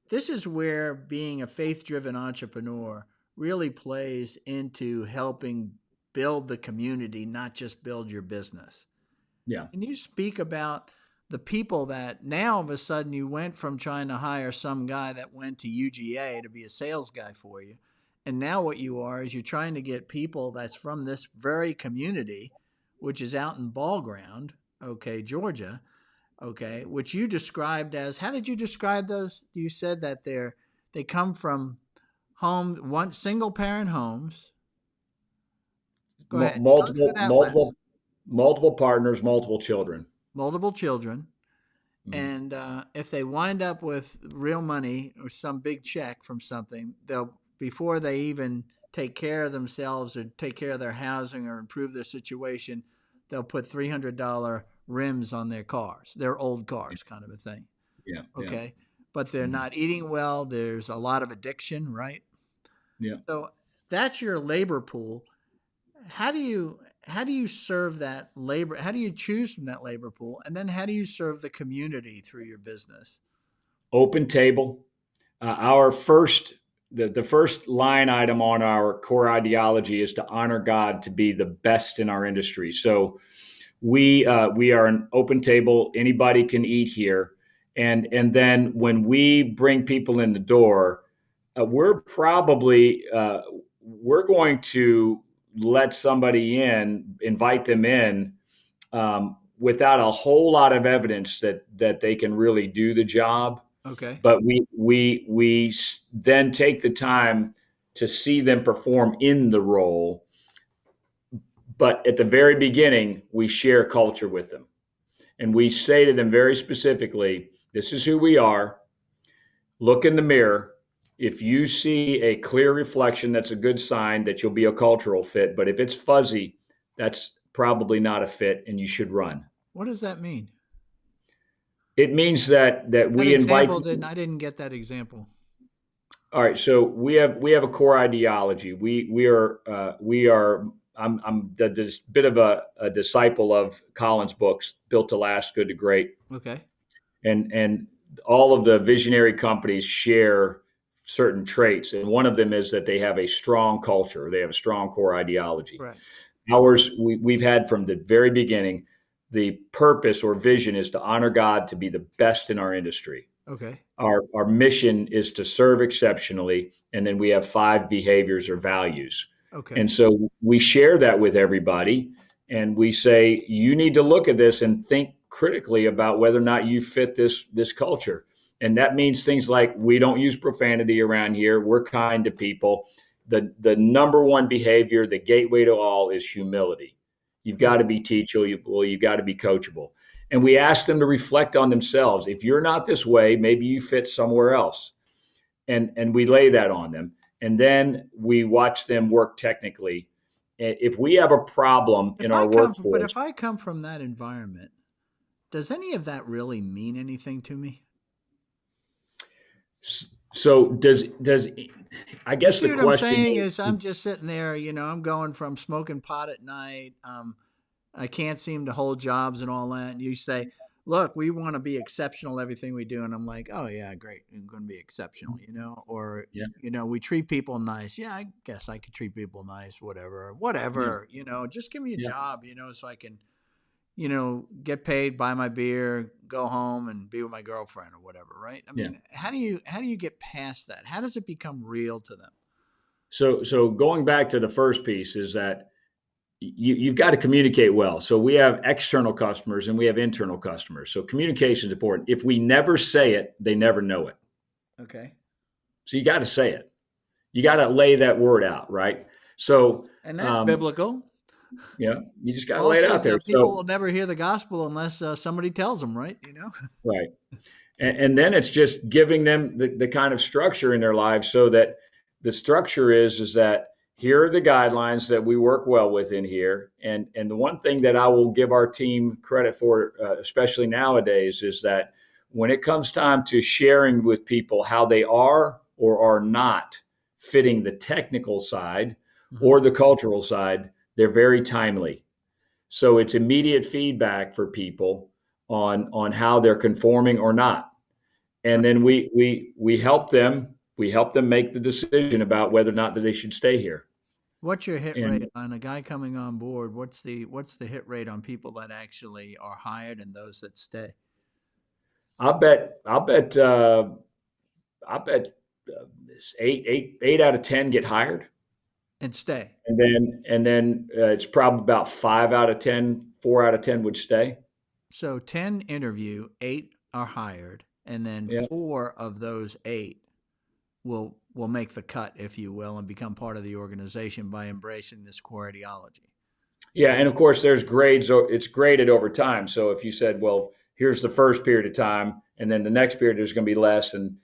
this is where being a faith-driven entrepreneur really plays into helping build the community, not just build your business. yeah. Can you speak about the people that now all of a sudden you went from trying to hire some guy that went to UGA to be a sales guy for you, and now what you are is you're trying to get people that's from this very community, which is out in Ball Ground, okay, Georgia, okay, which you described as, how did you describe those? You said that they come from one single parent homes. Go ahead, go through Multiple, that list. multiple partners, multiple children. Multiple children. Mhm. And if they wind up with real money or some big check from something, they'll, before they even take care of themselves or take care of their housing or improve their situation, they'll put $300 rims on their cars, their old cars, kind of a thing. Yeah, yeah, Okay. But they're mhm, not eating well. There's a lot of addiction, right? yeah. So that's your labor pool. How do you serve that labor? How do you choose from that labor pool? And then how do you serve the community through your business? Open table. Our first, the first line item on our core ideology is to honor God, to be the best in our industry. So we are an open table. Anybody can eat here, and then when we bring people in the door, we're going to let somebody in, invite them in, without a whole lot of evidence that they can really do the job. Okay. But we then take the time to see them perform in the role. But at the very beginning, we share culture with them, and we say to them very specifically, "This is who we are. Look in the mirror. If you see a clear reflection, that's a good sign that you'll be a cultural fit. But if it's fuzzy, that's probably not a fit, and you should run." What does that mean? It means that That we invite. example didn't I didn't get that example. All right, so we have a core ideology. We are. I'm this bit of a disciple of Collins' books, Built to Last, Good to Great, Okay. and all of the visionary companies share certain traits, and one of them is that they have a strong culture. They have a strong core ideology. Correct. Ours, we've had from the very beginning, the purpose or vision is to honor God, to be the best in our industry. Okay. Our mission is to serve exceptionally, and then we have 5 behaviors or values. And Okay. so we share that with everybody, and we say, you need to look at this and think critically about whether or not you fit this culture. And that means things like, we don't use profanity around here. We're kind to people. The number one behavior, the gateway to all, is humility. You've got to be teachable. You've got to be coachable. And we ask them to reflect on themselves. If you're not this way, maybe you fit somewhere else. And we lay that on them. And then we watch them work technically. If we have a problem in our But workforce, if I come from that environment, does any of that really mean anything to me? so does I You guess see the what I'm question saying is, is I'm just sitting there, I'm going from smoking pot at night. I can't seem to hold jobs and all that. And you say, look, we want to be exceptional, everything we do. And I'm like, oh yeah, great. I'm going to be exceptional, or, yeah, we treat people nice. Yeah, I guess I could treat people nice, whatever, yeah, just give me a yeah. job, so I can, get paid, buy my beer, go home and be with my girlfriend or whatever. Right. I Yeah. mean, how do you get past that? How does it become real to them? So going back to the first piece is that you've got to communicate well. So we have external customers and we have internal customers. So communication is important. If we never say it, they never know it. Okay. So you got to say it. You got to lay that word out, right? So, And that's biblical. you just got to Paul lay it out says there. people So, will never hear the gospel unless somebody tells them, right? right. And then it's just giving them the kind of structure in their lives, so that the structure is that here are the guidelines that we work well with in here. And the one thing that I will give our team credit for, especially nowadays, is that when it comes time to sharing with people how they are or are not fitting the technical side Mm-hmm. or the cultural side, they're very timely. So it's immediate feedback for people on how they're conforming or not. And then we help them make the decision about whether or not that they should stay here. What's your hit And rate on a guy coming on board? What's the hit rate on people that actually are hired and those that stay I bet eight out of 10 get hired. and stay? And then it's probably about 5 out of 10, 4 out of 10 would stay. So 10 interview, 8 are hired, and then Yeah. 4 of those 8 will make the cut, if you will, and become part of the organization by embracing this core ideology. Yeah, and of course there's grades. It's graded over time. So if you said, well, here's the first period of time, and then the next period there's going to be less. And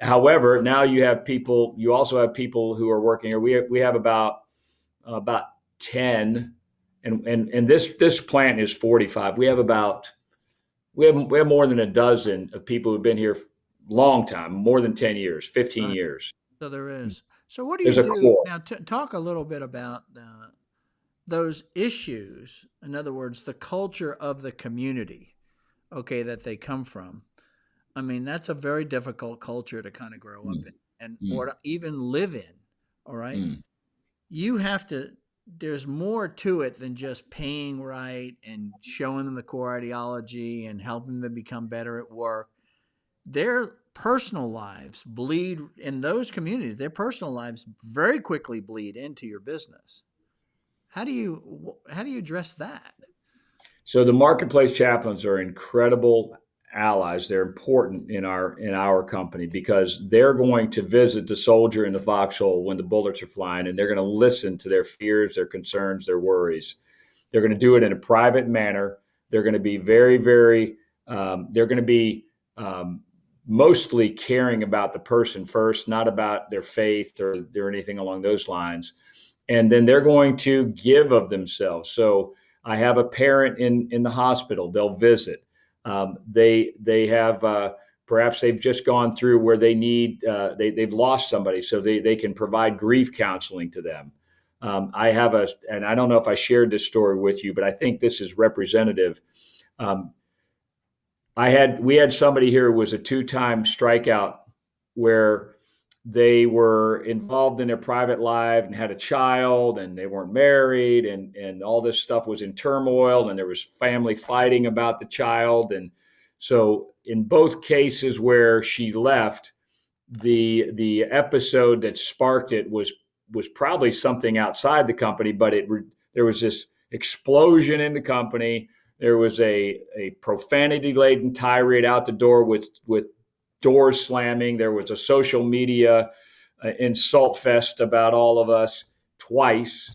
however, now you have people. You also have people who are working. Or we have about 10, and this plant is 45. We have more than a dozen of people who've been here long time, more than 10 years, 15 Right. years. So there is. So what do you There's a do core. now? Talk a little bit about those issues. In other words, the culture of the community, okay, that they come from. I mean, that's a very difficult culture to kind of grow up Mm, in and or mm, to even live in. All right. mm. You have to, there's more to it than just paying right and showing them the core ideology and helping them become better at work. Their personal lives bleed in those communities. Their personal lives very quickly bleed into your business. How do you address that? So the marketplace chaplains are incredible allies. They're important in our company, because they're going to visit the soldier in the foxhole when the bullets are flying, and they're going to listen to their fears, their concerns, their worries. They're going to do it in a private manner. They're going to be very, very. They're going to be mostly caring about the person first, not about their faith or anything along those lines. And then they're going to give of themselves. So I have a parent in the hospital. They'll visit. They have perhaps they've just gone through where they need they've lost somebody, so they can provide grief counseling to them. I have and I don't know if I shared this story with you, but I think this is representative. Um, we had somebody here who was a two-time strikeout, where they were involved in their private life and had a child, and they weren't married, and all this stuff was in turmoil, and there was family fighting about the child. And so in both cases where she left, the episode that sparked it was probably something outside the company, but there was this explosion in the company. There was a profanity-laden tirade out the door with doors slamming. There was a social media insult fest about all of us twice.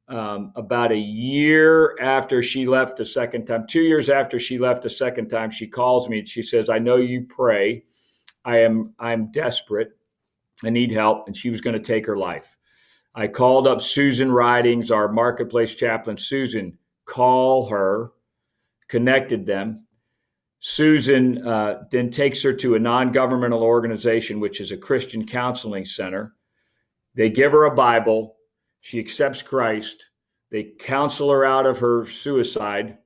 About a year after she left the second time, 2 years after she left the second time, she calls me and she says, "I know you pray. I'm desperate. I need help." And she was going to take her life. I called up Susan Ridings, our marketplace chaplain. Susan, call her, connected them. Susan then takes her to a non-governmental organization, which is a Christian counseling center. They give her a Bible. She accepts Christ. They counsel her out of her suicide.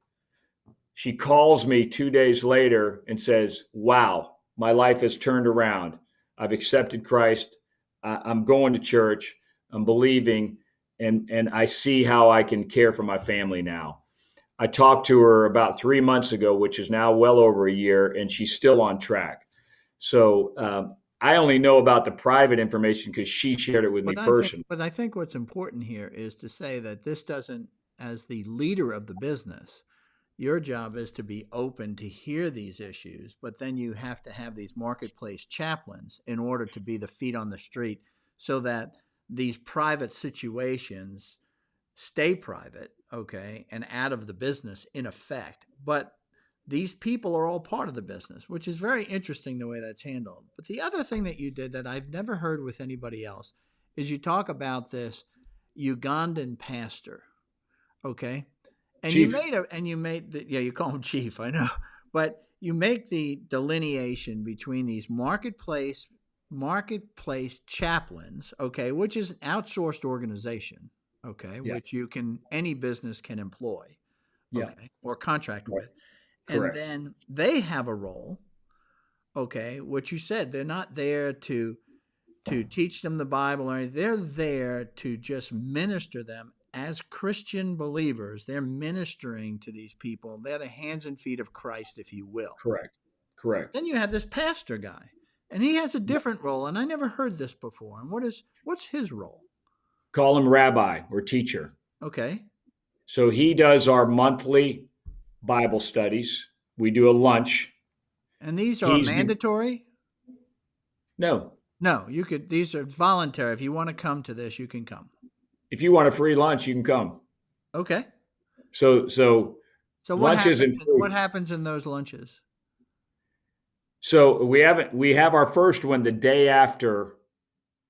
She calls me 2 days later and says, "Wow, my life has turned around. I've accepted Christ. I'm going to church. I'm believing, and I see how I can care for my family now." I talked to her about 3 months ago, which is now well over a year, and she's still on track. So I only know about the private information because she shared it with me personally. But I think what's important here is to say that this doesn't, as the leader of the business, your job is to be open to hear these issues, but then you have to have these marketplace chaplains in order to be the feet on the street so that these private situations stay private, okay, and out of the business in effect. But these people are all part of the business, which is very interesting the way that's handled. But the other thing that you did that I've never heard with anybody else is you talk about this Ugandan pastor, okay? And Chief. you call him chief, I know, but you make the delineation between these marketplace chaplains, okay, which is an outsourced organization, okay, Yeah. which any business can employ, Yeah. okay, or contract with. Correct. And then they have a role, okay, which you said they're not there to teach them the Bible or anything. They're there to just minister them as Christian believers. They're ministering to these people. They're the hands and feet of Christ, if you will. Correct. Then you have this pastor guy, and he has a different role, and I never heard this before. And what's his role? Call him rabbi or teacher. Okay. So he does our monthly Bible studies. We do a lunch. And these are mandatory? No. No, these are voluntary. If you want to come to this, you can come. If you want a free lunch, you can come. Okay. So what happens in those lunches? So we have our first one the day after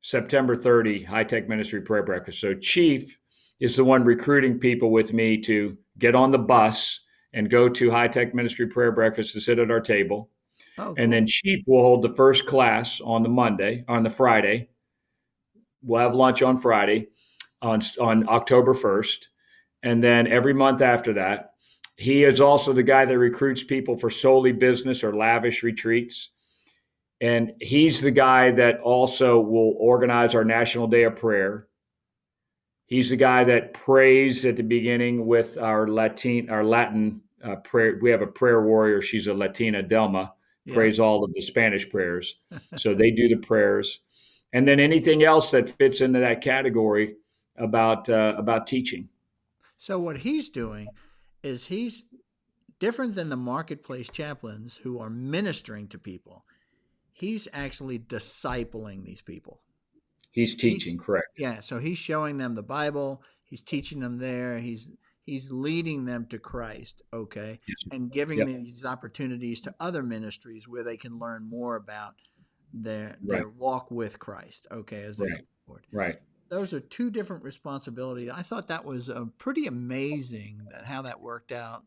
September 30, High Tech Ministry Prayer Breakfast. So Chief is the one recruiting people with me to get on the bus and go to High Tech Ministry Prayer Breakfast to sit at our table. Oh, cool. And then Chief will hold the first class on the Friday. We'll have lunch on Friday on October 1st. And then every month after that, he is also the guy that recruits people for solely business or lavish retreats. And he's the guy that also will organize our National Day of Prayer. He's the guy that prays at the beginning with our Latin prayer. We have a prayer warrior. She's a Latina, Delma, prays all of the Spanish prayers. So they do the prayers. And then anything else that fits into that category about teaching. So what he's doing is he's different than the marketplace chaplains who are ministering to people. He's actually discipling these people. He's teaching, correct. Yeah, so he's showing them the Bible. He's teaching them there. He's leading them to Christ, okay, and giving them these opportunities to other ministries where they can learn more about their walk with Christ, okay, as they go forward. Right. Those are two different responsibilities. I thought that was pretty amazing how that worked out.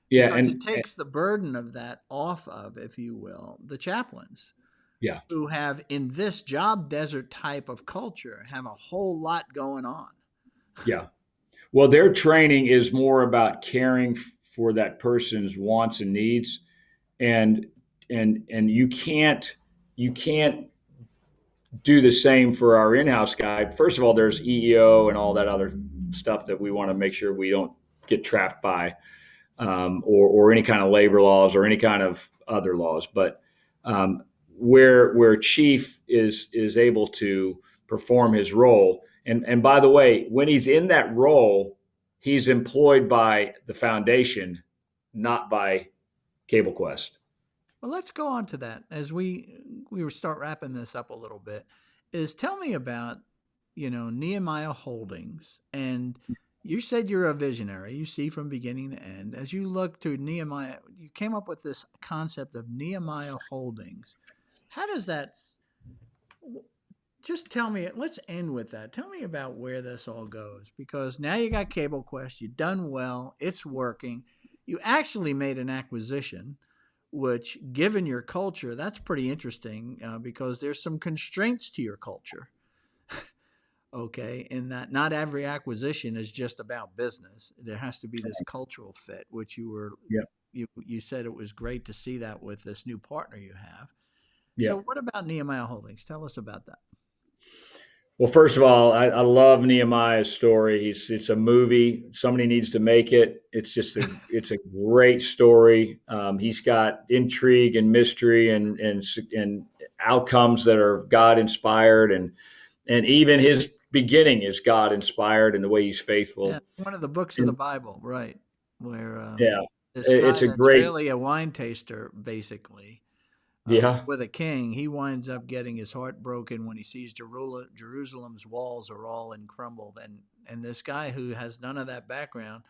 Yeah, because it takes the burden of that off of, if you will, the chaplains. Yeah. Who have, in this job desert type of culture, have a whole lot going on. Yeah. Well, their training is more about caring for that person's wants and needs. And you can't do the same for our in-house guy. First of all, there's EEO and all that other stuff that we want to make sure we don't get trapped by, or any kind of labor laws or any kind of other laws. But where Chief is able to perform his role, and by the way, when he's in that role, he's employed by the foundation not by CableQuest. Well, let's go on to that as we start wrapping this up a little bit. Is tell me about Nehemiah Holdings, and you said you're a visionary. You see from beginning to end. As you look to Nehemiah, you came up with this concept of Nehemiah Holdings. How does that? Just tell me. Let's end with that. Tell me about where this all goes, because now you got CableQuest. You've done well. It's working. You actually made an acquisition, which, given your culture, that's pretty interesting, because there's some constraints to your culture. Okay, in that not every acquisition is just about business. There has to be this cultural fit, which Yeah. you said it was great to see that with this new partner you have. Yeah. So, what about Nehemiah Holdings? Tell us about that. Well, first of all, I love Nehemiah's story. It's a movie. Somebody needs to make it. It's a great story. He's got intrigue and mystery and outcomes that are God inspired, and even his beginning is God inspired in the way he's Yeah, faithful. one of the books of the And Bible, right? Where yeah, this it's guy a that's great, really a wine taster, basically, yeah. with a king, he winds up getting his heart broken when he sees Jerusalem's walls are all in crumbled, and this guy who has none of that background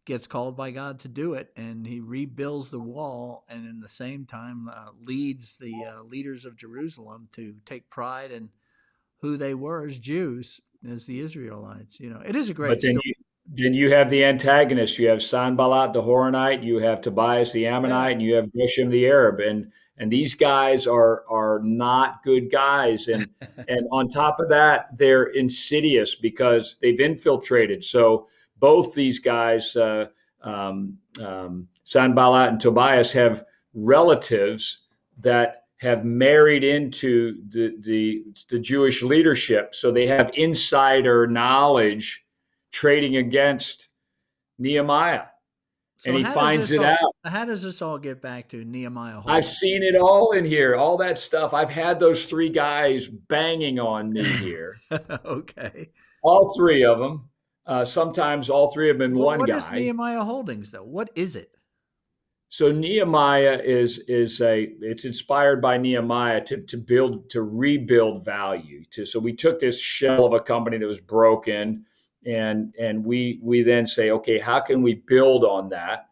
gets called by God to do it, and he rebuilds the wall, and in the same time leads the leaders of Jerusalem to take pride in who they were as Jews, as the Israelites. It is a But great story. then you have the antagonists. You have Sanballat the Horonite, you have Tobias the Yeah. Ammonite, and you have Geshem the Arab, and these guys are not good guys. And on top of that, they're insidious because they've infiltrated. So both these guys, Sanballat and Tobias, have relatives that have married into the Jewish leadership, so they have insider knowledge trading against Nehemiah, and So he finds it out. how does this all get back to Nehemiah I've Holdings? seen it all in here, all that stuff. I've had those three guys banging on me here, Okay. all three of them. Sometimes all three of them in But one what is guy. Nehemiah Holdings, though? What is it? So Nehemiah it's inspired by Nehemiah to rebuild value. So we took this shell of a company that was broken, and we then say, okay, how can we build on that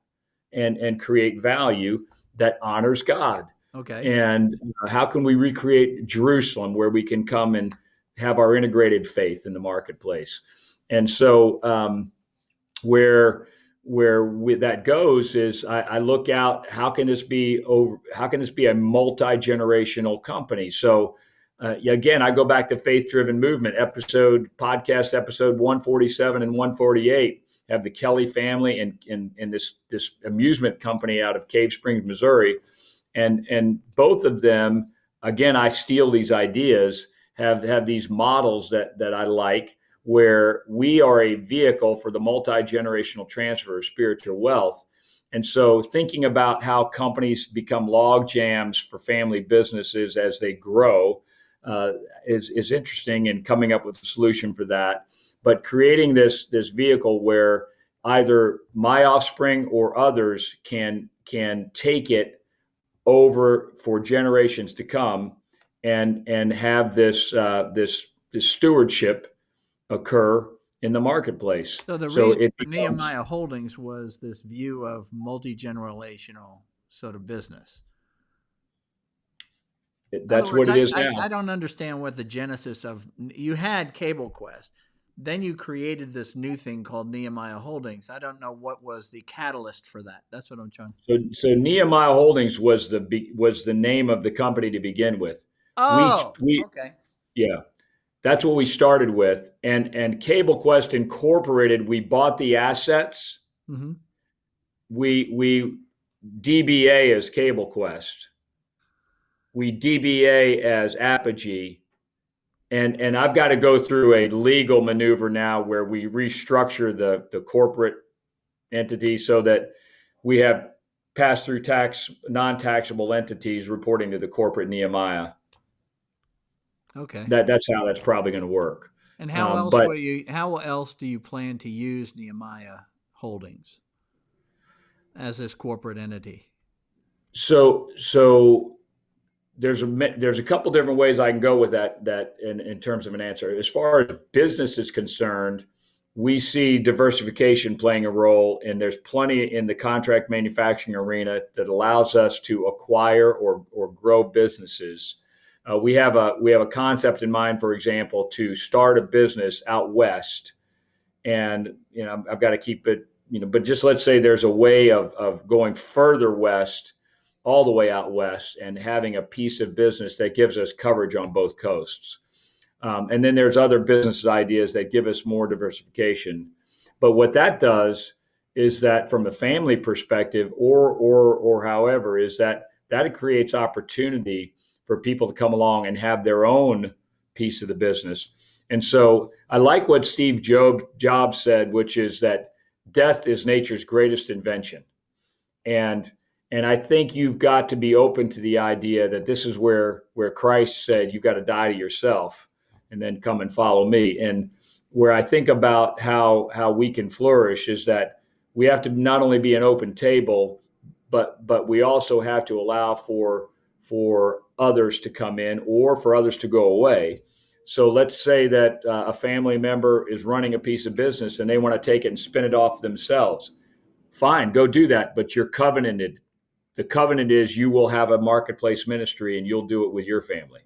and create value that honors God? Okay. And how can we recreate Jerusalem where we can come and have our integrated faith in the marketplace? And so that goes is I look out, how can this be a multi-generational company? So again, I go back to Faith Driven Movement podcast episode 147 and 148 have the Kelly family and this amusement company out of Cave Springs, Missouri, and both of them, again, I steal these ideas, have these models that I like, where we are a vehicle for the multi-generational transfer of spiritual wealth. And so thinking about how companies become log jams for family businesses as they grow is interesting, and coming up with a solution for that. But creating this vehicle where either my offspring or others can take it over for generations to come, and have this stewardship occur in the marketplace. So the So reason it for becomes Nehemiah Holdings was this view of multi-generational sort of business. In other that's words, what it I, is I, now. I don't understand what the genesis of you had CableQuest. Then you created this new thing called Nehemiah Holdings. I don't know what was the catalyst for that. That's what I'm trying. So Nehemiah Holdings was the name of the company to begin with. We Oh, we okay. Yeah, that's what we started with, and CableQuest Incorporated. We bought the assets. Hmm. We DBA as CableQuest. We DBA as Apogee, and I've got to go through a legal maneuver now where we restructure the corporate entity so that we have pass through tax non-taxable entities reporting to the corporate Nehemiah. Okay. That's how that's probably going to work. And But how else do you plan to use Nehemiah Holdings? as this corporate entity? So there's a couple different ways I can go with that in terms of an answer. As far as business is concerned, we see diversification playing a role, and there's plenty in the contract manufacturing arena that allows us to acquire or grow businesses. We have a concept in mind, for example, to start a business out west, and I've got to keep it, but just let's say there's a way of going further west, all the way out west, and having a piece of business that gives us coverage on both coasts. And then there's other business ideas that give us more diversification. But what that does is that from a family perspective, or however, is that it creates opportunity for people to come along and have their own piece of the business. And so I like what Steve Jobs said, which is that death is nature's greatest invention. And I think you've got to be open to the idea that this is where Christ said you've got to die to yourself and then come and follow me. And where I think about how we can flourish is that we have to not only be an open table, but we also have to allow for others to come in or for others to go away. So let's say that a family member is running a piece of business and they want to take it and spin it off themselves. Fine, go do that, but you're covenanted. The covenant is you will have a marketplace ministry and you'll do it with your family.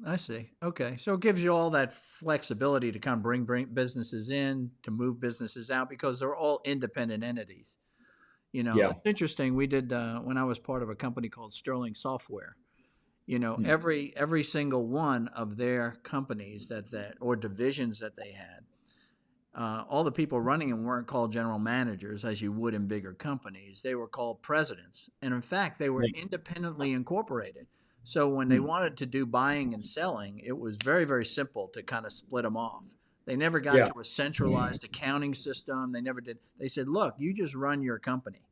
I see. Okay. So it gives you all that flexibility to kind of bring businesses in, to move businesses out, because they're all independent entities. Yeah. It's interesting. We did, when I was part of a company called Sterling Software, Hmm. every single one of their companies that or divisions that they had, all the people running them weren't called general managers as you would in bigger companies. They were called presidents. And in fact, they were Yeah. independently incorporated. So when they Hmm. wanted to do buying and selling, it was very, very simple to kind of split them off. They never got Yeah. to a centralized accounting system. They never did. They said, look, you just run your company,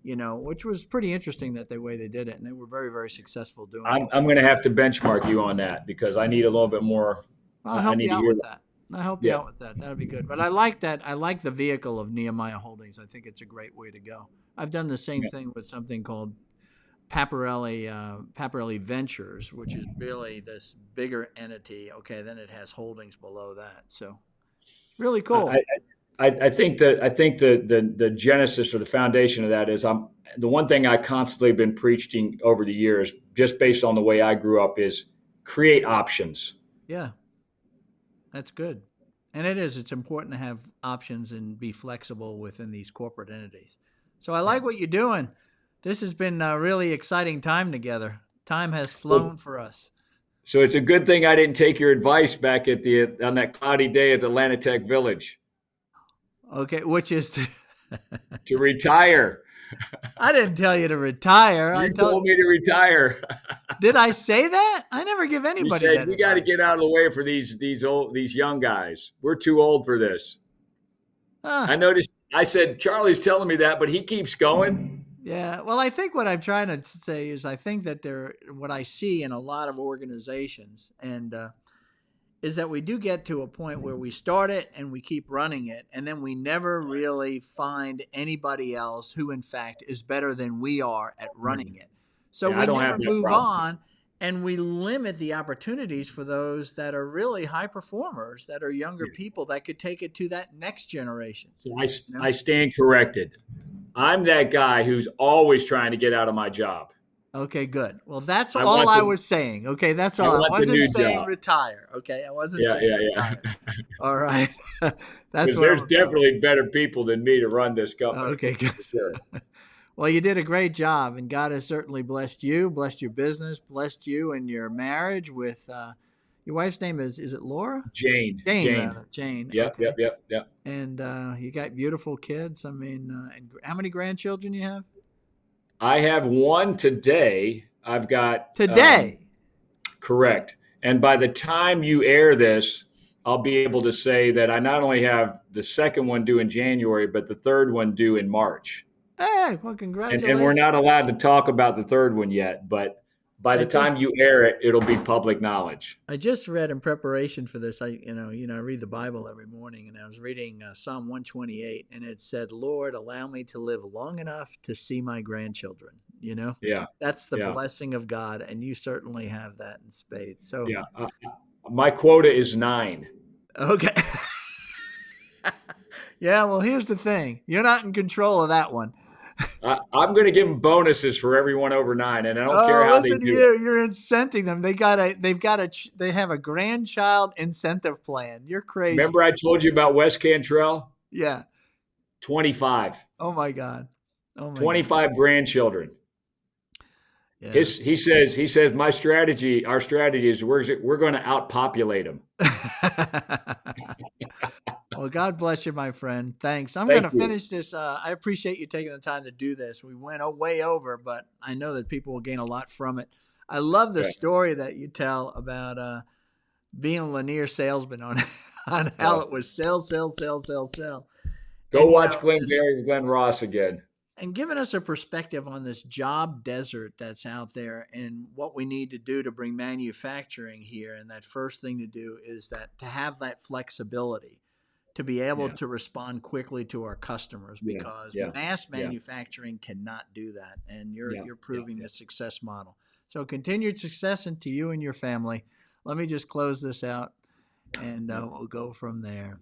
which was pretty interesting that the way they did it. And they were very, very successful doing it. I'm going to have to benchmark you on that because I need a little bit more. I'll I help need you to out hear with that. that. I'll help you Yeah. out with that. That'd be good. But I like that. I like the vehicle of Nehemiah Holdings. I think it's a great way to go. I've done the same Yeah. thing with something called Paparelli Ventures, which is really this bigger entity. Okay, then it has holdings below that. So really I, cool. I think the genesis or the foundation of that is the one thing I constantly been preaching over the years, just based on the way I grew up, is create options. Yeah, that's good. And it is. It's important to have options and be flexible within these corporate entities. So I Yeah. like what you're doing. This has been a really exciting time together. Time has So, flown for us. so it's a good thing I didn't take your advice back on that cloudy day at the Tech Village Okay, which is to retire. I didn't tell you to retire. You told me to retire. Did I say that? I never give You anybody said that we got to advice. get out of the way for these young guys. We're too old for this. I Ah, noticed. I said Charlie's telling me that, but he keeps going. yeah. Well, I think what I'm trying to say is I think that what I see in a lot of organizations and is that we do get to a point where we start it and we keep running it, and then we never really find anybody else who, in fact, is better than we are at running it. So Yeah, I we don't have never that move problem. on, and we limit the opportunities for those that are really high performers, that are younger people that could take it to that next generation. So You know? I stand corrected. I'm that guy who's always trying to get out of my job. Okay, good. Well, that's I all want I the was saying. Okay, that's I all. I want the wasn't new saying job. retire. Okay, I wasn't Yeah, saying yeah, yeah. retire. All right, that's Because where I'm there's about. definitely better people than me to run this company Okay, good. for sure. Well, you did a great job, and God has certainly blessed your business, blessed you and your marriage with your wife's name is it Laura? Jane, Jane. rather. Jane. Yep, Okay. yep, yep, yep. And you got beautiful kids. I mean, and how many grandchildren you have? I have one today. I've got Today. correct. And by the time you air this, I'll be able to say that I not only have the second one due in January, but the third one due in March. Hey, well, And we're congratulations. not allowed to talk about the third one yet, By I the time just you air it, it'll be public knowledge. I just read in preparation for this. I read the Bible every morning, and I was reading Psalm 128, and it said, "Lord, allow me to live long enough to see my grandchildren." Yeah, That's the yeah, blessing of God, and you certainly have that in spades. So, yeah. My quota is 9. okay, yeah. Well, here's the thing: you're not in control of that one. I'm going to give them bonuses for everyone over 9, and I don't care Oh, how they listen to do it. you. You're incenting them. They have a grandchild incentive plan. You're crazy. Remember, I told you about Wes Cantrell? Yeah. 25, Oh my God. Oh my God. 25 grandchildren. Yeah. He says our strategy is we're going to outpopulate them. Well, God bless you, my friend. Thanks. I'm going Thank to you. finish this. I appreciate you taking the time to do this. We went way over, but I know that people will gain a lot from it. I love the Okay. story that you tell about being a Lanier salesman on how Yeah. it was sell, sell, sell, sell, sell. Go And, watch this, Glenn Ross again. and giving us a perspective on this job desert that's out there and what we need to do to bring manufacturing here. And that first thing to do is that to have that flexibility to be able Yeah, to respond quickly to our customers, yeah, because yeah, mass yeah, manufacturing cannot do that. And yeah, you're yeah, proving yeah. the success model. So continued success into you and your family. Let me just close this out, and Yeah. we'll go from there.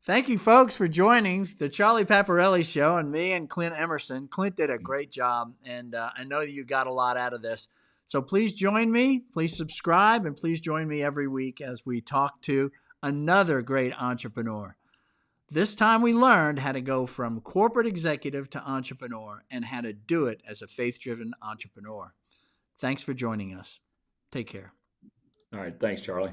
Thank you, folks, for joining the Charlie Paparelli Show and me and Clint Emerson. Clint did a great job, and I know you got a lot out of this. So please join me. Please subscribe, and please join me every week as we talk to another great entrepreneur. This time we learned how to go from corporate executive to entrepreneur and how to do it as a faith-driven entrepreneur. Thanks for joining us. Take care. All right. Thanks, Charlie.